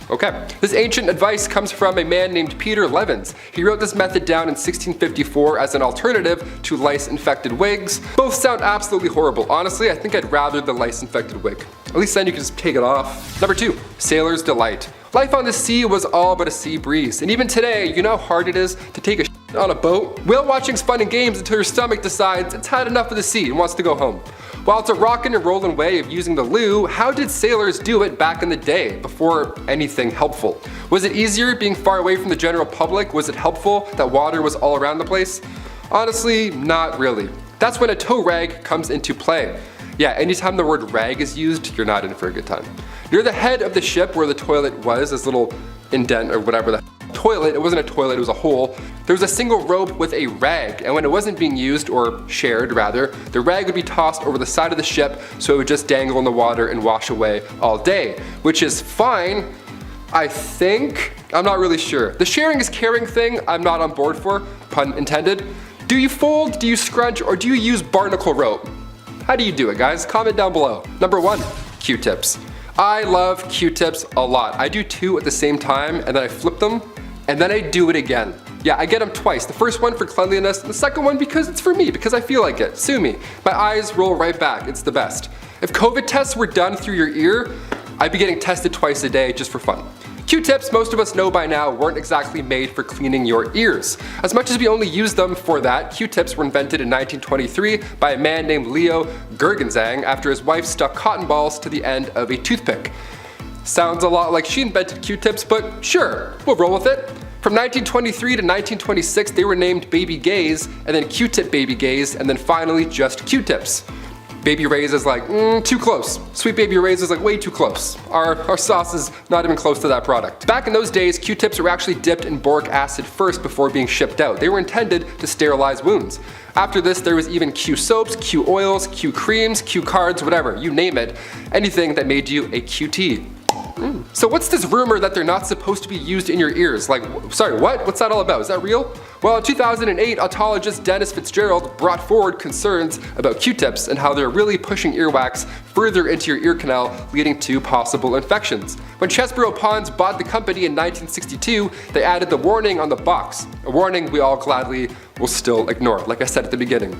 Speaker 4: Okay. This ancient advice comes from a man named Peter Levens. He wrote this method down in 1654 as an alternative to lice-infected wigs. Both sound absolutely horrible. Honestly, I think I'd rather the lice-infected wig. At least then you can just take it off. Number 2, sailor's delight. Life on the sea was all but a sea breeze, and even today, you know how hard it is to take a shit on a boat? Whale watching's fun and games until your stomach decides it's had enough of the sea and wants to go home. While it's a rockin' and rollin' way of using the loo, how did sailors do it back in the day, before anything helpful? Was it easier being far away from the general public? Was it helpful that water was all around the place? Honestly, not really. That's when a tow rag comes into play. Yeah, anytime the word rag is used, you're not in for a good time. Near the head of the ship where the toilet was, this little indent or whatever the toilet, it wasn't a toilet, it was a hole, there was a single rope with a rag, and when it wasn't being used, or shared rather, the rag would be tossed over the side of the ship so it would just dangle in the water and wash away all day, which is fine, I think. I'm not really sure. The sharing is caring thing I'm not on board for, pun intended. Do you fold, do you scrunch, or do you use barnacle rope? How do you do it, guys? Comment down below. Number 1, Q-tips. I love Q-tips a lot. I do 2 at the same time, and then I flip them, and then I do it again. Yeah, I get them twice. The first one for cleanliness, and the second one because it's for me, because I feel like it. Sue me. My eyes roll right back. It's the best. If COVID tests were done through your ear, I'd be getting tested twice a day just for fun. Q-tips, most of us know by now, weren't exactly made for cleaning your ears. As much as we only use them for that, Q-tips were invented in 1923 by a man named Leo Gergenzang after his wife stuck cotton balls to the end of a toothpick. Sounds a lot like she invented Q-tips, but sure, we'll roll with it. From 1923 to 1926, they were named Baby Gays, and then Q-tip Baby Gays, and then finally just Q-tips. Baby Ray's is like, too close. Sweet Baby Ray's is like way too close. Our sauce is not even close to that product. Back in those days, Q-tips were actually dipped in boric acid first before being shipped out. They were intended to sterilize wounds. After this, there was even Q soaps, Q oils, Q creams, Q cards, whatever, you name it. Anything that made you a QT. So what's this rumor that they're not supposed to be used in your ears? Like, sorry, what? What's that all about? Is that real? Well, in 2008, otologist Dennis Fitzgerald brought forward concerns about Q-tips and how they're really pushing earwax further into your ear canal, leading to possible infections. When Chesborough Ponds bought the company in 1962, they added the warning on the box, a warning we all gladly will still ignore, like I said at the beginning.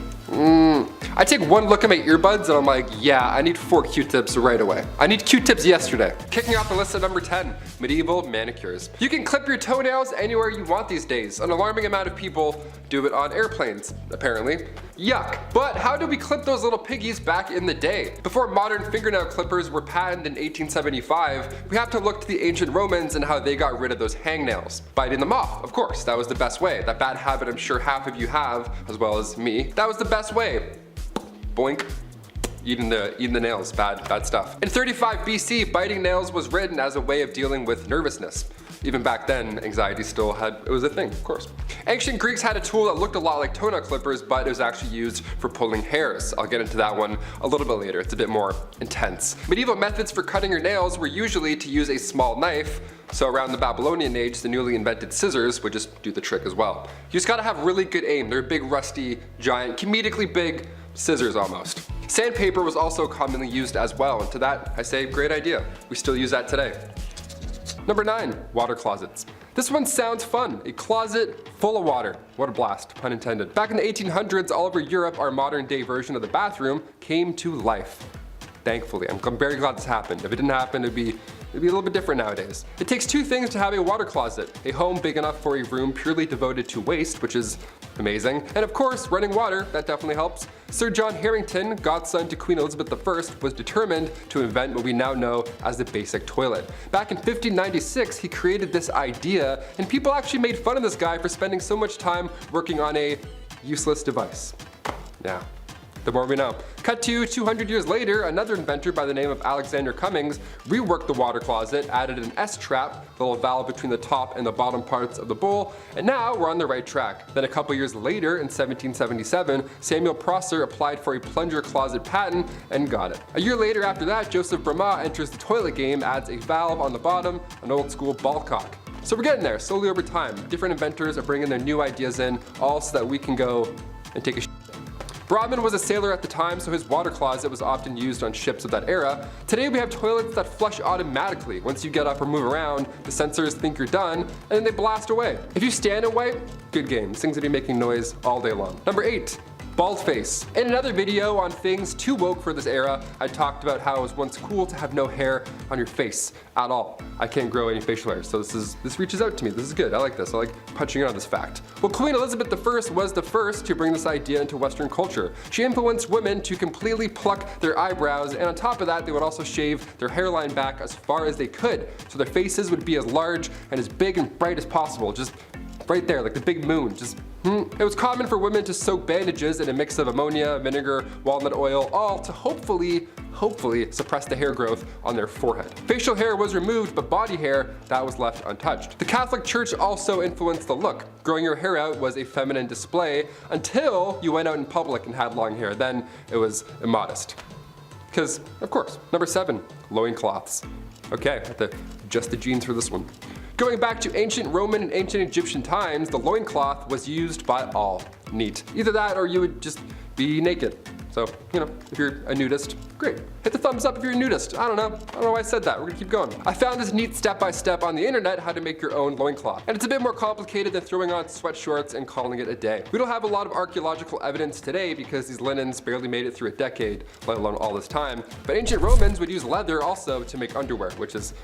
Speaker 4: I take one look at my earbuds and I'm like, yeah, I need 4 Q-tips right away. I need Q-tips yesterday. Kicking off the list at number 10, medieval manicures. You can clip your toenails anywhere you want these days. An alarming amount of people do it on airplanes, apparently. Yuck. But how did we clip those little piggies back in the day? Before modern fingernail clippers were patented in 1875, we have to look to the ancient Romans and how they got rid of those hangnails. Biting them off, of course, that was the best way. That bad habit I'm sure half of you have, as well as me. That was the best way. Boink. Eating the nails, bad stuff. In 35 BC, biting nails was written as a way of dealing with nervousness. Even back then, anxiety still it was a thing, of course. Ancient Greeks had a tool that looked a lot like toenail clippers, but it was actually used for pulling hairs. I'll get into that one a little bit later, it's a bit more intense. Medieval methods for cutting your nails were usually to use a small knife, so around the Babylonian age, the newly invented scissors would just do the trick as well. You just gotta have really good aim. They're big, rusty, giant, comedically big scissors almost. Sandpaper was also commonly used as well, and to that, I say great idea. We still use that today. Number 9, water closets. This one sounds fun, a closet full of water. What a blast, pun intended. Back in the 1800s, all over Europe, our modern day version of the bathroom came to life. Thankfully, I'm very glad this happened. If it didn't happen, it'd be a little bit different nowadays. It takes 2 things to have a water closet. A home big enough for a room purely devoted to waste, which is amazing. And of course, running water, that definitely helps. Sir John Harington, godson to Queen Elizabeth I, was determined to invent what we now know as the basic toilet. Back in 1596, he created this idea, and people actually made fun of this guy for spending so much time working on a useless device. Yeah. The more we know. Cut to 200 years later, another inventor by the name of Alexander Cummings reworked the water closet, added an S-trap, the little valve between the top and the bottom parts of the bowl, and now we're on the right track. Then a couple years later, in 1777, Samuel Prosser applied for a plunger closet patent and got it. A year later after that, Joseph Brahma enters the toilet game, adds a valve on the bottom, an old school ball cock. So we're getting there, slowly over time. Different inventors are bringing their new ideas in, all so that we can go and take a shit. Brodmann was a sailor at the time, so his water closet was often used on ships of that era. Today we have toilets that flush automatically. Once you get up or move around, the sensors think you're done, and then they blast away. If you stand and wipe, good game. This thing's gonna be making noise all day long. Number 8. Bald face. In another video on things too woke for this era, I talked about how it was once cool to have no hair on your face at all. I can't grow any facial hair, so this reaches out to me. This is good. I like this. I like punching out on this fact. Well, Queen Elizabeth I was the first to bring this idea into Western culture. She influenced women to completely pluck their eyebrows, and on top of that, they would also shave their hairline back as far as they could, so their faces would be as large and as big and bright as possible. Just right there, like the big moon. It was common for women to soak bandages in a mix of ammonia, vinegar, walnut oil, all to hopefully suppress the hair growth on their forehead. Facial hair was removed, but body hair, that was left untouched. The Catholic Church also influenced the look. Growing your hair out was a feminine display until you went out in public and had long hair. Then it was immodest. Because, of course. Number 7, loincloths. Okay, I have to adjust the jeans for this one. Going back to ancient Roman and ancient Egyptian times, the loincloth was used by all. Neat. Either that or you would just be naked. So, if you're a nudist, great. Hit the thumbs up if you're a nudist. I don't know why I said that. We're gonna keep going. I found this neat step-by-step on the internet how to make your own loincloth. And it's a bit more complicated than throwing on sweat shorts and calling it a day. We don't have a lot of archaeological evidence today because these linens barely made it through a decade, let alone all this time. But ancient Romans would use leather also to make underwear, which is,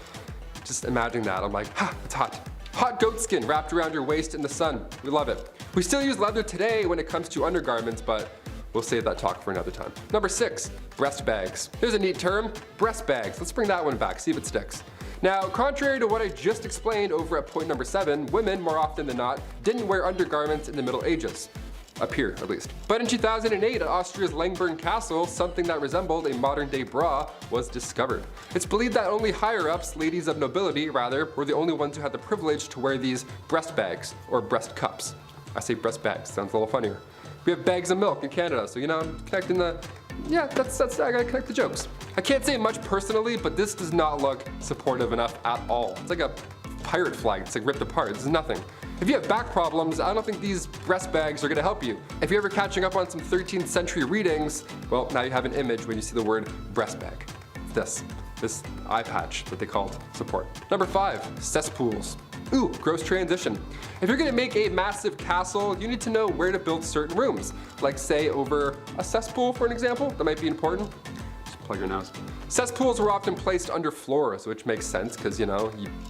Speaker 4: just imagining that, I'm like, it's hot. Hot goat skin wrapped around your waist in the sun. We love it. We still use leather today when it comes to undergarments, but we'll save that talk for another time. Number 6, breast bags. Here's a neat term, breast bags. Let's bring that one back, see if it sticks. Now, contrary to what I just explained over at point number 7, women, more often than not, didn't wear undergarments in the Middle Ages. Up here, at least. But in 2008, at Austria's Langborn Castle, something that resembled a modern-day bra was discovered. It's believed that only higher-ups, ladies of nobility rather, were the only ones who had the privilege to wear these breast bags, or breast cups. I say breast bags, sounds a little funnier. We have bags of milk in Canada, so I'm connecting the, I gotta connect the jokes. I can't say much personally, but this does not look supportive enough at all. It's like a pirate flag, it's like ripped apart, this is nothing. If you have back problems, I don't think these breast bags are gonna help you. If you're ever catching up on some 13th century readings, well, now you have an image when you see the word breast bag. It's this eye patch that they called support. Number 5, cesspools. Ooh, gross transition. If you're gonna make a massive castle, you need to know where to build certain rooms. Like say over a cesspool, for an example, that might be important. Just plug your nose. Cesspools were often placed under floors, which makes sense because, you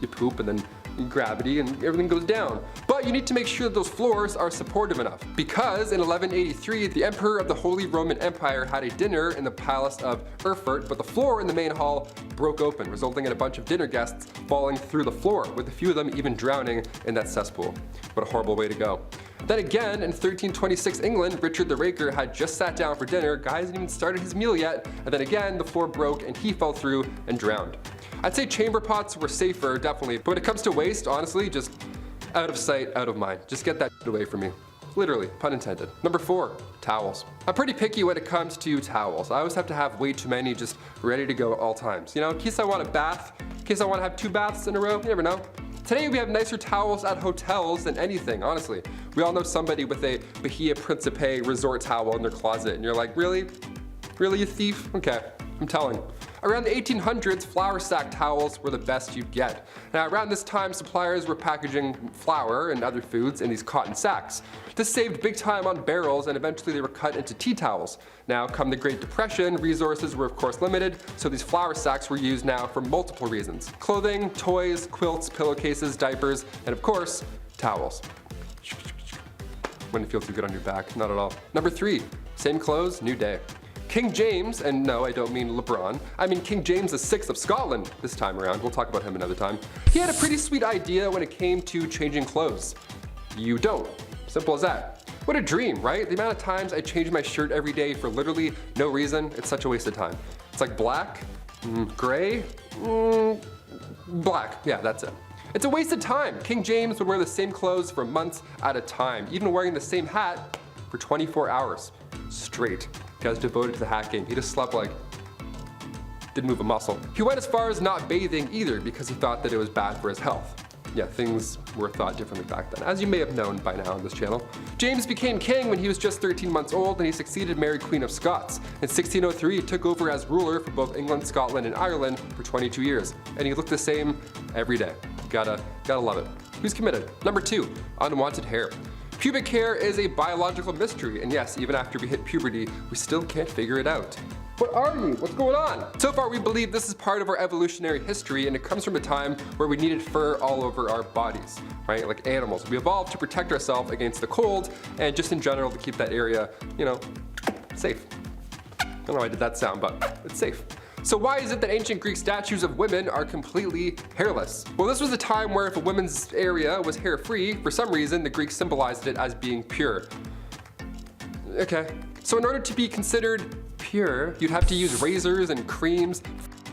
Speaker 4: poop and then gravity and everything goes down. But you need to make sure that those floors are supportive enough. Because in 1183, the Emperor of the Holy Roman Empire had a dinner in the Palace of Erfurt, but the floor in the main hall broke open, resulting in a bunch of dinner guests falling through the floor, with a few of them even drowning in that cesspool. What a horrible way to go. Then again, in 1326 England, Richard the Raker had just sat down for dinner, guy hasn't even started his meal yet, and then again, the floor broke and he fell through and drowned. I'd say chamber pots were safer, definitely, but when it comes to waste, honestly, just out of sight, out of mind. Just get that away from me. Literally, pun intended. Number 4, towels. I'm pretty picky when it comes to towels. I always have to have way too many just ready to go at all times. In case I want a bath, in case I want to have 2 baths in a row, you never know. Today we have nicer towels at hotels than anything, honestly. We all know somebody with a Bahia Principe resort towel in their closet, and you're like, really? Really, you thief? Okay, I'm telling. Around the 1800s, flour sack towels were the best you'd get. Now, around this time, suppliers were packaging flour and other foods in these cotton sacks. This saved big time on barrels, and eventually they were cut into tea towels. Now, come the Great Depression, resources were of course limited, so these flour sacks were used now for multiple reasons. Clothing, toys, quilts, pillowcases, diapers, and of course, towels. Wouldn't feel too good on your back, not at all. Number 3, same clothes, new day. King James, and no, I don't mean LeBron, I mean King James VI of Scotland this time around. We'll talk about him another time. He had a pretty sweet idea when it came to changing clothes. You don't. Simple as that. What a dream, right? The amount of times I change my shirt every day for literally no reason, it's such a waste of time. It's like black, gray, black. Yeah, that's it. It's a waste of time. King James would wear the same clothes for months at a time, even wearing the same hat for 24 hours straight. He was devoted to the hat game. He just slept like, didn't move a muscle. He went as far as not bathing either because he thought that it was bad for his health. yeah, things were thought differently back then, as you may have known by now on this channel. James became king when he was just 13 months old, and he succeeded Mary Queen of Scots. In 1603, he took over as ruler for both England, Scotland, and Ireland for 22 years, and he looked the same every day. Gotta love it. Who's committed? Number 2, unwanted hair. Pubic hair is a biological mystery, and yes, even after we hit puberty, we still can't figure it out. What are you? What's going on? So far, we believe this is part of our evolutionary history, and it comes from a time where we needed fur all over our bodies, right? Like animals. We evolved to protect ourselves against the cold, and just in general to keep that area, you know, safe. I don't know why I did that sound, but it's safe. So why is it that ancient Greek statues of women are completely hairless? Well, this was a time where if a woman's area was hair-free, for some reason the Greeks symbolized it as being pure. Okay, so in order to be considered pure, you'd have to use razors and creams,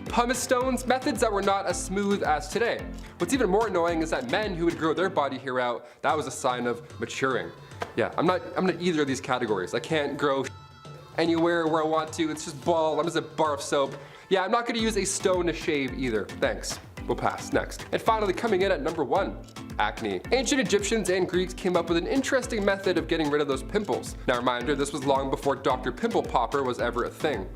Speaker 4: pumice stones, methods that were not as smooth as today. What's even more annoying is that men who would grow their body hair out, that was a sign of maturing. Yeah, I'm not either of these categories. I can't grow anywhere where I want to. It's just bald. I'm just a bar of soap. Yeah, I'm not gonna use a stone to shave either. Thanks. We'll pass. Next. And finally, coming in at number 1, acne. Ancient Egyptians and Greeks came up with an interesting method of getting rid of those pimples. Now, reminder, this was long before Dr. Pimple Popper was ever a thing.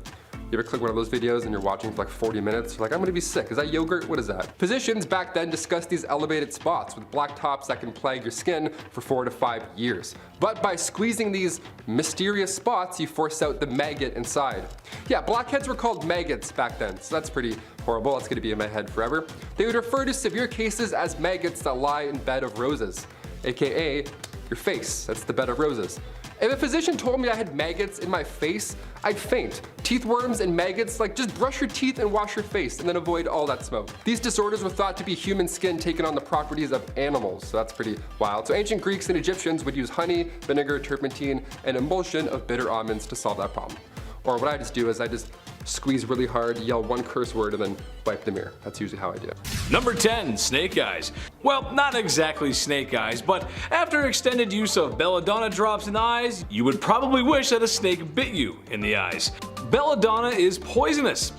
Speaker 4: You ever click one of those videos and you're watching for like 40 minutes? You're like, I'm gonna be sick. Is that yogurt? What is that? Physicians back then discussed these elevated spots with black tops that can plague your skin for 4 to 5 years. But by squeezing these mysterious spots, you force out the maggot inside. Yeah, blackheads were called maggots back then, so that's pretty horrible. That's gonna be in my head forever. They would refer to severe cases as maggots that lie in bed of roses, AKA your face. That's the bed of roses. If a physician told me I had maggots in my face, I'd faint. Teeth worms and maggots, like just brush your teeth and wash your face and then avoid all that smoke. These disorders were thought to be human skin taking on the properties of animals, so that's pretty wild. So ancient Greeks and Egyptians would use honey, vinegar, turpentine, and emulsion of bitter almonds to solve that problem. Or what I just do is I just squeeze really hard, yell one curse word, and then wipe the mirror. That's usually how I do it.
Speaker 1: Number 10, snake eyes. Well, not exactly snake eyes, but after extended use of belladonna drops in the eyes, you would probably wish that a snake bit you in the eyes. Belladonna is poisonous.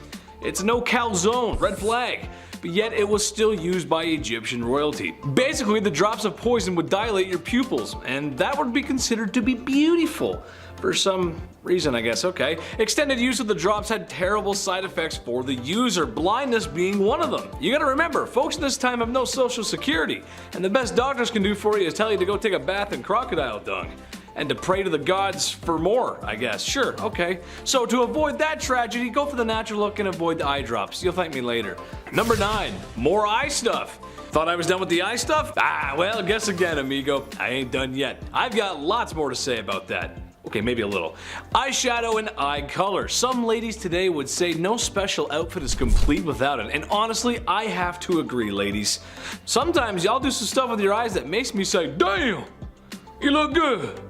Speaker 1: It's a no calzone, red flag. But yet it was still used by Egyptian royalty. Basically, the drops of poison would dilate your pupils, and that would be considered to be beautiful. For some reason, I guess, okay. Extended use of the drops had terrible side effects for the user, blindness being one of them. You gotta remember, folks in this time have no social security, and the best doctors can do for you is tell you to go take a bath in crocodile dung. And to pray to the gods for more, I guess. Sure, okay. So to avoid that tragedy, go for the natural look and avoid the eye drops. You'll thank me later. Number 9, more eye stuff. Thought I was done with the eye stuff? Well, guess again, amigo. I ain't done yet. I've got lots more to say about that. Okay, maybe a little. Eyeshadow and eye color. Some ladies today would say no special outfit is complete without it, and honestly, I have to agree, ladies. Sometimes y'all do some stuff with your eyes that makes me say, damn, you look good.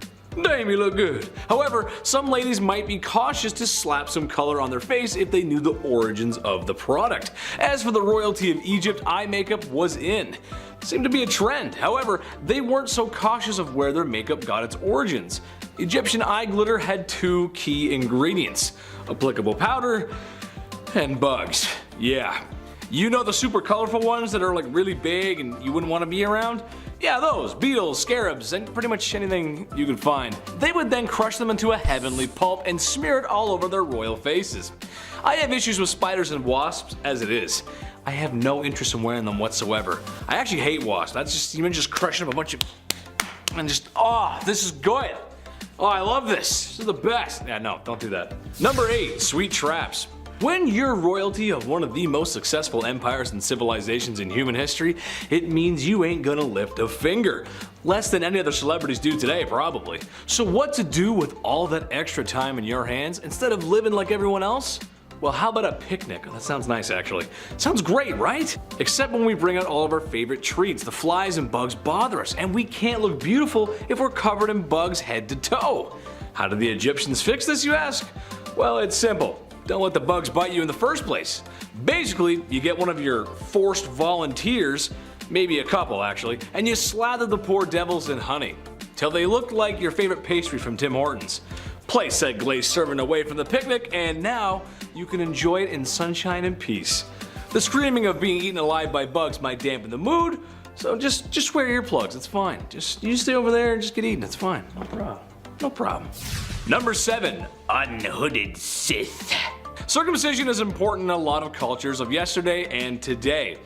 Speaker 1: Damn, you look good. However, some ladies might be cautious to slap some color on their face if they knew the origins of the product. As for the royalty of Egypt, eye makeup was in. Seemed to be a trend. However, they weren't so cautious of where their makeup got its origins. Egyptian eye glitter had 2 key ingredients: applicable powder and bugs. Yeah. You know the super colorful ones that are like really big and you wouldn't want to be around? Yeah, those, beetles, scarabs, and pretty much anything you could find. They would then crush them into a heavenly pulp and smear it all over their royal faces. I have issues with spiders and wasps as it is. I have no interest in wearing them whatsoever. I actually hate wasps. That's just, even just crushing up a bunch of, and just, oh, this is good. Oh, I love this. This is the best. Yeah, no, don't do that. Number 8, sweet traps. When you're royalty of one of the most successful empires and civilizations in human history, it means you ain't gonna lift a finger. Less than any other celebrities do today, probably. So what to do with all that extra time in your hands instead of living like everyone else? Well, how about a picnic? That sounds nice, actually. Sounds great, right? Except when we bring out all of our favorite treats, the flies and bugs bother us, and we can't look beautiful if we're covered in bugs head to toe. How did the Egyptians fix this, you ask? Well, it's simple. Don't let the bugs bite you in the first place. Basically, you get one of your forced volunteers, maybe a couple actually, and you slather the poor devils in honey, till they look like your favorite pastry from Tim Hortons. Place said glazed serving away from the picnic, and now you can enjoy it in sunshine and peace. The screaming of being eaten alive by bugs might dampen the mood, So just wear earplugs, it's fine. You stay over there and just get eaten, it's fine. No problem. No problem. Number 7, unhooded Sith. Circumcision is important in a lot of cultures of yesterday and today.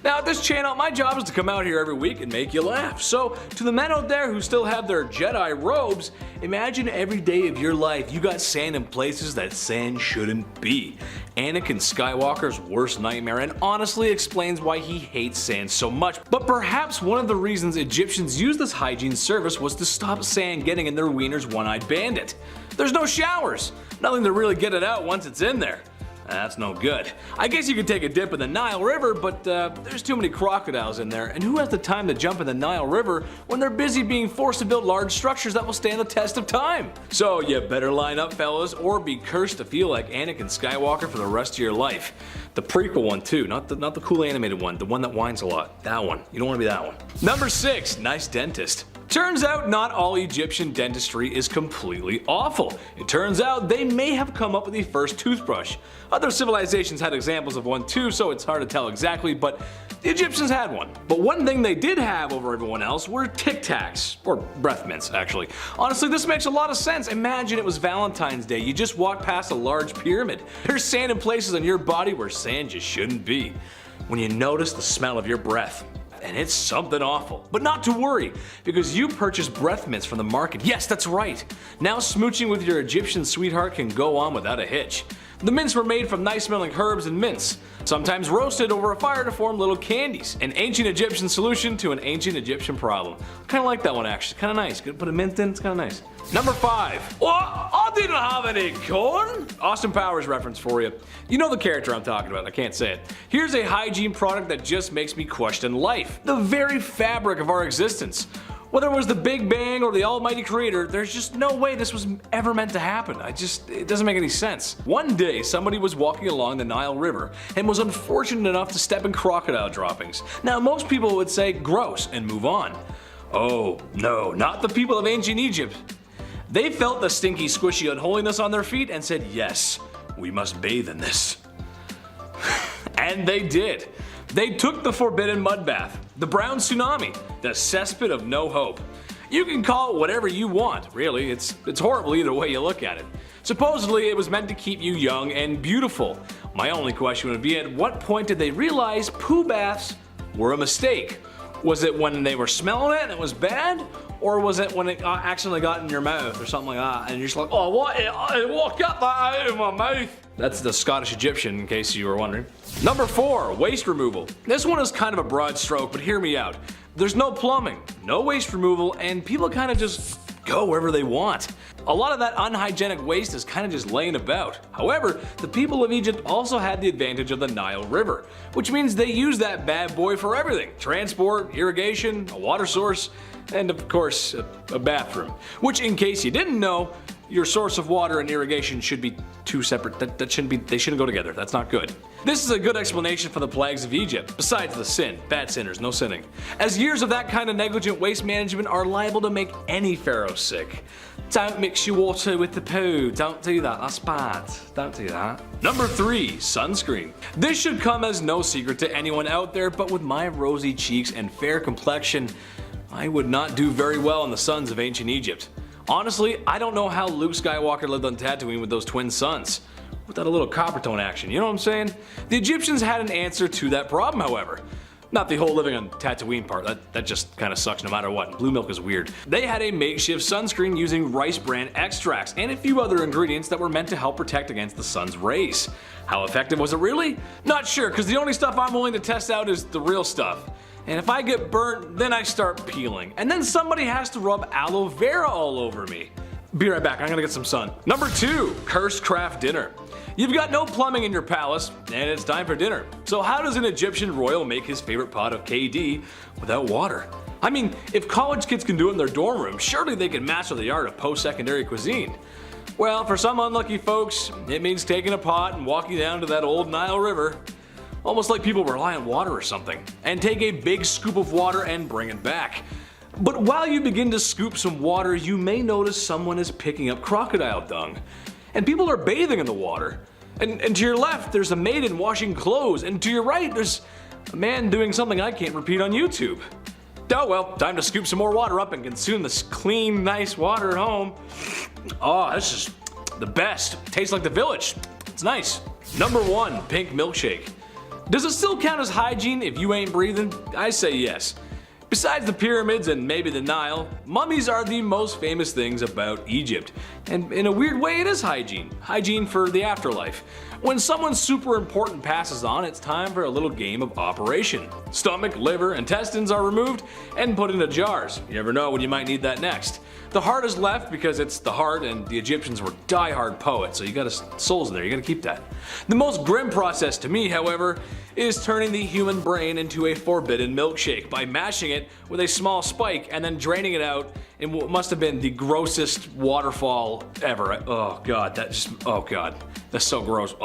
Speaker 1: Now at this channel, my job is to come out here every week and make you laugh. So to the men out there who still have their Jedi robes, imagine every day of your life you got sand in places that sand shouldn't be. Anakin Skywalker's worst nightmare, and honestly explains why he hates sand so much. But perhaps one of the reasons Egyptians used this hygiene service was to stop sand getting in their wiener's one-eyed bandit. There's no showers, nothing to really get it out once it's in there. That's no good. I guess you could take a dip in the Nile River, but there's too many crocodiles in there, and who has the time to jump in the Nile River when they're busy being forced to build large structures that will stand the test of time? So you better line up, fellas, or be cursed to feel like Anakin Skywalker for the rest of your life. The prequel one too, not the cool animated one, the one that whines a lot. That one. You don't want to be that one. Number 6, nice dentist. Turns out not all Egyptian dentistry is completely awful. It turns out they may have come up with the first toothbrush. Other civilizations had examples of one too, so it's hard to tell exactly, but the Egyptians had one. But one thing they did have over everyone else were Tic Tacs, or breath mints actually. Honestly, this makes a lot of sense. Imagine it was Valentine's Day, you just walked past a large pyramid. There's sand in places on your body where sand just shouldn't be. When you notice the smell of your breath, and it's something awful. But not to worry, because you purchased breath mints from the market. Yes, that's right. Now smooching with your Egyptian sweetheart can go on without a hitch. The mints were made from nice smelling herbs and mints, sometimes roasted over a fire to form little candies. An ancient Egyptian solution to an ancient Egyptian problem. Kinda like that one actually, kinda nice. Could put a mint in, it's kinda nice. Number 5. What? I didn't have any corn! Austin Powers reference for you. You know the character I'm talking about, I can't say it. Here's a hygiene product that just makes me question life. The very fabric of our existence. Whether it was the Big Bang or the almighty creator, there's just no way this was ever meant to happen. It doesn't make any sense. One day, somebody was walking along the Nile River and was unfortunate enough to step in crocodile droppings. Now, most people would say gross and move on. Oh, no, not the people of ancient Egypt. They felt the stinky, squishy unholiness on their feet and said, yes, we must bathe in this. And they did. They took the forbidden mud bath, the brown tsunami, the cesspit of no hope. You can call it whatever you want, really, it's horrible either way you look at it. Supposedly it was meant to keep you young and beautiful. My only question would be, at what point did they realize poo baths were a mistake? Was it when they were smelling it and it was bad? Or was it when it accidentally got in your mouth or something like that and you're just like, oh what, got that out of my mouth? That's the Scottish Egyptian, in case you were wondering. Number 4, waste removal. This one is kind of a broad stroke, but hear me out. There's no plumbing, no waste removal, and people kind of just go wherever they want. A lot of that unhygienic waste is kind of just laying about. However, the people of Egypt also had the advantage of the Nile River, which means they use that bad boy for everything. Transport, irrigation, a water source, and of course, a bathroom. Which, in case you didn't know, your source of water and irrigation should be two separate, they shouldn't go together, that's not good. This is a good explanation for the plagues of Egypt, besides the sin, bad sinners, no sinning. As years of that kind of negligent waste management are liable to make any pharaoh sick. Don't mix your water with the poo, don't do that, that's bad, don't do that. Number 3, sunscreen. This should come as no secret to anyone out there, but with my rosy cheeks and fair complexion, I would not do very well in the suns of ancient Egypt. Honestly, I don't know how Luke Skywalker lived on Tatooine with those twin suns. Without a little copper tone action, you know what I'm saying? The Egyptians had an answer to that problem, however. Not the whole living on Tatooine part, that just kinda sucks no matter what. Blue milk is weird. They had a makeshift sunscreen using rice bran extracts and a few other ingredients that were meant to help protect against the sun's rays. How effective was it really? Not sure, because the only stuff I'm willing to test out is the real stuff. And if I get burnt, then I start peeling. And then somebody has to rub aloe vera all over me. Be right back, I'm gonna get some sun. Number 2, cursed craft dinner. You've got no plumbing in your palace, and it's time for dinner. So how does an Egyptian royal make his favorite pot of KD without water? I mean, if college kids can do it in their dorm room, surely they can master the art of post-secondary cuisine. Well, for some unlucky folks, it means taking a pot and walking down to that old Nile River. Almost like people rely on water or something, and take a big scoop of water and bring it back. But while you begin to scoop some water, you may notice someone is picking up crocodile dung. And people are bathing in the water. And to your left, there's a maiden washing clothes, and to your right, there's A man doing something I can't repeat on YouTube. Oh well, time to scoop some more water up and consume this clean, nice water at home. Oh, this is the best. Tastes like the village. It's nice. Number 1, pink milkshake. Does it still count as hygiene if you ain't breathing? I say yes. Besides the pyramids and maybe the Nile, mummies are the most famous things about Egypt. And in a weird way, it is hygiene. Hygiene for the afterlife. When someone super important passes on, it's time for a little game of operation. Stomach, liver, intestines are removed and put into jars. You never know when you might need that next. The heart is left because it's the heart, and the Egyptians were die-hard poets, so you got souls in there, you gotta keep that. The most grim process to me, however, is turning the human brain into a forbidden milkshake by mashing it with a small spike and then draining it out in what must have been the grossest waterfall ever. Oh god, that's so gross.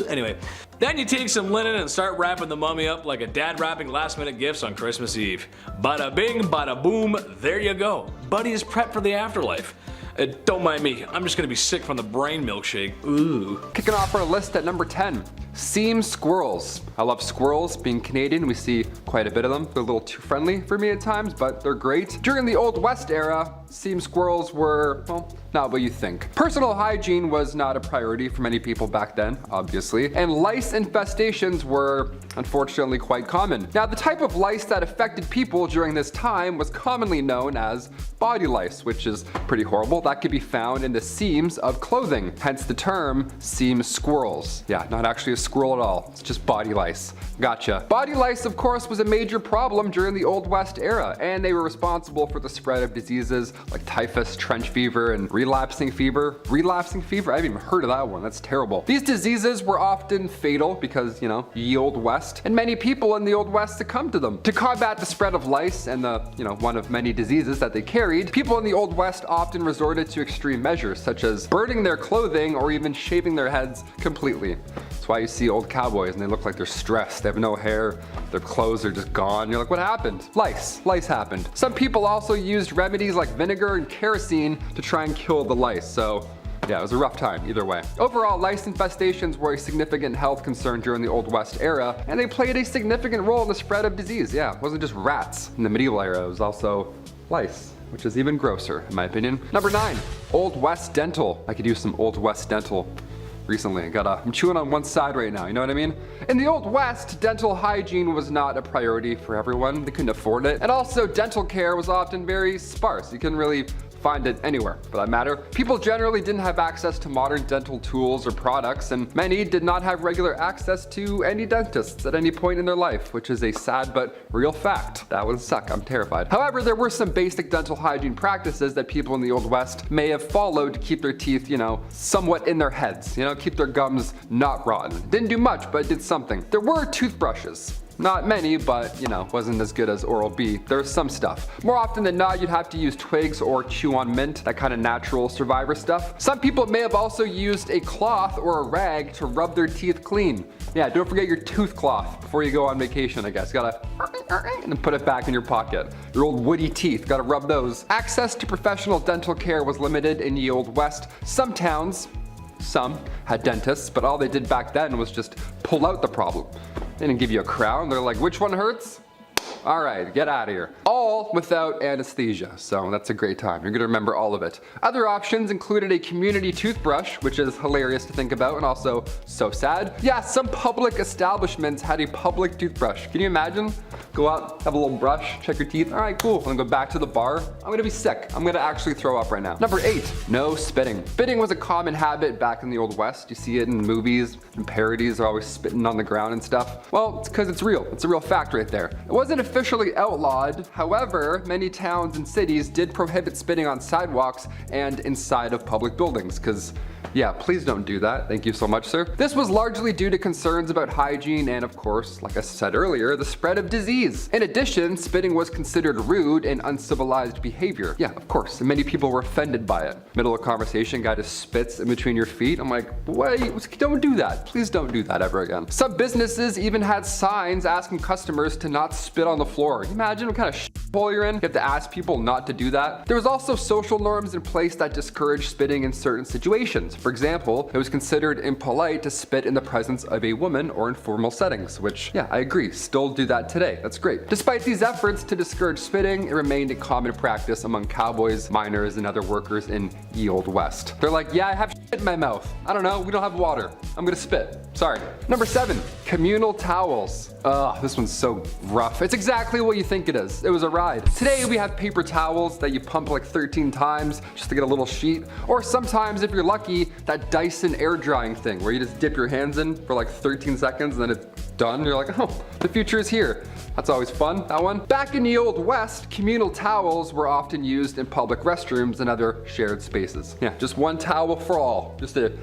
Speaker 1: Anyway, then you take some linen and start wrapping the mummy up like a dad wrapping last minute gifts on Christmas Eve. Bada bing, bada boom, there you go. Buddy is prepped for the afterlife. Don't mind me, I'm just gonna be sick from the brain milkshake. Ooh.
Speaker 4: Kicking off our list at number 10, seam squirrels. I love squirrels. Being Canadian, we see quite a bit of them. They're a little too friendly for me at times, but they're great. During the Old West era, seam squirrels were, well, not what you think. Personal hygiene was not a priority for many people back then, obviously, and lice infestations were unfortunately quite common. Now, the type of lice that affected people during this time was commonly known as body lice, which is pretty horrible. That could be found in the seams of clothing, hence the term seam squirrels. Yeah, not actually a squirrel at all, it's just body lice. Gotcha. Body lice, of course, was a major problem during the Old West era, and they were responsible for the spread of diseases like typhus, trench fever, and relapsing fever. Relapsing fever? I haven't even heard of that one. That's terrible. These diseases were often fatal because, ye Old West, and many people in the Old West succumbed to them. To combat the spread of lice and the, one of many diseases that they carried, people in the Old West often resorted to extreme measures, such as burning their clothing or even shaving their heads completely. That's why you see old cowboys and they look like they're stressed. They have no hair, their clothes are just gone. You're like, what happened? Lice. Lice happened. Some people also used remedies like vinegar and kerosene to try and kill the lice. So yeah, it was a rough time either way. Overall, lice infestations were a significant health concern during the Old West era, and they played a significant role in the spread of disease. Yeah, it wasn't just rats in the medieval era, it was also lice, which is even grosser in my opinion. Number 9, Old West dental. I could use some Old West dental recently. I'm chewing on one side right now, you know what I mean? In the Old West, dental hygiene was not a priority for everyone. They couldn't afford it. And also, dental care was often very sparse. You couldn't really find it anywhere for that matter. People generally didn't have access to modern dental tools or products, and many did not have regular access to any dentists at any point in their life, which is a sad but real fact. That would suck, I'm terrified. However, there were some basic dental hygiene practices that people in the Old West may have followed to keep their teeth, somewhat in their heads, keep their gums not rotten. Didn't do much, but it did something. There were toothbrushes. Not many, but wasn't as good as Oral-B. There was some stuff. More often than not, you'd have to use twigs or chew on mint, that kind of natural survivor stuff. Some people may have also used a cloth or a rag to rub their teeth clean. Yeah, don't forget your tooth cloth before you go on vacation, I guess. Gotta and then put it back in your pocket. Your old woody teeth, gotta rub those. Access to professional dental care was limited in the Old West. Some towns, some had dentists, but all they did back then was just pull out the problem. They didn't give you a crown. They're like, which one hurts? All right, get out of here. All without anesthesia, so that's a great time. You're gonna remember all of it. Other options included a community toothbrush, which is hilarious to think about and also so sad. Yeah, some public establishments had a public toothbrush. Can you imagine? Go out, have a little brush, check your teeth. All right, cool. I'm gonna go back to the bar. I'm gonna be sick. I'm gonna actually throw up right now. Number 8, no spitting. Spitting was a common habit back in the Old West. You see it in movies and parodies. They're always spitting on the ground and stuff. Well, it's because it's real. It's a real fact right there. It wasn't officially outlawed. However, many towns and cities did prohibit spitting on sidewalks and inside of public buildings, because yeah, please don't do that. Thank you so much, sir. This was largely due to concerns about hygiene and, of course, like I said earlier, the spread of disease. In addition, spitting was considered rude and uncivilized behavior. Yeah, of course, and many people were offended by it. Middle of conversation, guy just spits in between your feet. I'm like, wait, don't do that. Please don't do that ever again. Some businesses even had signs asking customers to not spit on the floor. Can you imagine what kind of shithole you're in? You have to ask people not to do that. There was also social norms in place that discouraged spitting in certain situations. restrooms. For example, it was considered impolite to spit in the presence of a woman or in formal settings, which, yeah, I agree, still do that today. That's great. Despite these efforts to discourage spitting, it remained a common practice among cowboys, miners, and other workers in ye Old West. They're like, yeah, I have shit in my mouth. I don't know, we don't have water. I'm gonna spit. Sorry. Number 7, communal towels. Ugh, this one's so rough. It's exactly what you think it is. It was a ride. Today we have paper towels that you pump like 13 times just to get a little sheet. Or sometimes, if you're lucky, that Dyson air drying thing where you just dip your hands in for like 13 seconds and then it's done. You're like, oh, the future is here. That's always fun, that one. Back in the Old West, communal towels were often used in public restrooms and other shared spaces. Yeah, just one towel for all. Just to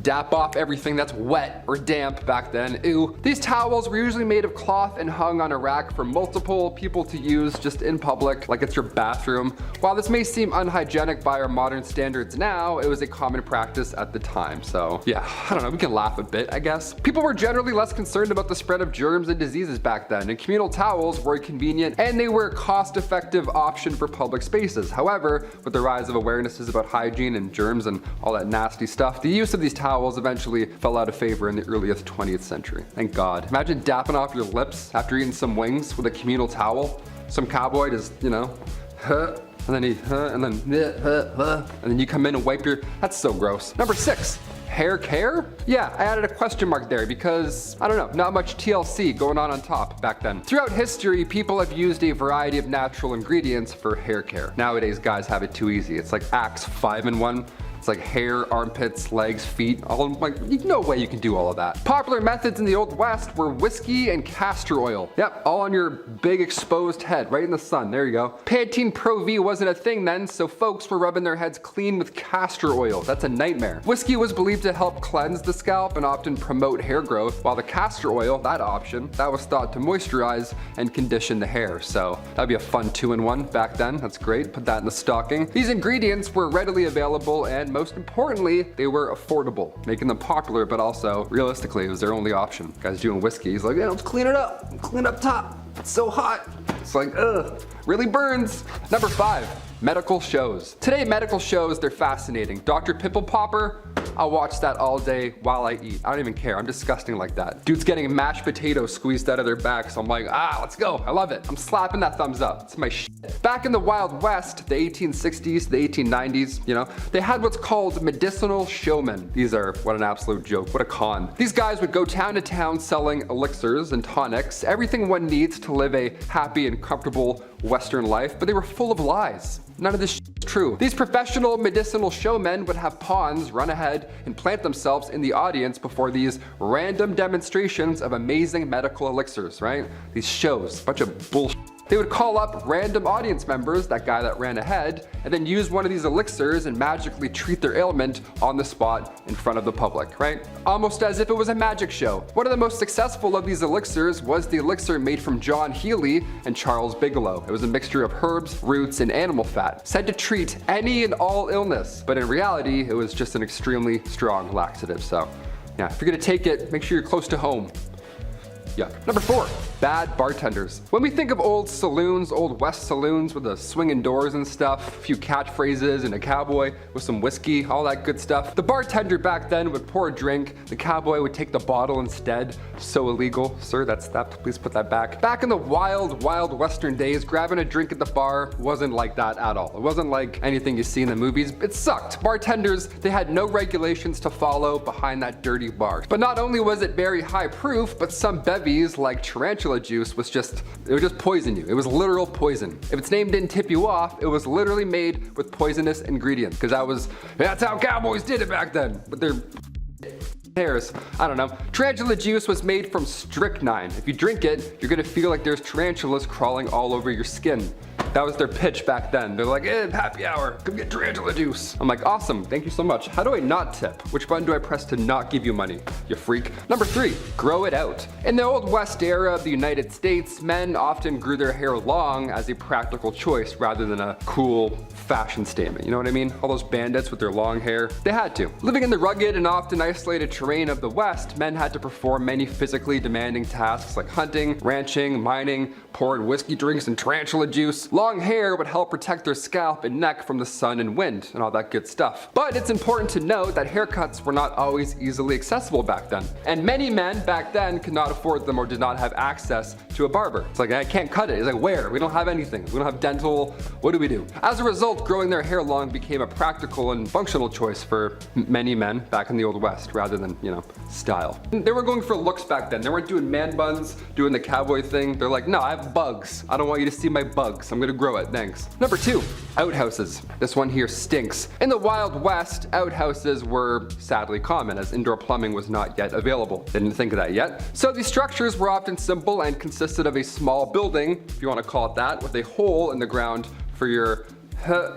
Speaker 4: dap off everything that's wet or damp back then. Ew. These towels were usually made of cloth and hung on a rack for multiple people to use just in public, like it's your bathroom. While this may seem unhygienic by our modern standards now, it was a common practice at the time. So yeah, I don't know, we can laugh a bit, I guess. People were generally less concerned about the spread of germs and diseases back then, and communal towels were convenient and they were a cost-effective option for public spaces. However, with the rise of awarenesses about hygiene and germs and all that nasty stuff, the use of these towels eventually fell out of favor in the earliest 20th century. Thank God. Imagine dapping off your lips after eating some wings with a communal towel. Some cowboy just, you know, and then he, and then you come in and wipe your, that's so gross. Number 6. Hair care? Yeah, I added a question mark there because, I don't know, not much TLC going on top back then. Throughout history, people have used a variety of natural ingredients for hair care. Nowadays, guys have it too easy. It's like Axe 5-in-1. It's like hair, armpits, legs, feet, all like, no way you can do all of that. Popular methods in the Old West were whiskey and castor oil. Yep, all on your big exposed head, right in the sun, there you go. Pantene Pro V wasn't a thing then, so folks were rubbing their heads clean with castor oil. That's a nightmare. Whiskey was believed to help cleanse the scalp and often promote hair growth, while the castor oil, that option, that was thought to moisturize and condition the hair. So that'd be a fun 2-in-1 back then, that's great, put that in the stocking. These ingredients were readily available and most importantly, they were affordable, making them popular, but also, realistically, it was their only option. Guys doing whiskey, he's like, yeah, let's clean it up, clean up top. It's so hot. It's like, ugh, really burns. Number 5, medical shows. Today, medical shows, they're fascinating. Dr. Pimple Popper, I'll watch that all day while I eat. I don't even care, I'm disgusting like that. Dude's getting mashed potatoes squeezed out of their back, so I'm like, let's go, I love it. I'm slapping that thumbs up, it's my shit. Back in the Wild West, the 1860s, the 1890s, you know, they had what's called medicinal showmen. These are, what an absolute joke, what a con. These guys would go town to town selling elixirs and tonics, everything one needs to live a happy and comfortable Western life, but they were full of lies. None of this shit is true. These professional medicinal showmen would have pawns run ahead and plant themselves in the audience before these random demonstrations of amazing medical elixirs, right? These shows, bunch of bullshit. They would call up random audience members, that guy that ran ahead, and then use one of these elixirs and magically treat their ailment on the spot in front of the public, right? Almost as if it was a magic show. One of the most successful of these elixirs was the elixir made from John Healy and Charles Bigelow. It was a mixture of herbs, roots, and animal fat, said to treat any and all illness, but in reality, it was just an extremely strong laxative. So yeah, if you're gonna take it, make sure you're close to home. Yeah. Number 4, bad bartenders. When we think of old saloons, old West saloons with the swinging doors and stuff, a few catchphrases and a cowboy with some whiskey, all that good stuff, the bartender back then would pour a drink, the cowboy would take the bottle instead. So illegal. Sir, that's that, please put that back. Back in the wild Western days, grabbing a drink at the bar wasn't like that at all. It wasn't like anything you see in the movies. It sucked. Bartenders, they had no regulations to follow behind that dirty bar. But not only was it very high proof, but some bevies like tarantula juice it would just poison you. It was literal poison. If its name didn't tip you off, it was literally made with poisonous ingredients, because that's how cowboys did it back then. But they're hairs. I don't know. Tarantula juice was made from strychnine. If you drink it, you're gonna feel like there's tarantulas crawling all over your skin. That was their pitch back then. They're like, happy hour, come get tarantula juice. I'm like, awesome, thank you so much. How do I not tip? Which button do I press to not give you money, you freak? Number 3, grow it out. In the Old West era of the United States, men often grew their hair long as a practical choice rather than a cool fashion statement. You know what I mean? All those bandits with their long hair, they had to. Living in the rugged and often isolated terrain of the West, men had to perform many physically demanding tasks like hunting, ranching, mining, pouring whiskey drinks and tarantula juice. Long Long hair would help protect their scalp and neck from the sun and wind and all that good stuff. But it's important to note that haircuts were not always easily accessible back then. And many men back then could not afford them or did not have access to a barber. It's like, I can't cut it. It's like, where? We don't have anything. We don't have dental. What do we do? As a result, growing their hair long became a practical and functional choice for many men back in the Old West rather than, style. They were going for looks back then. They weren't doing man buns, doing the cowboy thing. They're like, no, I have bugs. I don't want you to see my bugs. I'm gonna grow it, thanks. Number 2, outhouses. This one here stinks. In the Wild West, outhouses were sadly common as indoor plumbing was not yet available. Didn't think of that yet. So these structures were often simple and consisted of a small building, if you want to call it that, with a hole in the ground for your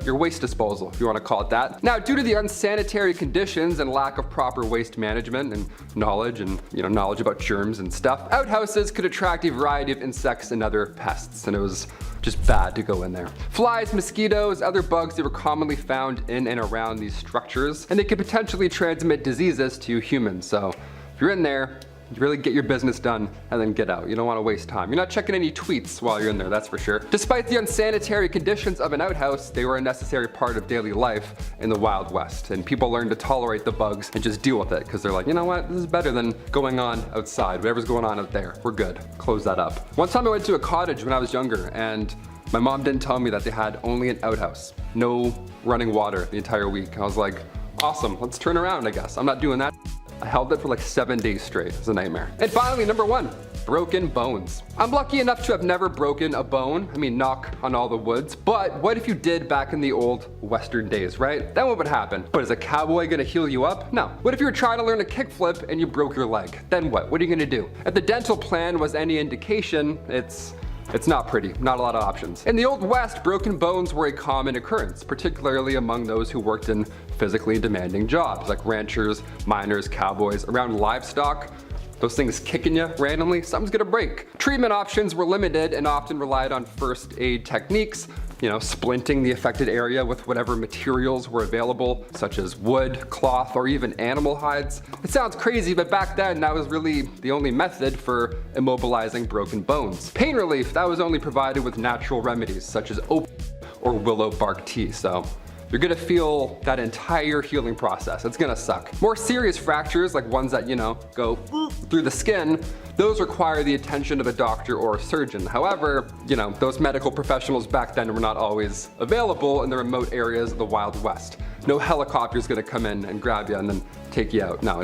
Speaker 4: waste disposal, if you want to call it that. Now, due to the unsanitary conditions and lack of proper waste management and knowledge about germs and stuff, outhouses could attract a variety of insects and other pests, and it was just bad to go in there. Flies, mosquitoes, other bugs, they were commonly found in and around these structures, and they could potentially transmit diseases to humans. So if you're in there, you really get your business done and then get out. You don't want to waste time. You're not checking any tweets while you're in there, that's for sure. Despite the unsanitary conditions of an outhouse, they were a necessary part of daily life in the Wild West. And people learned to tolerate the bugs and just deal with it because they're like, you know what, this is better than going on outside. Whatever's going on out there, we're good. Close that up. One time I went to a cottage when I was younger and my mom didn't tell me that they had only an outhouse. No running water the entire week. I was like, awesome, let's turn around, I guess. I'm not doing that. I held it for like 7 days straight. It was a nightmare. And finally, number 1, broken bones. I'm lucky enough to have never broken a bone. I mean, knock on all the woods. But what if you did back in the old Western days, right? Then what would happen? But is a cowboy gonna heal you up? No. What if you were trying to learn a kickflip and you broke your leg? Then what? What are you gonna do? If the dental plan was any indication, it's not pretty, not a lot of options. In the Old West, broken bones were a common occurrence, particularly among those who worked in physically demanding jobs, like ranchers, miners, cowboys, around livestock. Those things kicking you randomly, something's gonna break. Treatment options were limited and often relied on first aid techniques, splinting the affected area with whatever materials were available, such as wood, cloth, or even animal hides. It sounds crazy, but back then that was really the only method for immobilizing broken bones. Pain relief, that was only provided with natural remedies, such as opium or willow bark tea, so you're gonna feel that entire healing process. It's gonna suck. More serious fractures, like ones that, go through the skin, those require the attention of a doctor or a surgeon. However, those medical professionals back then were not always available in the remote areas of the Wild West. No helicopter's gonna come in and grab you and then take you out. No,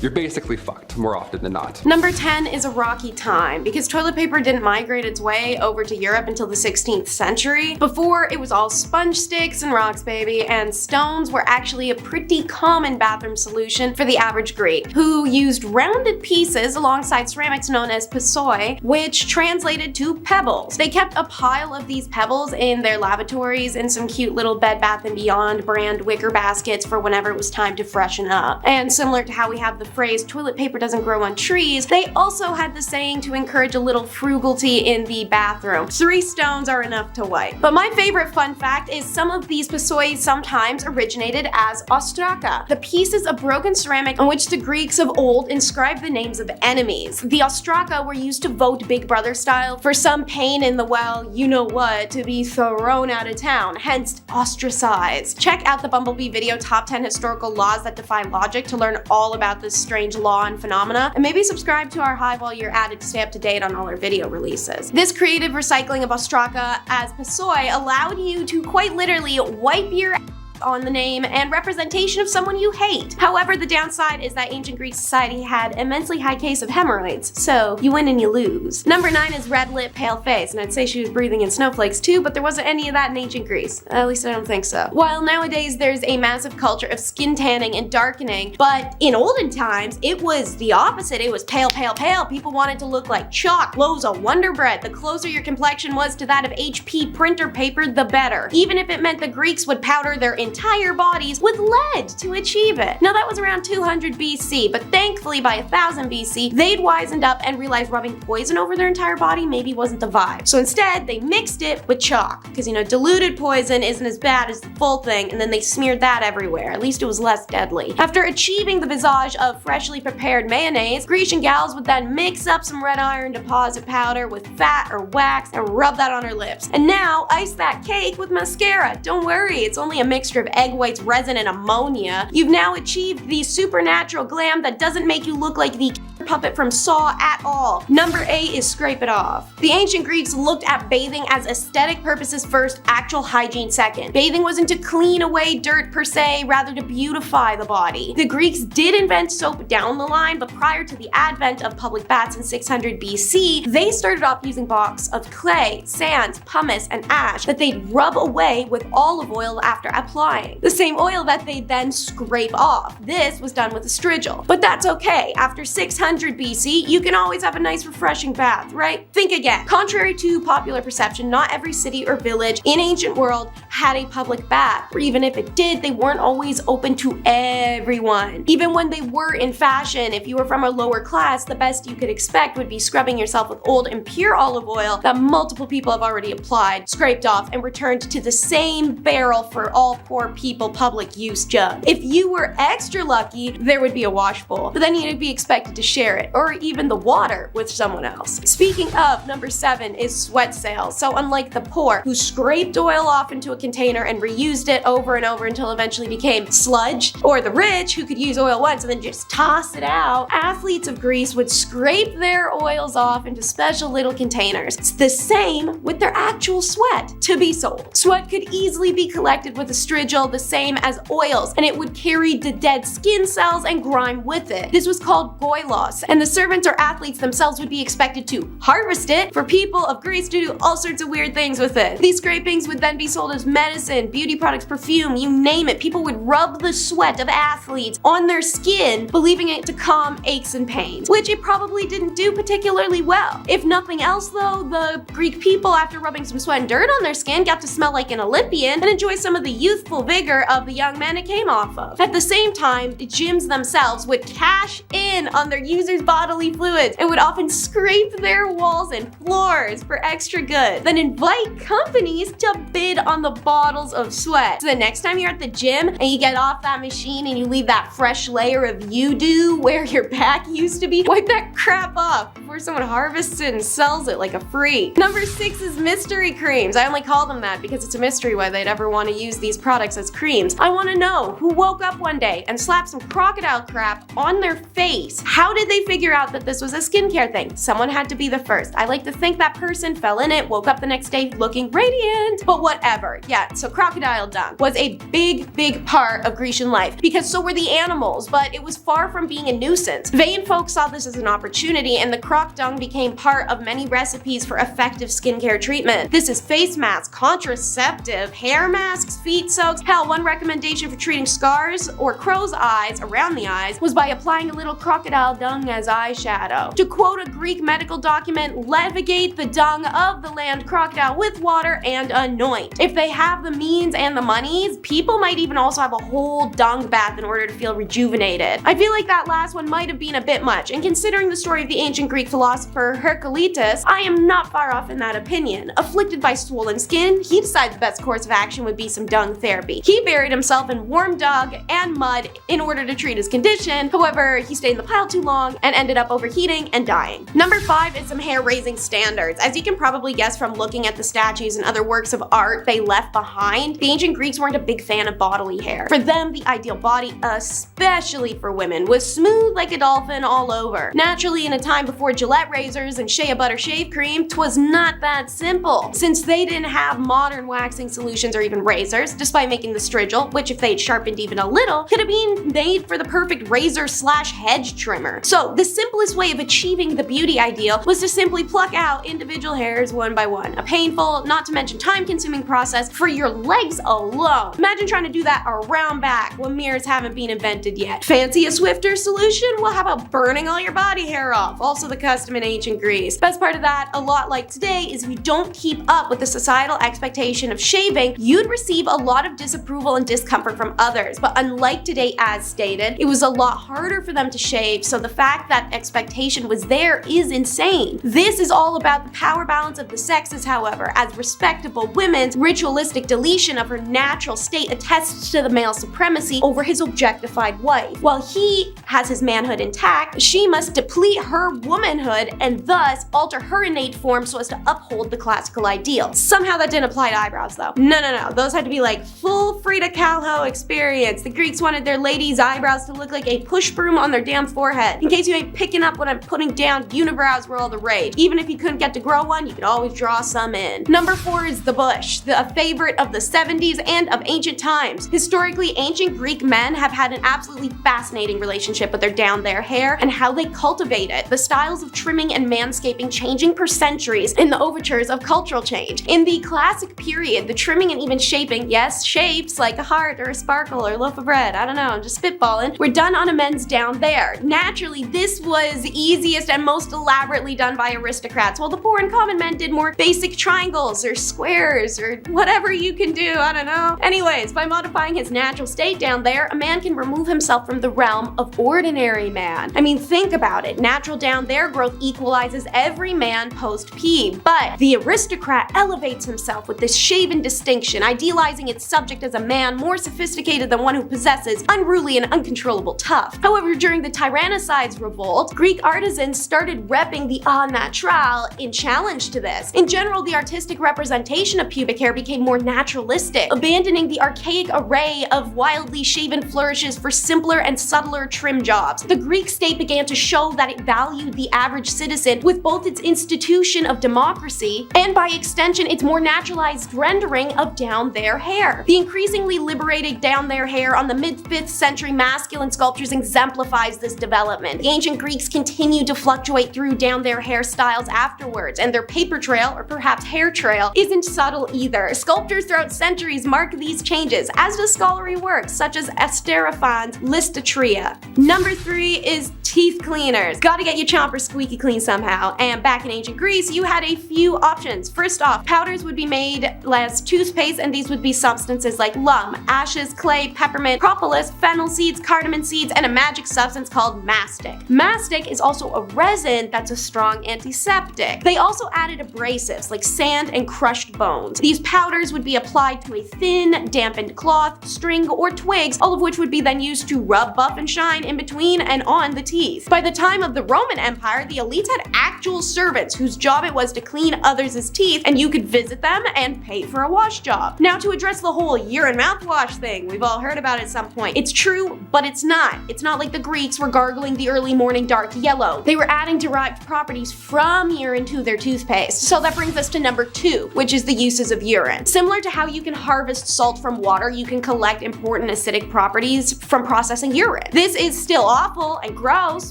Speaker 4: you're basically fucked more often than not.
Speaker 3: Number 10 is a rocky time because toilet paper didn't migrate its way over to Europe until the 16th century. Before, it was all sponge sticks and rocks, baby, and stones were actually a pretty common bathroom solution for the average Greek, who used rounded pieces alongside ceramics known as pissoi, which translated to pebbles. They kept a pile of these pebbles in their lavatories in some cute little Bed Bath & Beyond brand wicker baskets for whenever it was time to freshen up. And similar to how we have the phrase toilet paper doesn't grow on trees, they also had the saying to encourage a little frugality in the bathroom. 3 stones are enough to wipe. But my favorite fun fact is some of these pissoi sometimes originated as ostraka, the pieces of broken ceramic on which the Greeks of old inscribed the names of enemies. The ostraka were used to vote Big Brother style for some pain in the well-you-know-what to be thrown out of town, hence ostracized. Check out the BumbleBee video Top 10 Historical Laws That Defy Logic to learn all about this strange law and phenomena, and maybe subscribe to our Hive while you're at it to stay up to date on all our video releases. This creative recycling of ostraka as pissoi allowed you to quite literally wipe your on the name and representation of someone you hate. However, the downside is that ancient Greek society had immensely high case of hemorrhoids, so you win and you lose. Number 9 is red lip, pale face, and I'd say she was breathing in snowflakes too, but there wasn't any of that in ancient Greece. At least I don't think so. While nowadays there's a massive culture of skin tanning and darkening, but in olden times it was the opposite. It was pale, pale, pale. People wanted to look like chalk, loaves of Wonder Bread. The closer your complexion was to that of HP printer paper, the better. Even if it meant the Greeks would powder their entire bodies with lead to achieve it. Now that was around 200 BC, but thankfully by 1000 BC, they'd wisened up and realized rubbing poison over their entire body maybe wasn't the vibe. So instead, they mixed it with chalk, because diluted poison isn't as bad as the full thing, and then they smeared that everywhere. At least it was less deadly. After achieving the visage of freshly prepared mayonnaise, Grecian gals would then mix up some red iron deposit powder with fat or wax and rub that on her lips. And now, ice that cake with mascara. Don't worry, it's only a mixture of egg whites, resin, and ammonia. You've now achieved the supernatural glam that doesn't make you look like the puppet from Saw at all. Number 8 is scrape it off. The ancient Greeks looked at bathing as aesthetic purposes first, actual hygiene second. Bathing wasn't to clean away dirt per se, rather to beautify the body. The Greeks did invent soap down the line, but prior to the advent of public baths in 600 BC, they started off using blocks of clay, sand, pumice, and ash that they'd rub away with olive oil after applying. The same oil that they'd then scrape off. This was done with a strigil. But that's okay. After 600 BC, you can always have a nice refreshing bath, right? Think again. Contrary to popular perception, not every city or village in ancient world had a public bath, or even if it did, they weren't always open to everyone. Even when they were in fashion, if you were from a lower class, the best you could expect would be scrubbing yourself with old impure olive oil that multiple people have already applied, scraped off, and returned to the same barrel for all poor people public use jug. If you were extra lucky, there would be a wash bowl, but then you'd be expected to share it, or even the water, with someone else. Speaking of, number 7 is sweat sails. So unlike the poor, who scraped oil off into a container and reused it over and over until it eventually became sludge, or the rich, who could use oil once and then just toss it out, athletes of Greece would scrape their oils off into special little containers. It's the same with their actual sweat to be sold. Sweat could easily be collected with a strigil, the same as oils, and it would carry the dead skin cells and grime with it. This was called goilos, and the servants or athletes themselves would be expected to harvest it for people of Greece to do all sorts of weird things with it. These scrapings would then be sold as medicine, beauty products, perfume, you name it. People would rub the sweat of athletes on their skin, believing it to calm aches and pains, which it probably didn't do particularly well. If nothing else though, the Greek people, after rubbing some sweat and dirt on their skin, got to smell like an Olympian and enjoy some of the youthful vigor of the young men it came off of. At the same time, the gyms themselves would cash in on their users' bodily fluids and would often scrape their walls and floors for extra good, then invite companies to bid on the bottles of sweat. So the next time you're at the gym and you get off that machine and you leave that fresh layer of you-do where your back used to be, wipe that crap off before someone harvests it and sells it like a freak. Number 6 is mystery creams. I only call them that because it's a mystery why they'd ever want to use these products as creams. I want to know who woke up one day and slapped some crocodile crap on their face. How did they figure out that this was a skincare thing? Someone had to be the first. I like to think that person fell in it, woke up the next day looking radiant, but whatever. Yeah, so crocodile dung was a big part of Grecian life because so were the animals, but it was far from being a nuisance. Vain folks saw this as an opportunity, and the croc dung became part of many recipes for effective skincare treatment. This is face masks, contraceptive, hair masks, feet soaks. Hell, one recommendation for treating scars or crow's eyes around the eyes was by applying a little crocodile dung as eyeshadow. To quote a Greek medical document, levigate the dung of the land crocodile with water and anoint. If they have the means and the monies, people might even also have a whole dung bath in order to feel rejuvenated. I feel like that last one might have been a bit much, and considering the story of the ancient Greek philosopher Heraclitus, I am not far off in that opinion. Afflicted by swollen skin, he decided the best course of action would be some dung therapy. He buried himself in warm dung and mud in order to treat his condition. However, he stayed in the pile too long and ended up overheating and dying. Number 5 is some hair-raising standards. As you can probably guess from looking at the statues and other works of art they left behind, the ancient Greeks weren't a big fan of bodily hair. For them, the ideal body, especially for women, was smooth like a dolphin all over. Naturally, in a time before Gillette razors and shea butter shave cream, 'twas not that simple. Since they didn't have modern waxing solutions or even razors, despite making the strigil, which if they'd sharpened even a little, could have been made for the perfect razor/hedge trimmer. So the simplest way of achieving the beauty ideal was to simply pluck out individual hairs one by one. A painful, not to mention time-consuming process for your legs alone. Imagine trying to do that around back when mirrors haven't been invented yet. Fancy a swifter solution? Well, how about burning all your body hair off? Also the custom in ancient Greece. Best part of that, a lot like today, is if you don't keep up with the societal expectation of shaving, you'd receive a lot of of disapproval and discomfort from others, but unlike today as stated, it was a lot harder for them to shave, so the fact that expectation was there is insane. This is all about the power balance of the sexes, however, as respectable women's ritualistic deletion of her natural state attests to the male supremacy over his objectified wife. While he has his manhood intact, she must deplete her womanhood and thus alter her innate form so as to uphold the classical ideal. Somehow that didn't apply to eyebrows though. No. Those had to be like full Frida Kahlo experience. The Greeks wanted their ladies' eyebrows to look like a push broom on their damn forehead. In case you ain't picking up what I'm putting down, unibrows were all the rage. Even if you couldn't get to grow one, you could always draw some in. Number 4 is the bush, a favorite of the 70s and of ancient times. Historically, ancient Greek men have had an absolutely fascinating relationship with their down there hair and how they cultivate it. The styles of trimming and manscaping changing for centuries in the overtures of cultural change. In the classic period, the trimming and even shaping, yes, shapes like a heart or a sparkle or a loaf of bread, I don't know, I'm just spitballing, were done on a men's down there. Naturally, this was easiest and most elaborately done by aristocrats, while the poor and common men did more basic triangles or squares or whatever you can do, I don't know. Anyways, by modifying his natural state down there, a man can remove himself from the realm of ordinary man. I mean, think about it. Natural down there growth equalizes every man post-pee, but the aristocrat elevates himself with this shaven distinction, idealizing its subject as a man more sophisticated than one who possesses unruly and uncontrollable tough. However, during the Tyrannicides revolt, Greek artisans started repping the au naturel in challenge to this. In general, the artistic representation of pubic hair became more naturalistic, abandoning the archaic array of wildly shaven flourishes for simpler and subtler trim jobs. The Greek state began to show that it valued the average citizen with both its institution of democracy and, by extension, its more naturalized rendering of down there hair. The increasingly liberated down there hair on the mid-5th century masculine sculptures exemplifies this development. The ancient Greeks continued to fluctuate through down there hairstyles afterwards, and their paper trail, or perhaps hair trail, isn't subtle either. Sculptors throughout centuries mark these changes, as does scholarly works such as Asterophanes' Listatria. Number 3 is teeth cleaners. Gotta get your chomper squeaky clean somehow, and back in ancient Greece, you had a few options. First off, powders would be made as toothpaste, and these would be substances like lum, ashes, clay, peppermint, propolis, fennel seeds, cardamom seeds, and a magic substance called mastic. Mastic is also a resin that's a strong antiseptic. They also added abrasives like sand and crushed bones. These powders would be applied to a thin, dampened cloth, string, or twigs, all of which would be then used to rub, buff, and shine in between and on the teeth. By the time of the Roman Empire, the elites had actual servants whose job it was to clean others' teeth, and you could visit them and pay for a wash job. Now, to address the whole urine mouthwash thing, we've all heard about it at some point. It's true, but it's not. It's not like the Greeks were gargling the early morning dark yellow. They were adding derived properties from urine to their toothpaste. So that brings us to number 2, which is the uses of urine. Similar to how you can harvest salt from water, you can collect important acidic properties from processing urine. This is still awful and gross,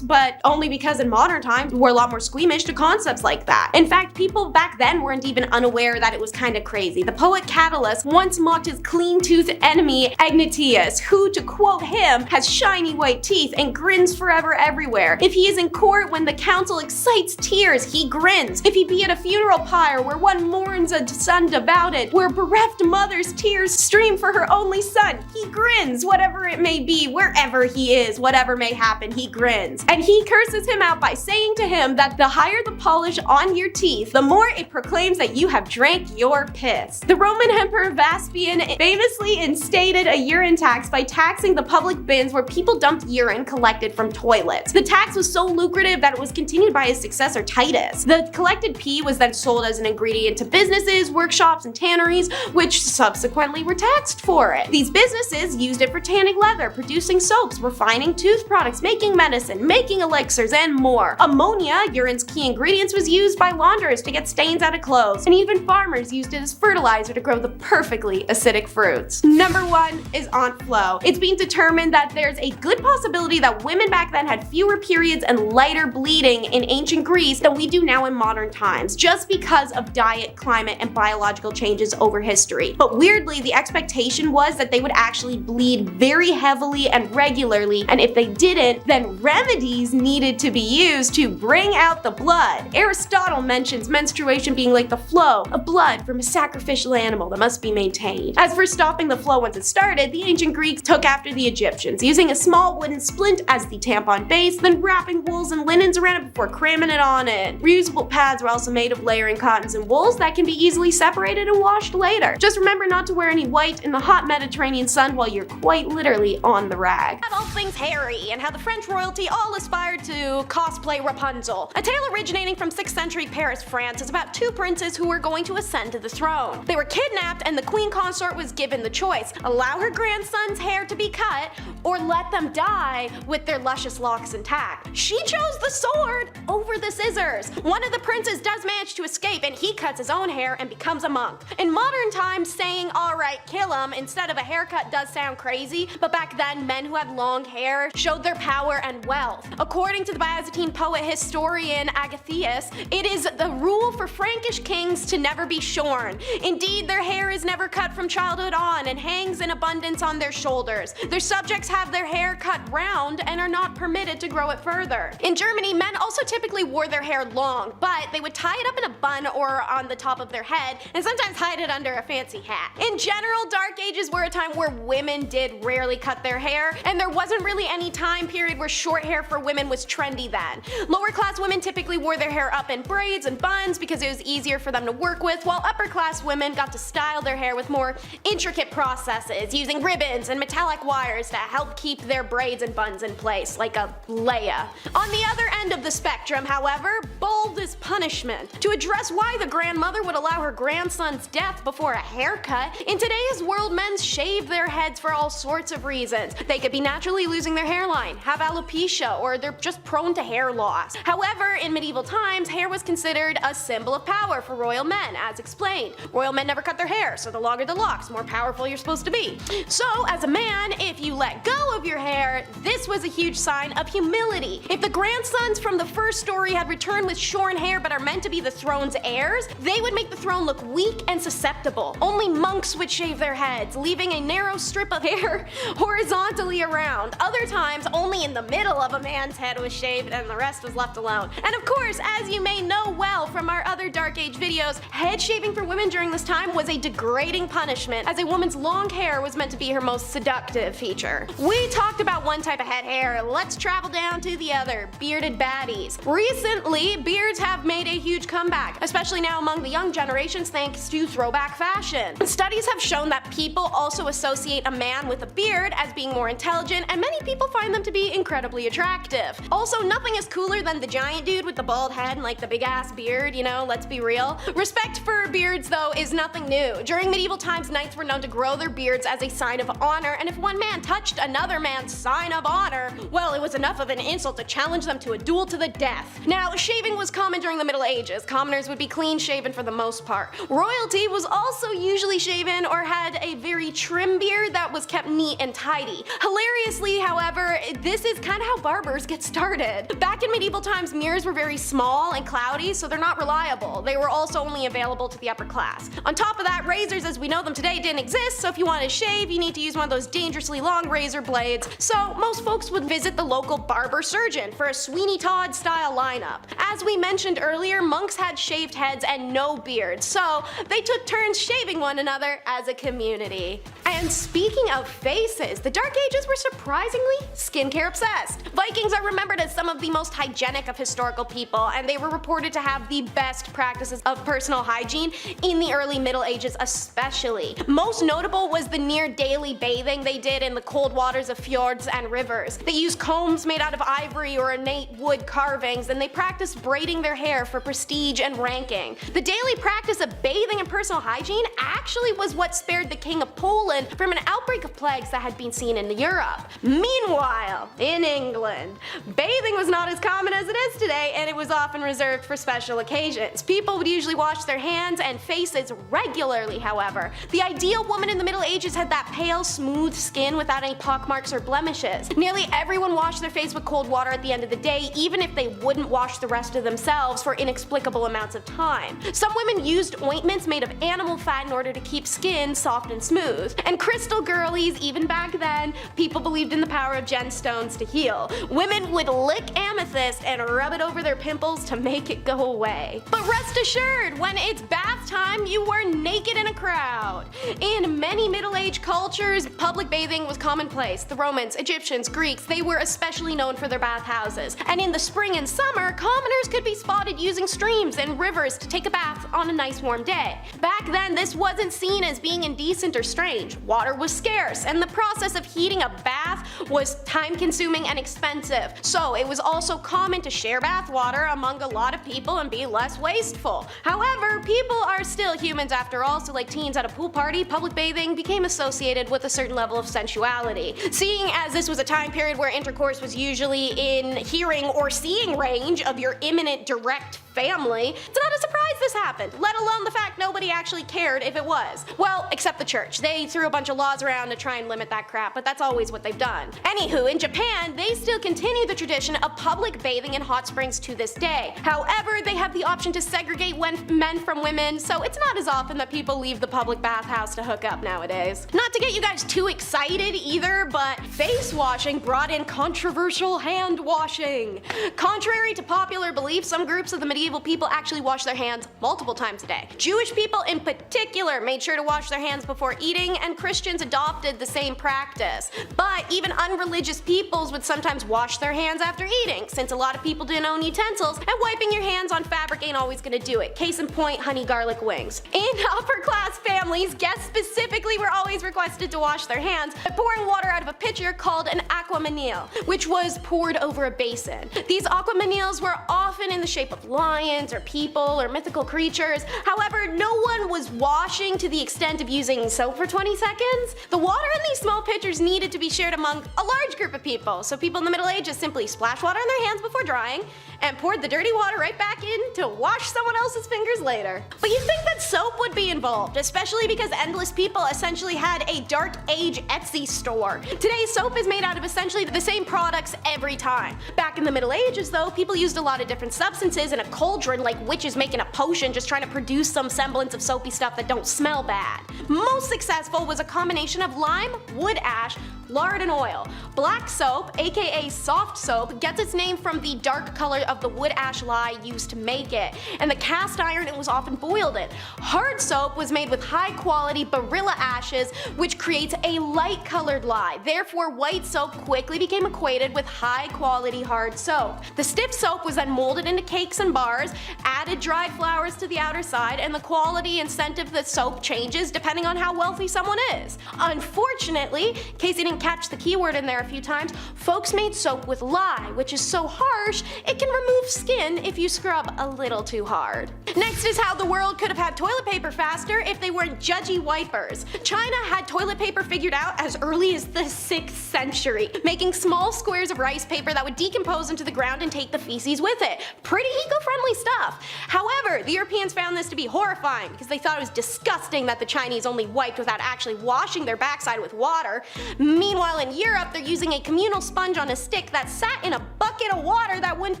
Speaker 3: but only because in modern times we're a lot more squeamish to concepts like that. In fact, people back then weren't even unaware that it was kind of crazy. The poet Catullus once mocked his clean-toothed enemy Egnatius, who, to quote him, has shiny white teeth and grins forever everywhere. If he is in court when the council excites tears, he grins. If he be at a funeral pyre where one mourns a son devoted, where bereft mother's tears stream for her only son, he grins. Whatever it may be, wherever he is, whatever may happen, he grins. And he curses him out by saying to him that the higher the polish on your teeth, the more it proclaims that you have drank your piss. The Roman Emperor Vespasian famously instated a urine tax by taxing the public bins where people dumped urine collected from toilets. The tax was so lucrative that it was continued by his successor Titus. The collected pee was then sold as an ingredient to businesses, workshops, and tanneries, which subsequently were taxed for it. These businesses used it for tanning leather, producing soaps, refining tooth products, making medicine, making elixirs, and more. Ammonia, urine's key ingredients, was used by launderers to get stains out of clothes, and even farmers used it as fertilizer to grow the perfectly acidic fruits. Number 1 is Aunt Flo. It's been determined that there's a good possibility that women back then had fewer periods and lighter bleeding in ancient Greece than we do now in modern times, just because of diet, climate, and biological changes over history. But weirdly, the expectation was that they would actually bleed very heavily and regularly, and if they didn't, then remedy
Speaker 6: remedies needed to be used to bring out the blood. Aristotle mentions menstruation being like the flow of blood from a sacrificial animal that must be maintained. As for stopping the flow once it started, the ancient Greeks took after the Egyptians, using a small wooden splint as the tampon base, then wrapping wools and linens around it before cramming it on in. Reusable pads were also made of layering cottons and wools that can be easily separated and washed later. Just remember not to wear any white in the hot Mediterranean sun while you're quite literally on the rag.
Speaker 3: About all things hairy and how the French royalty all aspired to cosplay Rapunzel. A tale originating from 6th century Paris, France is about two princes who were going to ascend to the throne. They were kidnapped and the queen consort was given the choice: allow her grandson's hair to be cut or let them die with their luscious locks intact. She chose the sword over the scissors. One of the princes does manage to escape and he cuts his own hair and becomes a monk. In modern times, saying alright kill him instead of a haircut does sound crazy, but back then men who had long hair showed their power and wealth. According to the Byzantine poet historian Agathias, it is the rule for Frankish kings to never be shorn. Indeed, their hair is never cut from childhood on and hangs in abundance on their shoulders. Their subjects have their hair cut round and are not permitted to grow it further. In Germany, men also typically wore their hair long, but they would tie it up in a bun or on the top of their head and sometimes hide it under a fancy hat. In general, Dark Ages were a time where women did rarely cut their hair, and there wasn't really any time period where short hair for women was trendy then. Lower class women typically wore their hair up in braids and buns because it was easier for them to work with, while upper class women got to style their hair with more intricate processes, using ribbons and metallic wires to help keep their braids and buns in place, like a Leia. On the other end of the spectrum, however, bold is punishment. To address why the grandmother would allow her grandson's death before a haircut, in today's world men shave their heads for all sorts of reasons. They could be naturally losing their hairline, have alopecia, or they're just prone to hair loss. However, in medieval times, hair was considered a symbol of power for royal men, as explained. Royal men never cut their hair, so the longer the locks, more powerful you're supposed to be. So, as a man, if you let go of your hair, this was a huge sign of humility. If the grandsons from the first story had returned with shorn hair but are meant to be the throne's heirs, they would make the throne look weak and susceptible. Only monks would shave their heads, leaving a narrow strip of hair horizontally around. Other times, only in the middle of a man's head was shaved and the rest was left alone. And of course, as you may know well from our other Dark Age videos, head shaving for women during this time was a degrading punishment, as a woman's long hair was meant to be her most seductive feature. We talked about one type of head hair, let's travel down to the other, bearded baddies. Recently, beards have made a huge comeback, especially now among the young generations thanks to throwback fashion. Studies have shown that people also associate a man with a beard as being more intelligent, and many people find them to be incredibly attractive. Also, nothing is cooler than the giant dude with the bald head and like the big ass beard, you know, let's be real. Respect for beards though is nothing new. During medieval times, knights were known to grow their beards as a sign of honor, and if one man touched another man's sign of honor, well, it was enough of an insult to challenge them to a duel to the death. Now, shaving was common during the Middle Ages. Commoners would be clean shaven for the most part. Royalty was also usually shaven or had a very trim beard that was kept neat and tidy. Hilariously, however, this is kind of how barbers get started. Back in medieval times, mirrors were very small and cloudy, so they're not reliable. They were also only available to the upper class. On top of that, razors as we know them today didn't exist, so if you wanted to shave, you need to use one of those dangerously long razor blades. So most folks would visit the local barber surgeon for a Sweeney Todd style lineup. As we mentioned earlier, monks had shaved heads and no beards, so they took turns shaving one another as a community. And speaking of faces, the Dark Ages were surprisingly skincare obsessed. Vikings are remembered as some of the most hygienic of historical people, and they were reported to have the best practices of personal hygiene in the early Middle Ages especially. Most notable was the near daily bathing they did in the cold waters of fjords and rivers. They used combs made out of ivory or ornate wood carvings, and they practiced braiding their hair for prestige and ranking. The daily practice of bathing and personal hygiene actually was what spared the King of Poland from an outbreak of plagues that had been seen in Europe. Meanwhile, in England, bathing was not as common as it is today, and it was often reserved for special occasions. People would usually wash their hands and faces regularly, however. The ideal woman in the Middle Ages had that pale, smooth skin without any pockmarks or blemishes. Nearly everyone washed their face with cold water at the end of the day, even if they wouldn't wash the rest of themselves for inexplicable amounts of time. Some women used ointments made of animal fat in order to keep skin soft and smooth. And crystal girlies, even back then, people believed in the power of gemstones to heal.
Speaker 6: Women would lick amethyst and rub it over their pimples to make it go away. But rest assured, when it's bath time, you were naked in a crowd. In many Middle Age cultures, public bathing was commonplace. The Romans, Egyptians, Greeks, they were especially known for their bathhouses. And in the spring and summer, commoners could be spotted using streams and rivers to take a bath on a nice warm day. Back then, this wasn't seen as being indecent or strange. Water was scarce, and the process of heating a bath was time-consuming and expensive. So it was also common to share bath water among a lot of people and be less wasteful. However, people are still humans after all, so like teens at a pool party, public bathing became associated with a certain level of sensuality. Seeing as this was a time period where intercourse was usually in hearing or seeing range of your imminent direct family, it's not a surprise this happened, let alone the fact nobody actually cared if it was. Well, except the church. They threw a bunch of laws around to try and limit that crap, but that's always what they've done. Anywho, in Japan, they still continue the tradition of public bathing in hot springs to this day. However, they have the option to segregate men from women, so it's not as often that people leave the public bathhouse to hook up nowadays. Not to get you guys too excited either, but face washing brought in controversial hand washing. Contrary to popular belief, some groups of the medieval people actually wash their hands multiple times a day. Jewish people in particular made sure to wash their hands before eating, and Christians adopted the same practice. But even unreligious peoples would sometimes wash their hands after eating, since a lot of people didn't own utensils, and wiping your hands on fabric ain't always gonna do it. Case in point, honey garlic wings. In upper class families, guests specifically were always requested to wash their hands by pouring water out of a pitcher called an aquamanile, which was poured over a basin. These aquamaniles were often in the shape of lions or people or mythical creatures. However, no one was washing to the extent of using soap for 20 seconds. The water in these small pitchers needed to be shared among a large group of people, so people in the Middle Ages simply splashed water on their hands before drying and poured the dirty water right back in to wash someone else's fingers later. But you'd think that soap would be involved, especially because endless people essentially had a dark age Etsy store. Today, soap is made out of essentially the same products every time. Back in the Middle Ages though, people used a lot of different substances in a cauldron like witches making a potion just trying to produce some semblance of soapy stuff that don't smell bad. Most successful was a combination of lime, wood ash, lard and oil. Black soap, aka soft soap, gets its name from the dark color of the wood ash lye used to make it, and the cast iron it was often boiled in. Hard soap was made with high quality barilla ashes, which creates a light colored lye. Therefore, white soap quickly became equated with high quality hard soap. The stiff soap was then molded into cakes and bars, added dried flowers to the outer side, and the quality and scent of the soap changes depending on how wealthy someone is. Unfortunately, in case you didn't catch the keyword in there a few times, folks made soap with lye, which is so harsh it can remove skin if you scrub a little too hard. Next is how the world could have had toilet paper faster if they weren't judgy wipers. China had toilet paper figured out as early as the 6th century, making small squares of rice paper that would decompose into the ground and take the feces with it. Pretty eco-friendly stuff. However, the Europeans found this to be horrifying because they thought it was disgusting that the Chinese only wiped without actually washing their backside with water. Meanwhile, in Europe, they're using a communal sponge on a stick that sat in a bucket of water that wouldn't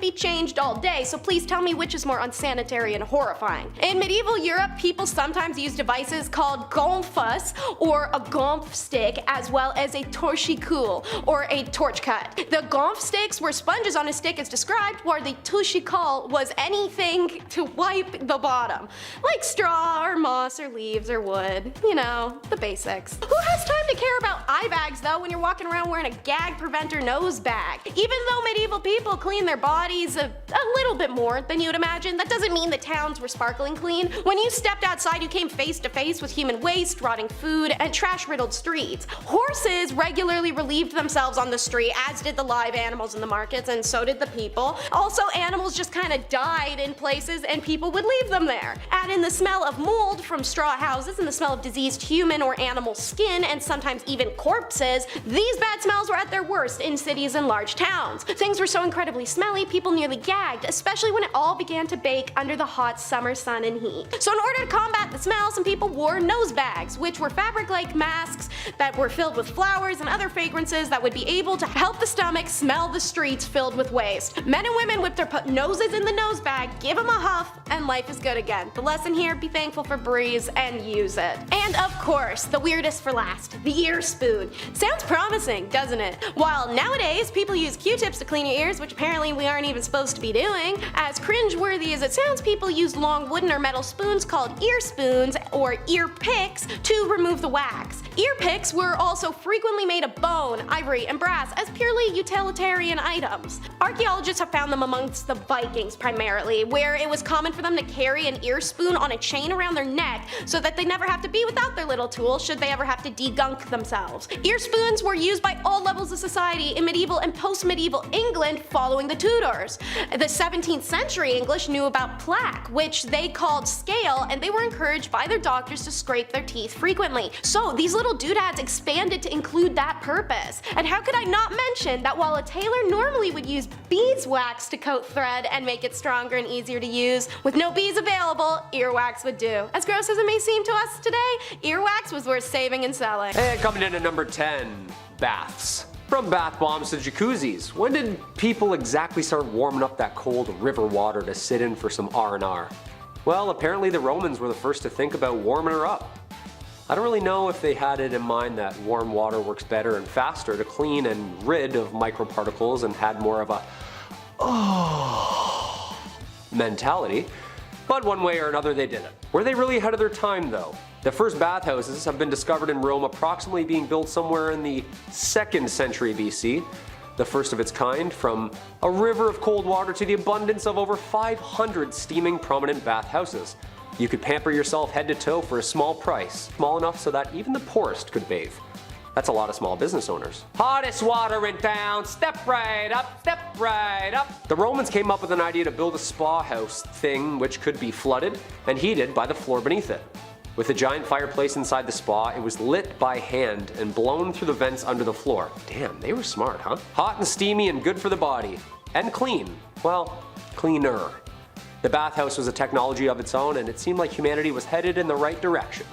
Speaker 6: be changed all day, so please tell me which is more unsanitary and horrifying. In medieval Europe, people sometimes used devices called gonfas, or a gonf stick, as well as a torchicule, or a torch cut. The gonf sticks were sponges on a stick as described, while the torchicule was anything to wipe the bottom, like straw or moss or leaves or wood. You know, the basics. Who has time to care about eye bags though when you're walking around wearing a gag preventer nose bag? Even though medieval people clean their bodies a little bit more than you'd imagine, that doesn't mean the towns were sparkling clean. When you stepped outside, you came face to face with human waste, rotting food, and trash-riddled streets. Horses regularly relieved themselves on the street, as did the live animals in the markets, and so did the people. Also, animals just kinda died in places and people would leave them there. Add in the smell of mold from straw houses and the smell of diseased human or animal skin, and sometimes even corpses. These bad smells were at their worst in cities and large towns. Things were so incredibly smelly, people nearly gagged, especially when it all began to bake under the hot summer sun and heat. So in order to combat the smell, some people wore nose bags, which were fabric-like masks that were filled with flowers and other fragrances that would be able to help the stomach smell the streets filled with waste. Men and women whipped their noses in the nose bag, give them a huff, and life is good again. The lesson here, be thankful for breeze and use it. And of course, the weirdest for last, the ear spoon. Sounds Sounds promising, doesn't it? While nowadays people use Q-tips to clean your ears, which apparently we aren't even supposed to be doing, as cringe-worthy as it sounds, people use long wooden or metal spoons called ear spoons or ear picks to remove the wax. Ear picks were also frequently made of bone, ivory, and brass as purely utilitarian items. Archaeologists have found them amongst the Vikings primarily, where it was common for them to carry an ear spoon on a chain around their neck so that they never have to be without their little tool should they ever have to degunk themselves. Ear spoons were used by all levels of society in medieval and post-medieval England following the Tudors. The 17th century English knew about plaque, which they called scale, and they were encouraged by their doctors to scrape their teeth frequently. So these little doodads expanded to include that purpose. And how could I not mention that while a tailor normally would use beeswax to coat thread and make it stronger and easier to use, with no bees available, earwax would do. As gross as it may seem to us today, earwax was worth saving and selling.
Speaker 4: And coming in at number 10, baths. From bath bombs to jacuzzis, when did people exactly start warming up that cold river water to sit in for some R&R? Well, apparently the Romans were the first to think about warming her up. I don't really know if they had it in mind that warm water works better and faster to clean and rid of microparticles and had more of a mentality, but one way or another they did it. Were they really ahead of their time though? The first bathhouses have been discovered in Rome approximately being built somewhere in the 2nd century BC, the first of its kind, from a river of cold water to the abundance of over 500 steaming prominent bathhouses. You could pamper yourself head to toe for a small price, small enough so that even the poorest could bathe. That's a lot of small business owners. Hottest water in town, step right up, step right up. The Romans came up with an idea to build a spa house thing which could be flooded and heated by the floor beneath it. With a giant fireplace inside the spa, it was lit by hand and blown through the vents under the floor. Damn, they were smart, huh? Hot and steamy and good for the body. And clean. Well, cleaner. The bathhouse was a technology of its own and it seemed like humanity was headed in the right direction.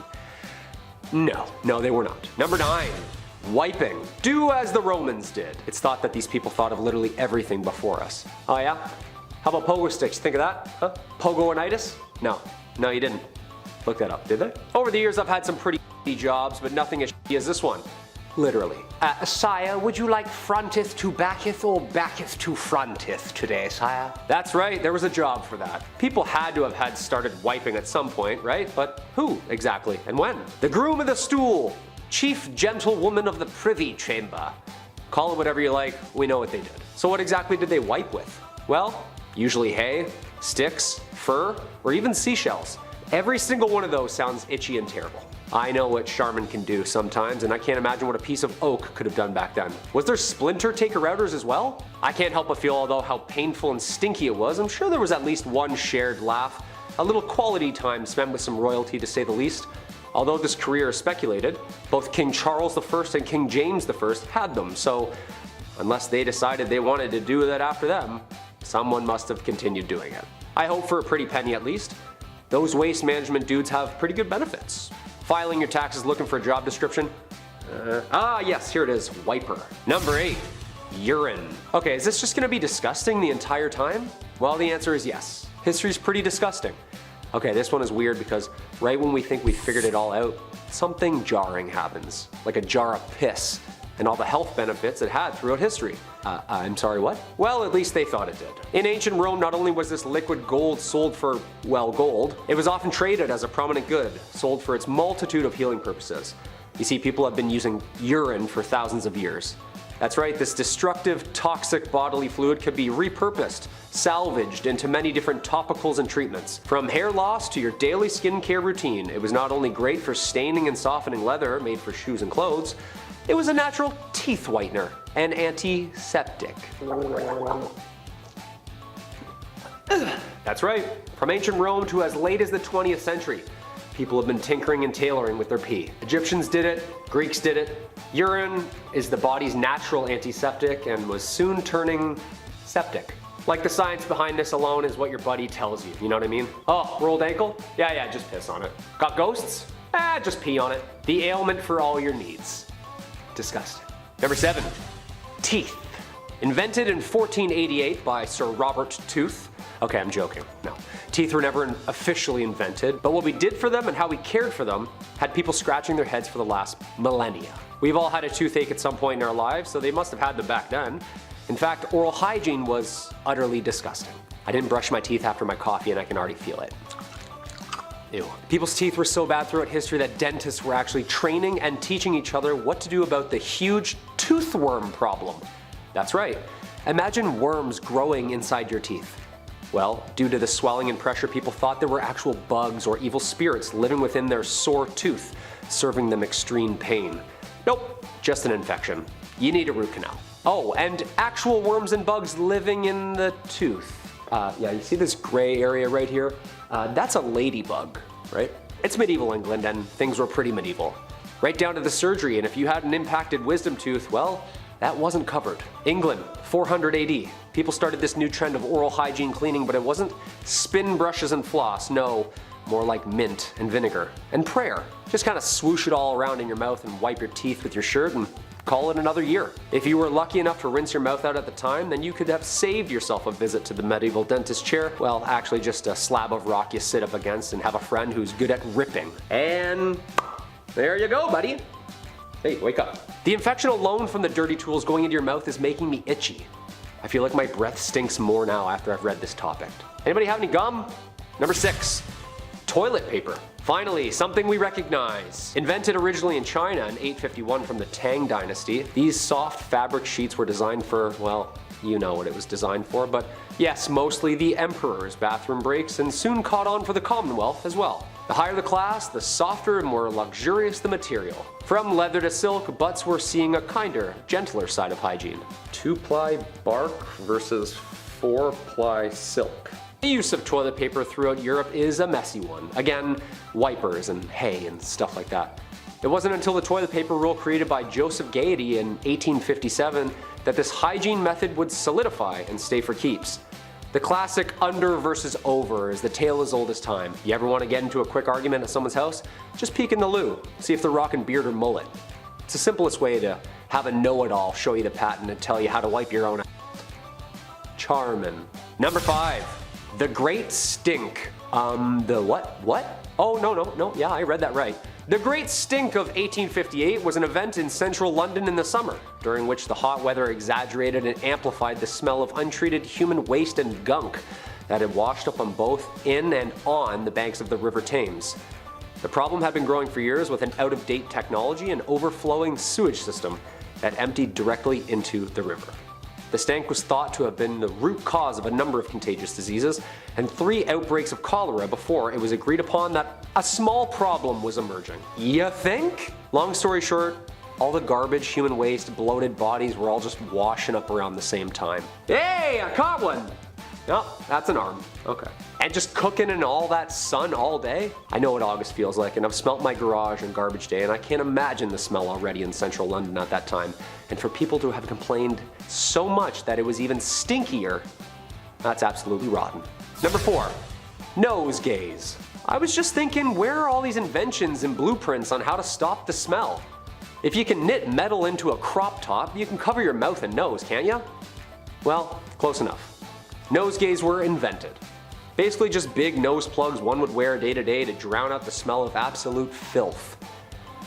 Speaker 4: No, they were not. Number 9. Wiping. Do as the Romans did. It's thought that these people thought of literally everything before us. Oh yeah? How about pogo sticks? Think of that? Huh? Pogo-onitis? No, you didn't. Look that up, did they? Over the years I've had some pretty jobs, but nothing as as this one. Literally. Sire, would you like fronteth to backeth or backeth to fronteth today, sire? That's right, there was a job for that. People had to have had started wiping at some point, right? But who exactly and when? The groom of the stool, chief gentlewoman of the privy chamber. Call it whatever you like, we know what they did. So what exactly did they wipe with? Well, usually hay, sticks, fur, or even seashells. Every single one of those sounds itchy and terrible. I know what Charmin can do sometimes, and I can't imagine what a piece of oak could have done back then. Was there splinter taker-outers as well? I can't help but feel, although how painful and stinky it was, I'm sure there was at least one shared laugh, a little quality time spent with some royalty to say the least. Although this career is speculated, both King Charles I and King James I had them, so unless they decided they wanted to do that after them, someone must have continued doing it. I hope for a pretty penny at least. Those waste management dudes have pretty good benefits. Filing your taxes looking for a job description? Yes, here it is, wiper. Number 8, urine. Okay, is this just gonna be disgusting the entire time? Well, the answer is yes. History's pretty disgusting. Okay, this one is weird because right when we think we figured it all out, something jarring happens, like a jar of piss, and all the health benefits it had throughout history. I'm sorry, what? Well, at least they thought it did. In ancient Rome, not only was this liquid gold sold for, well, gold, it was often traded as a prominent good, sold for its multitude of healing purposes. You see, people have been using urine for thousands of years. That's right, this destructive, toxic bodily fluid could be repurposed, salvaged into many different topicals and treatments. From hair loss to your daily skincare routine, it was not only great for staining and softening leather made for shoes and clothes, it was a natural teeth whitener and antiseptic. That's right, from ancient Rome to as late as the 20th century, people have been tinkering and tailoring with their pee. Egyptians did it, Greeks did it. Urine is the body's natural antiseptic and was soon turning septic. Like the science behind this alone is what your buddy tells you, you know what I mean? Oh, rolled ankle? Yeah, just piss on it. Got ghosts? Just pee on it. The ailment for all your needs. Disgusting. Number 7, teeth. Invented in 1488 by Sir Robert Tooth. Okay, I'm joking. No. Teeth were never officially invented, but what we did for them and how we cared for them had people scratching their heads for the last millennia.
Speaker 7: We've all had a toothache at some point in our lives, so they must have had them back then. In fact, oral hygiene was utterly disgusting. I didn't brush my teeth after my coffee and I can already feel it. Ew. People's teeth were so bad throughout history that dentists were actually training and teaching each other what to do about the huge toothworm problem. That's right. Imagine worms growing inside your teeth. Well, due to the swelling and pressure, people thought there were actual bugs or evil spirits living within their sore tooth, serving them extreme pain. Nope, just an infection. You need a root canal. Oh, and actual worms and bugs living in the tooth. Yeah, you see this gray area right here? That's a ladybug, right? It's medieval England and things were pretty medieval. Right down to the surgery, and if you had an impacted wisdom tooth, well, that wasn't covered. England, 400 AD. People started this new trend of oral hygiene cleaning, but it wasn't spin brushes and floss, no, more like mint and vinegar. And prayer. Just kind of swoosh it all around in your mouth and wipe your teeth with your shirt and call it another year. If you were lucky enough to rinse your mouth out at the time, then you could have saved yourself a visit to the medieval dentist chair. Well, actually just a slab of rock you sit up against and have a friend who's good at ripping. And there you go, buddy. Hey, wake up. The infection alone from the dirty tools going into your mouth is making me itchy. I feel like my breath stinks more now after I've read this topic. Anybody have any gum? Number 6, toilet paper. Finally, something we recognize. Invented originally in China in 851 from the Tang Dynasty, these soft fabric sheets were designed for, well, you know what it was designed for, but yes, mostly the emperor's bathroom breaks and soon caught on for the Commonwealth as well. The higher the class, the softer and more luxurious the material. From leather to silk, butts were seeing a kinder, gentler side of hygiene. 2-ply bark versus 4-ply silk. The use of toilet paper throughout Europe is a messy one. Again, wipers and hay and stuff like that. It wasn't until the toilet paper rule created by Joseph Gaiety in 1857 that this hygiene method would solidify and stay for keeps. The classic under versus over is the tale as old as time. You ever want to get into a quick argument at someone's house? Just peek in the loo, see if they're rocking beard or mullet. It's the simplest way to have a know-it-all show you the patent and tell you how to wipe your own ass. Charmin. Number 5. The Great Stink. The what? Oh, no, yeah, I read that right. The Great Stink of 1858 was an event in central London in the summer, during which the hot weather exaggerated and amplified the smell of untreated human waste and gunk that had washed up on both in and on the banks of the River Thames. The problem had been growing for years with an out-of-date technology and overflowing sewage system that emptied directly into the river. The stank was thought to have been the root cause of a number of contagious diseases and 3 outbreaks of cholera before it was agreed upon that a small problem was emerging. You think? Long story short, all the garbage, human waste, bloated bodies were all just washing up around the same time. Hey, I caught one! No, that's an arm. Okay. And just cooking in all that sun all day? I know what August feels like, and I've smelt my garage on garbage day, and I can't imagine the smell already in central London at that time. And for people to have complained so much that it was even stinkier, that's absolutely rotten. Number 4, nose gaze. I was just thinking, where are all these inventions and blueprints on how to stop the smell? If you can knit metal into a crop top, you can cover your mouth and nose, can't you? Well, close enough. Nosegays were invented. Basically just big nose plugs one would wear day to day to drown out the smell of absolute filth.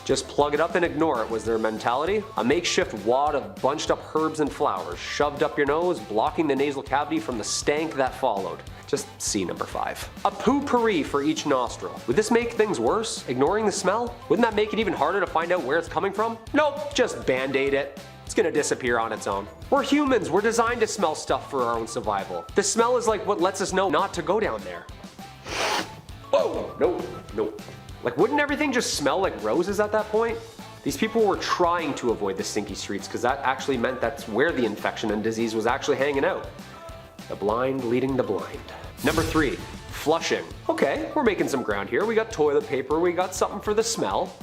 Speaker 7: Just plug it up and ignore it was their mentality. A makeshift wad of bunched up herbs and flowers shoved up your nose, blocking the nasal cavity from the stank that followed. Just see number 5. A potpourri for each nostril. Would this make things worse? Ignoring the smell? Wouldn't that make it even harder to find out where it's coming from? Nope, just band-aid it. It's gonna disappear on its own. We're humans, we're designed to smell stuff for our own survival. The smell is like what lets us know not to go down there. Whoa, no. Like, wouldn't everything just smell like roses at that point? These people were trying to avoid the stinky streets because that actually meant that's where the infection and disease was actually hanging out. The blind leading the blind. Number 3, flushing. Okay, we're making some ground here. We got toilet paper, we got something for the smell.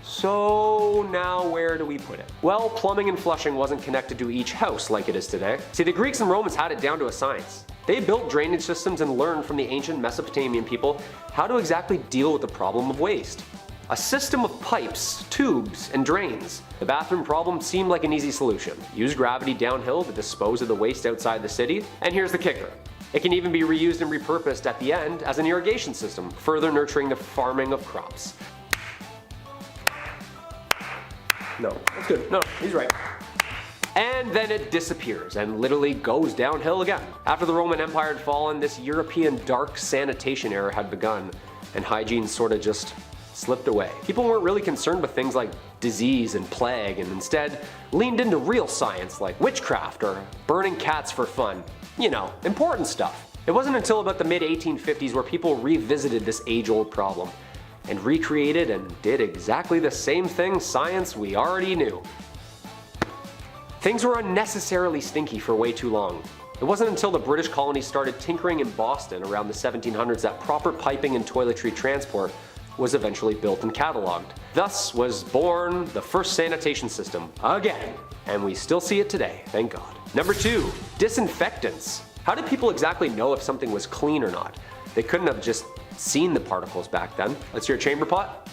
Speaker 7: So now where do we put it? Well, plumbing and flushing wasn't connected to each house like it is today. See, the Greeks and Romans had it down to a science. They built drainage systems and learned from the ancient Mesopotamian people how to exactly deal with the problem of waste. A system of pipes, tubes, and drains. The bathroom problem seemed like an easy solution. Use gravity downhill to dispose of the waste outside the city. And here's the kicker. It can even be reused and repurposed at the end as an irrigation system, further nurturing the farming of crops. No, that's good. No, he's right. And then it disappears and literally goes downhill again. After the Roman Empire had fallen, this European dark sanitation era had begun, and hygiene sort of just slipped away. People weren't really concerned with things like disease and plague, and instead leaned into real science like witchcraft or burning cats for fun. You know, important stuff. It wasn't until about the mid-1850s where people revisited this age-old problem and recreated and did exactly the same thing science we already knew. Things were unnecessarily stinky for way too long. It wasn't until the British colonies started tinkering in Boston around the 1700s that proper piping and toiletry transport was eventually built and cataloged. Thus was born the first sanitation system, again, and we still see it today, thank God. Number 2, disinfectants. How did people exactly know if something was clean or not? They couldn't have just seen the particles back then. Let's hear a chamber pot.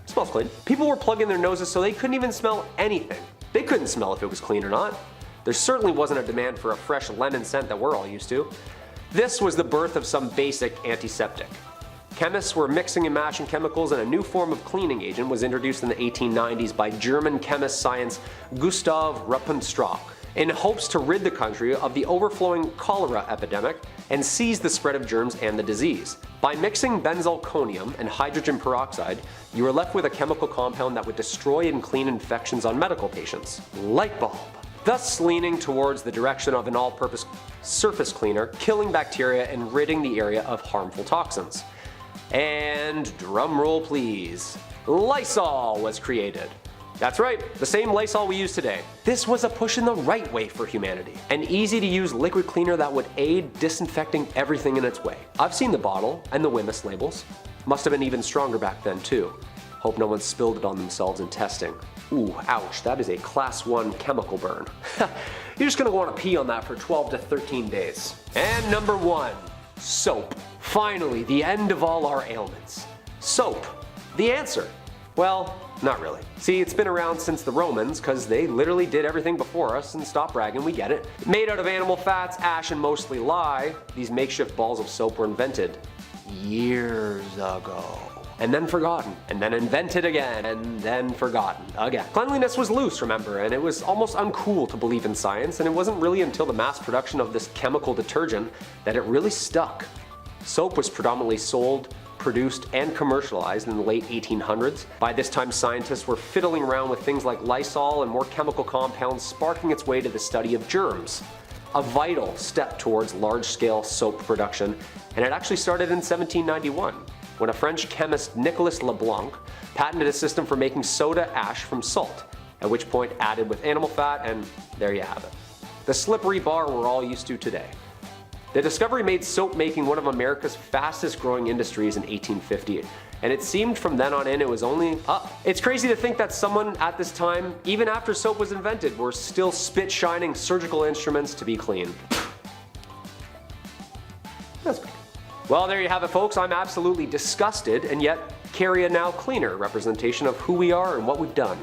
Speaker 7: Smells clean. People were plugging their noses so they couldn't even smell anything. They couldn't smell if it was clean or not. There certainly wasn't a demand for a fresh lemon scent that we're all used to. This was the birth of some basic antiseptic. Chemists were mixing and matching chemicals, and a new form of cleaning agent was introduced in the 1890s by German chemist science Gustav Ruppenstrock in hopes to rid the country of the overflowing cholera epidemic and seize the spread of germs and the disease. By mixing benzalkonium and hydrogen peroxide, you were left with a chemical compound that would destroy and clean infections on medical patients. Light bulb. Thus leaning towards the direction of an all-purpose surface cleaner, killing bacteria and ridding the area of harmful toxins. And drum roll please, Lysol was created. That's right, the same Lysol we use today. This was a push in the right way for humanity. An easy to use liquid cleaner that would aid disinfecting everything in its way. I've seen the bottle and the Wemyss labels. Must have been even stronger back then too. Hope no one spilled it on themselves in testing. Ooh, ouch, that is a class 1 chemical burn. You're just gonna wanna pee on that for 12 to 13 days. And number 1, soap. Finally, the end of all our ailments. Soap. The answer. Well, not really. See, it's been around since the Romans, because they literally did everything before us, and stop bragging, we get it. Made out of animal fats, ash, and mostly lye, these makeshift balls of soap were invented years ago. And then forgotten, and then invented again, and then forgotten again. Cleanliness was loose, remember, and it was almost uncool to believe in science, and it wasn't really until the mass production of this chemical detergent that it really stuck. Soap was predominantly sold, produced, and commercialized in the late 1800s. By this time, scientists were fiddling around with things like Lysol and more chemical compounds, sparking its way to the study of germs. A vital step towards large-scale soap production, and it actually started in 1791, when a French chemist Nicolas Leblanc patented a system for making soda ash from salt, at which point added with animal fat, and there you have it. The slippery bar we're all used to today. The discovery made soap making one of America's fastest growing industries in 1850, and it seemed from then on in it was only up. It's crazy to think that someone at this time, even after soap was invented, were still spit-shining surgical instruments to be clean. That's bad. Well, there you have it, folks. I'm absolutely disgusted, and yet carry a now cleaner representation of who we are and what we've done.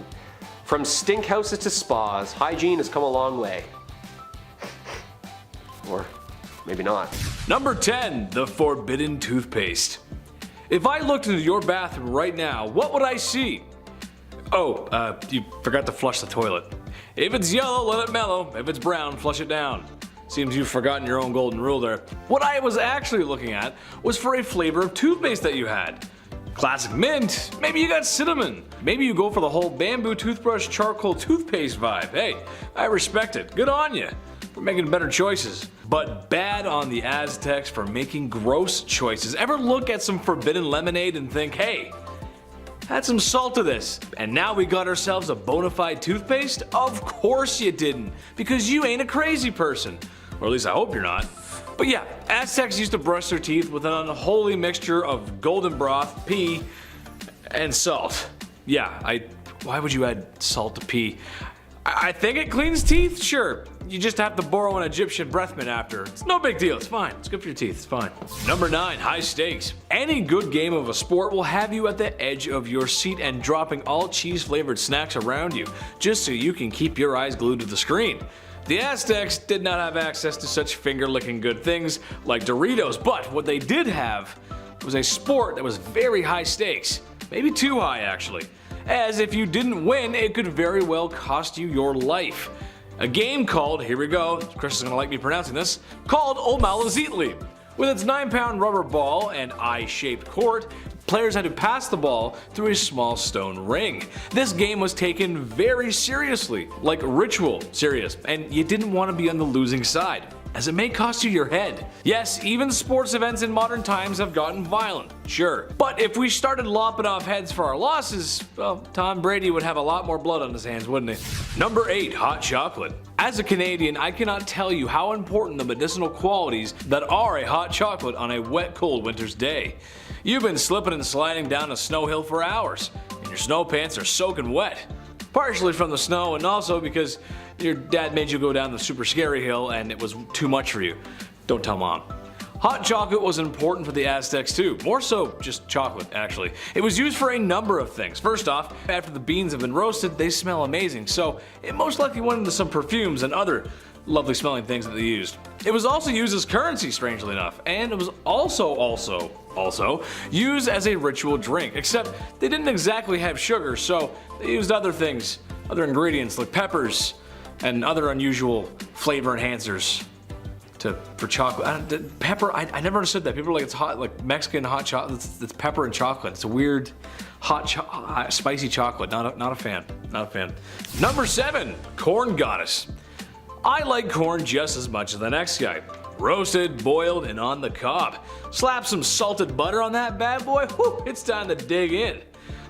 Speaker 7: From stink houses to spas, hygiene has come a long way. Or maybe not.
Speaker 1: Number 10, the forbidden toothpaste. If I looked into your bathroom right now, what would I see? Oh, you forgot to flush the toilet. If it's yellow, let it mellow. If it's brown, flush it down. Seems you've forgotten your own golden rule there. What I was actually looking at was for a flavor of toothpaste that you had. Classic mint, maybe you got cinnamon. Maybe you go for the whole bamboo toothbrush charcoal toothpaste vibe. Hey, I respect it, good on you for making better choices. But bad on the Aztecs for making gross choices. Ever look at some forbidden lemonade and think, hey, add some salt to this, and now we got ourselves a bona fide toothpaste? Of course you didn't, because you ain't a crazy person. Or at least I hope you're not. But yeah, Aztecs used to brush their teeth with an unholy mixture of golden broth, pee, and salt. Yeah, why would you add salt to pee? I think it cleans teeth, sure. You just have to borrow an Egyptian breath mint after. It's no big deal, it's fine. It's good for your teeth, it's fine. Number 9, high stakes. Any good game of a sport will have you at the edge of your seat and dropping all cheese-flavored snacks around you, just so you can keep your eyes glued to the screen. The Aztecs did not have access to such finger-licking good things like Doritos, but what they did have was a sport that was very high stakes. Maybe too high, actually. as if you didn't win, it could very well cost you your life. A game called, here we go, Chris is gonna like me pronouncing this, called Omalazitli. With its 9-pound rubber ball and eye-shaped court, players had to pass the ball through a small stone ring. This game was taken very seriously, like ritual serious, and you didn't want to be on the losing side, as it may cost you your head. Yes, even sports events in modern times have gotten violent, sure. But if we started lopping off heads for our losses, well, Tom Brady would have a lot more blood on his hands, wouldn't he? Number 8, hot chocolate. As a Canadian, I cannot tell you how important the medicinal qualities that are a hot chocolate on a wet, cold winter's day. You've been slipping and sliding down a snow hill for hours, and your snow pants are soaking wet. Partially from the snow and also because your dad made you go down the super scary hill and it was too much for you. Don't tell mom. Hot chocolate was important for the Aztecs too, more so just chocolate actually. It was used for a number of things. First off, after the beans have been roasted, they smell amazing, so it most likely went into some perfumes and other lovely smelling things that they used. It was also used as currency, strangely enough, and it was also used as a ritual drink, except they didn't exactly have sugar, so they used other things, other ingredients like peppers and other unusual flavor enhancers for chocolate. Pepper, I never understood that. People are like, it's hot, like Mexican hot chocolate, it's pepper and chocolate. It's a weird spicy chocolate. Not a fan. Not a fan. Number 7, corn goddess. I like corn just as much as the next guy. Roasted, boiled, and on the cob. Slap some salted butter on that bad boy, whew, it's time to dig in.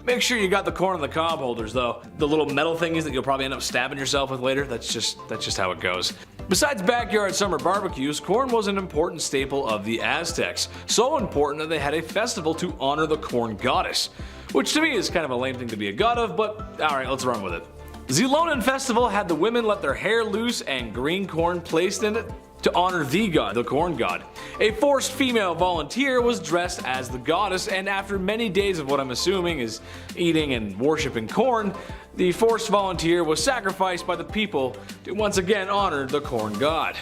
Speaker 1: Make sure you got the corn on the cob holders though. The little metal thingies that you'll probably end up stabbing yourself with later, that's just how it goes. Besides backyard summer barbecues, corn was an important staple of the Aztecs. So important that they had a festival to honor the corn goddess. Which to me is kind of a lame thing to be a god of, but alright, let's run with it. The Zilonan festival had the women let their hair loose and green corn placed in it to honor the god, the corn god. A forced female volunteer was dressed as the goddess, and after many days of what I'm assuming is eating and worshipping corn, the forced volunteer was sacrificed by the people to once again honor the corn god.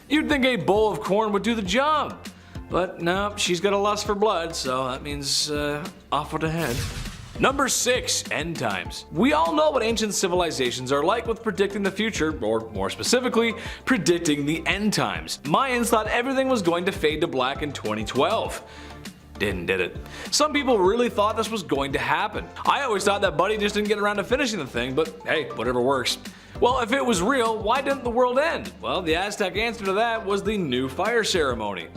Speaker 1: You'd think a bowl of corn would do the job, but no, she's got a lust for blood, so that means off with the head. Number 6, end times. We all know what ancient civilizations are like with predicting the future, or more specifically, predicting the end times. Mayans thought everything was going to fade to black in 2012. Did it? Some people really thought this was going to happen. I always thought that Buddy just didn't get around to finishing the thing, but hey, whatever works. Well, if it was real, why didn't the world end? Well, the Aztec answer to that was the new fire ceremony.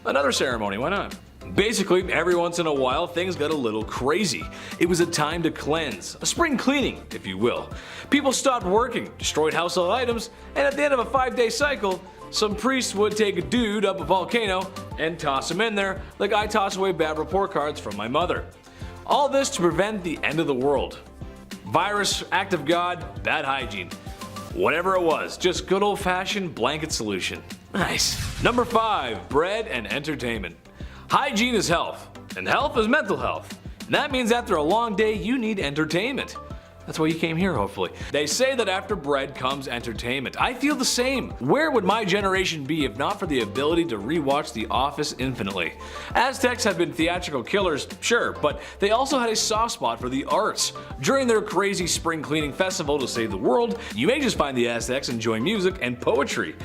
Speaker 1: Another ceremony, why not? Basically, every once in a while, things got a little crazy. It was a time to cleanse, a spring cleaning, if you will. People stopped working, destroyed household items, and at the end of a 5-day cycle, some priests would take a dude up a volcano and toss him in there like I toss away bad report cards from my mother. All this to prevent the end of the world. Virus, act of God, bad hygiene. Whatever it was, just good old-fashioned blanket solution. Nice. Number 5, bread and entertainment. Hygiene is health, and health is mental health. And that means after a long day, you need entertainment. That's why you came here, hopefully. They say that after bread comes entertainment. I feel the same. Where would my generation be if not for the ability to rewatch The Office infinitely? Aztecs have been theatrical killers, sure, but they also had a soft spot for the arts. During their crazy spring cleaning festival to save the world, you may just find the Aztecs enjoying music and poetry.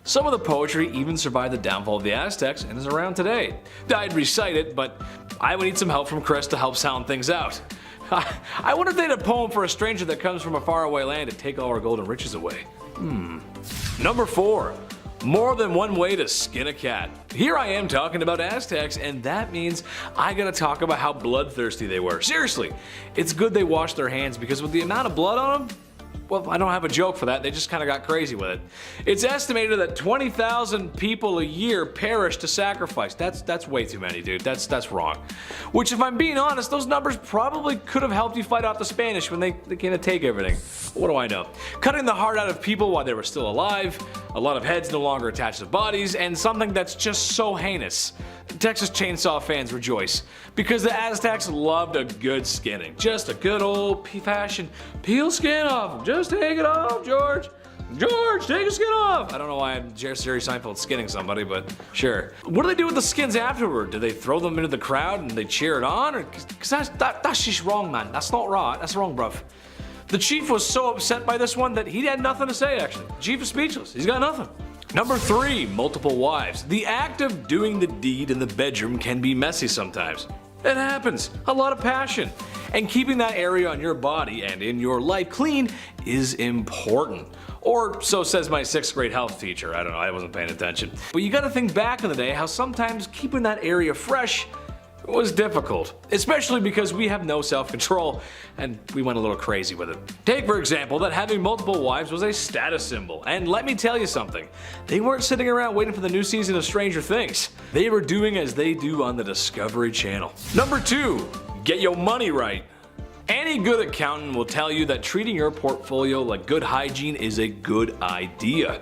Speaker 1: Some of the poetry even survived the downfall of the Aztecs and is around today. I'd recite it, but I would need some help from Chris to help sound things out. I wonder if they had a poem for a stranger that comes from a faraway land to take all our golden riches away. Number 4. More than one way to skin a cat. Here I am talking about Aztecs, and that means I gotta talk about how bloodthirsty they were. Seriously, it's good they washed their hands because with the amount of blood on them, well, I don't have a joke for that, they just kinda got crazy with it. It's estimated that 20,000 people a year perish to sacrifice. That's way too many, dude. That's wrong. Which, if I'm being honest, those numbers probably could have helped you fight off the Spanish when they came to take everything. What do I know? Cutting the heart out of people while they were still alive, a lot of heads no longer attached to bodies, and something that's just so heinous. Texas Chainsaw fans rejoice, because the Aztecs loved a good skinning. Just a good old fashion peel skin off them. Just take it off, George. George, take your skin off! I don't know why I'm Jerry Seinfeld skinning somebody, but sure. What do they do with the skins afterward? Do they throw them into the crowd and they cheer it on? Or, cause that's just wrong, man. That's not right. That's wrong, bruv. The chief was so upset by this one that he had nothing to say, actually. The chief is speechless. He's got nothing. Number 3, multiple wives. The act of doing the deed in the bedroom can be messy sometimes. It happens. A lot of passion. And keeping that area on your body and in your life clean is important. Or so says my 6th grade health teacher. I don't know, I wasn't paying attention. But you gotta think back in the day how sometimes keeping that area fresh was difficult, especially because we have no self-control and we went a little crazy with it. Take for example that having multiple wives was a status symbol, and let me tell you something, they weren't sitting around waiting for the new season of Stranger Things. They were doing as they do on the Discovery Channel. Number 2, get your money right. Any good accountant will tell you that treating your portfolio like good hygiene is a good idea.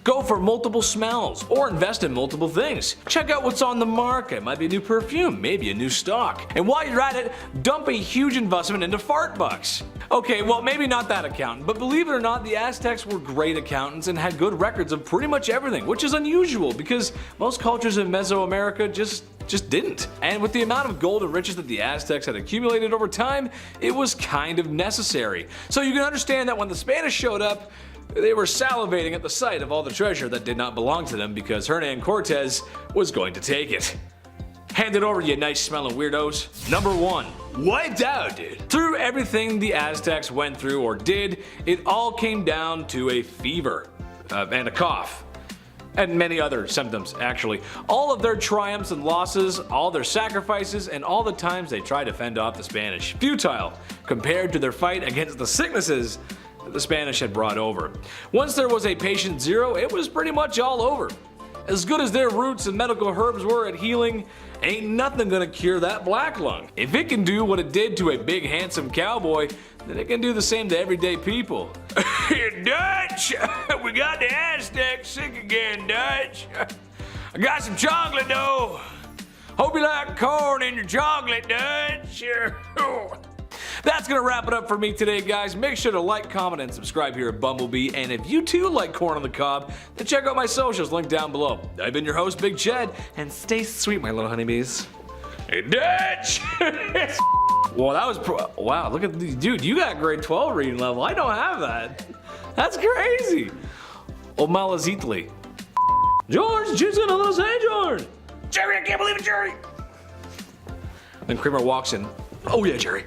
Speaker 1: Go for multiple smells or invest in multiple things. Check out what's on the market. Might be a new perfume, maybe a new stock. And while you're at it, dump a huge investment into fart bucks. Okay, well maybe not that accountant, but believe it or not, the Aztecs were great accountants and had good records of pretty much everything, which is unusual because most cultures in Mesoamerica just didn't. And with the amount of gold and riches that the Aztecs had accumulated over time, it was kind of necessary. So you can understand that when the Spanish showed up, they were salivating at the sight of all the treasure that did not belong to them because Hernan Cortez was going to take it. Hand it over, you nice smelling weirdos. Number 1, wiped out, dude. Through everything the Aztecs went through or did, it all came down to a fever and a cough. And many other symptoms, actually. All of their triumphs and losses, all their sacrifices, and all the times they tried to fend off the Spanish. Futile, compared to their fight against the sicknesses the Spanish had brought over. Once there was a patient zero, it was pretty much all over. As good as their roots and medical herbs were at healing, ain't nothing gonna cure that black lung. If it can do what it did to a big handsome cowboy, then it can do the same to everyday people. Dutch! We got the Aztecs sick again, Dutch. I got some chocolate though. Hope you like corn in your chocolate, Dutch. That's gonna wrap it up for me today, guys. Make sure to like, comment, and subscribe here at BumbleBee. And if you too like corn on the cob, then check out my socials linked down below. I've been your host, Big Ched, and stay sweet, my little honeybees. Hey, Dutch! Well, that was wow, look at these. Dude, you got grade 12 reading level. I don't have that. That's crazy. Oh, Malazitli. George, just another say, George. Jerry, I can't believe it, Jerry. Then Kramer walks in. Oh yeah, Jerry.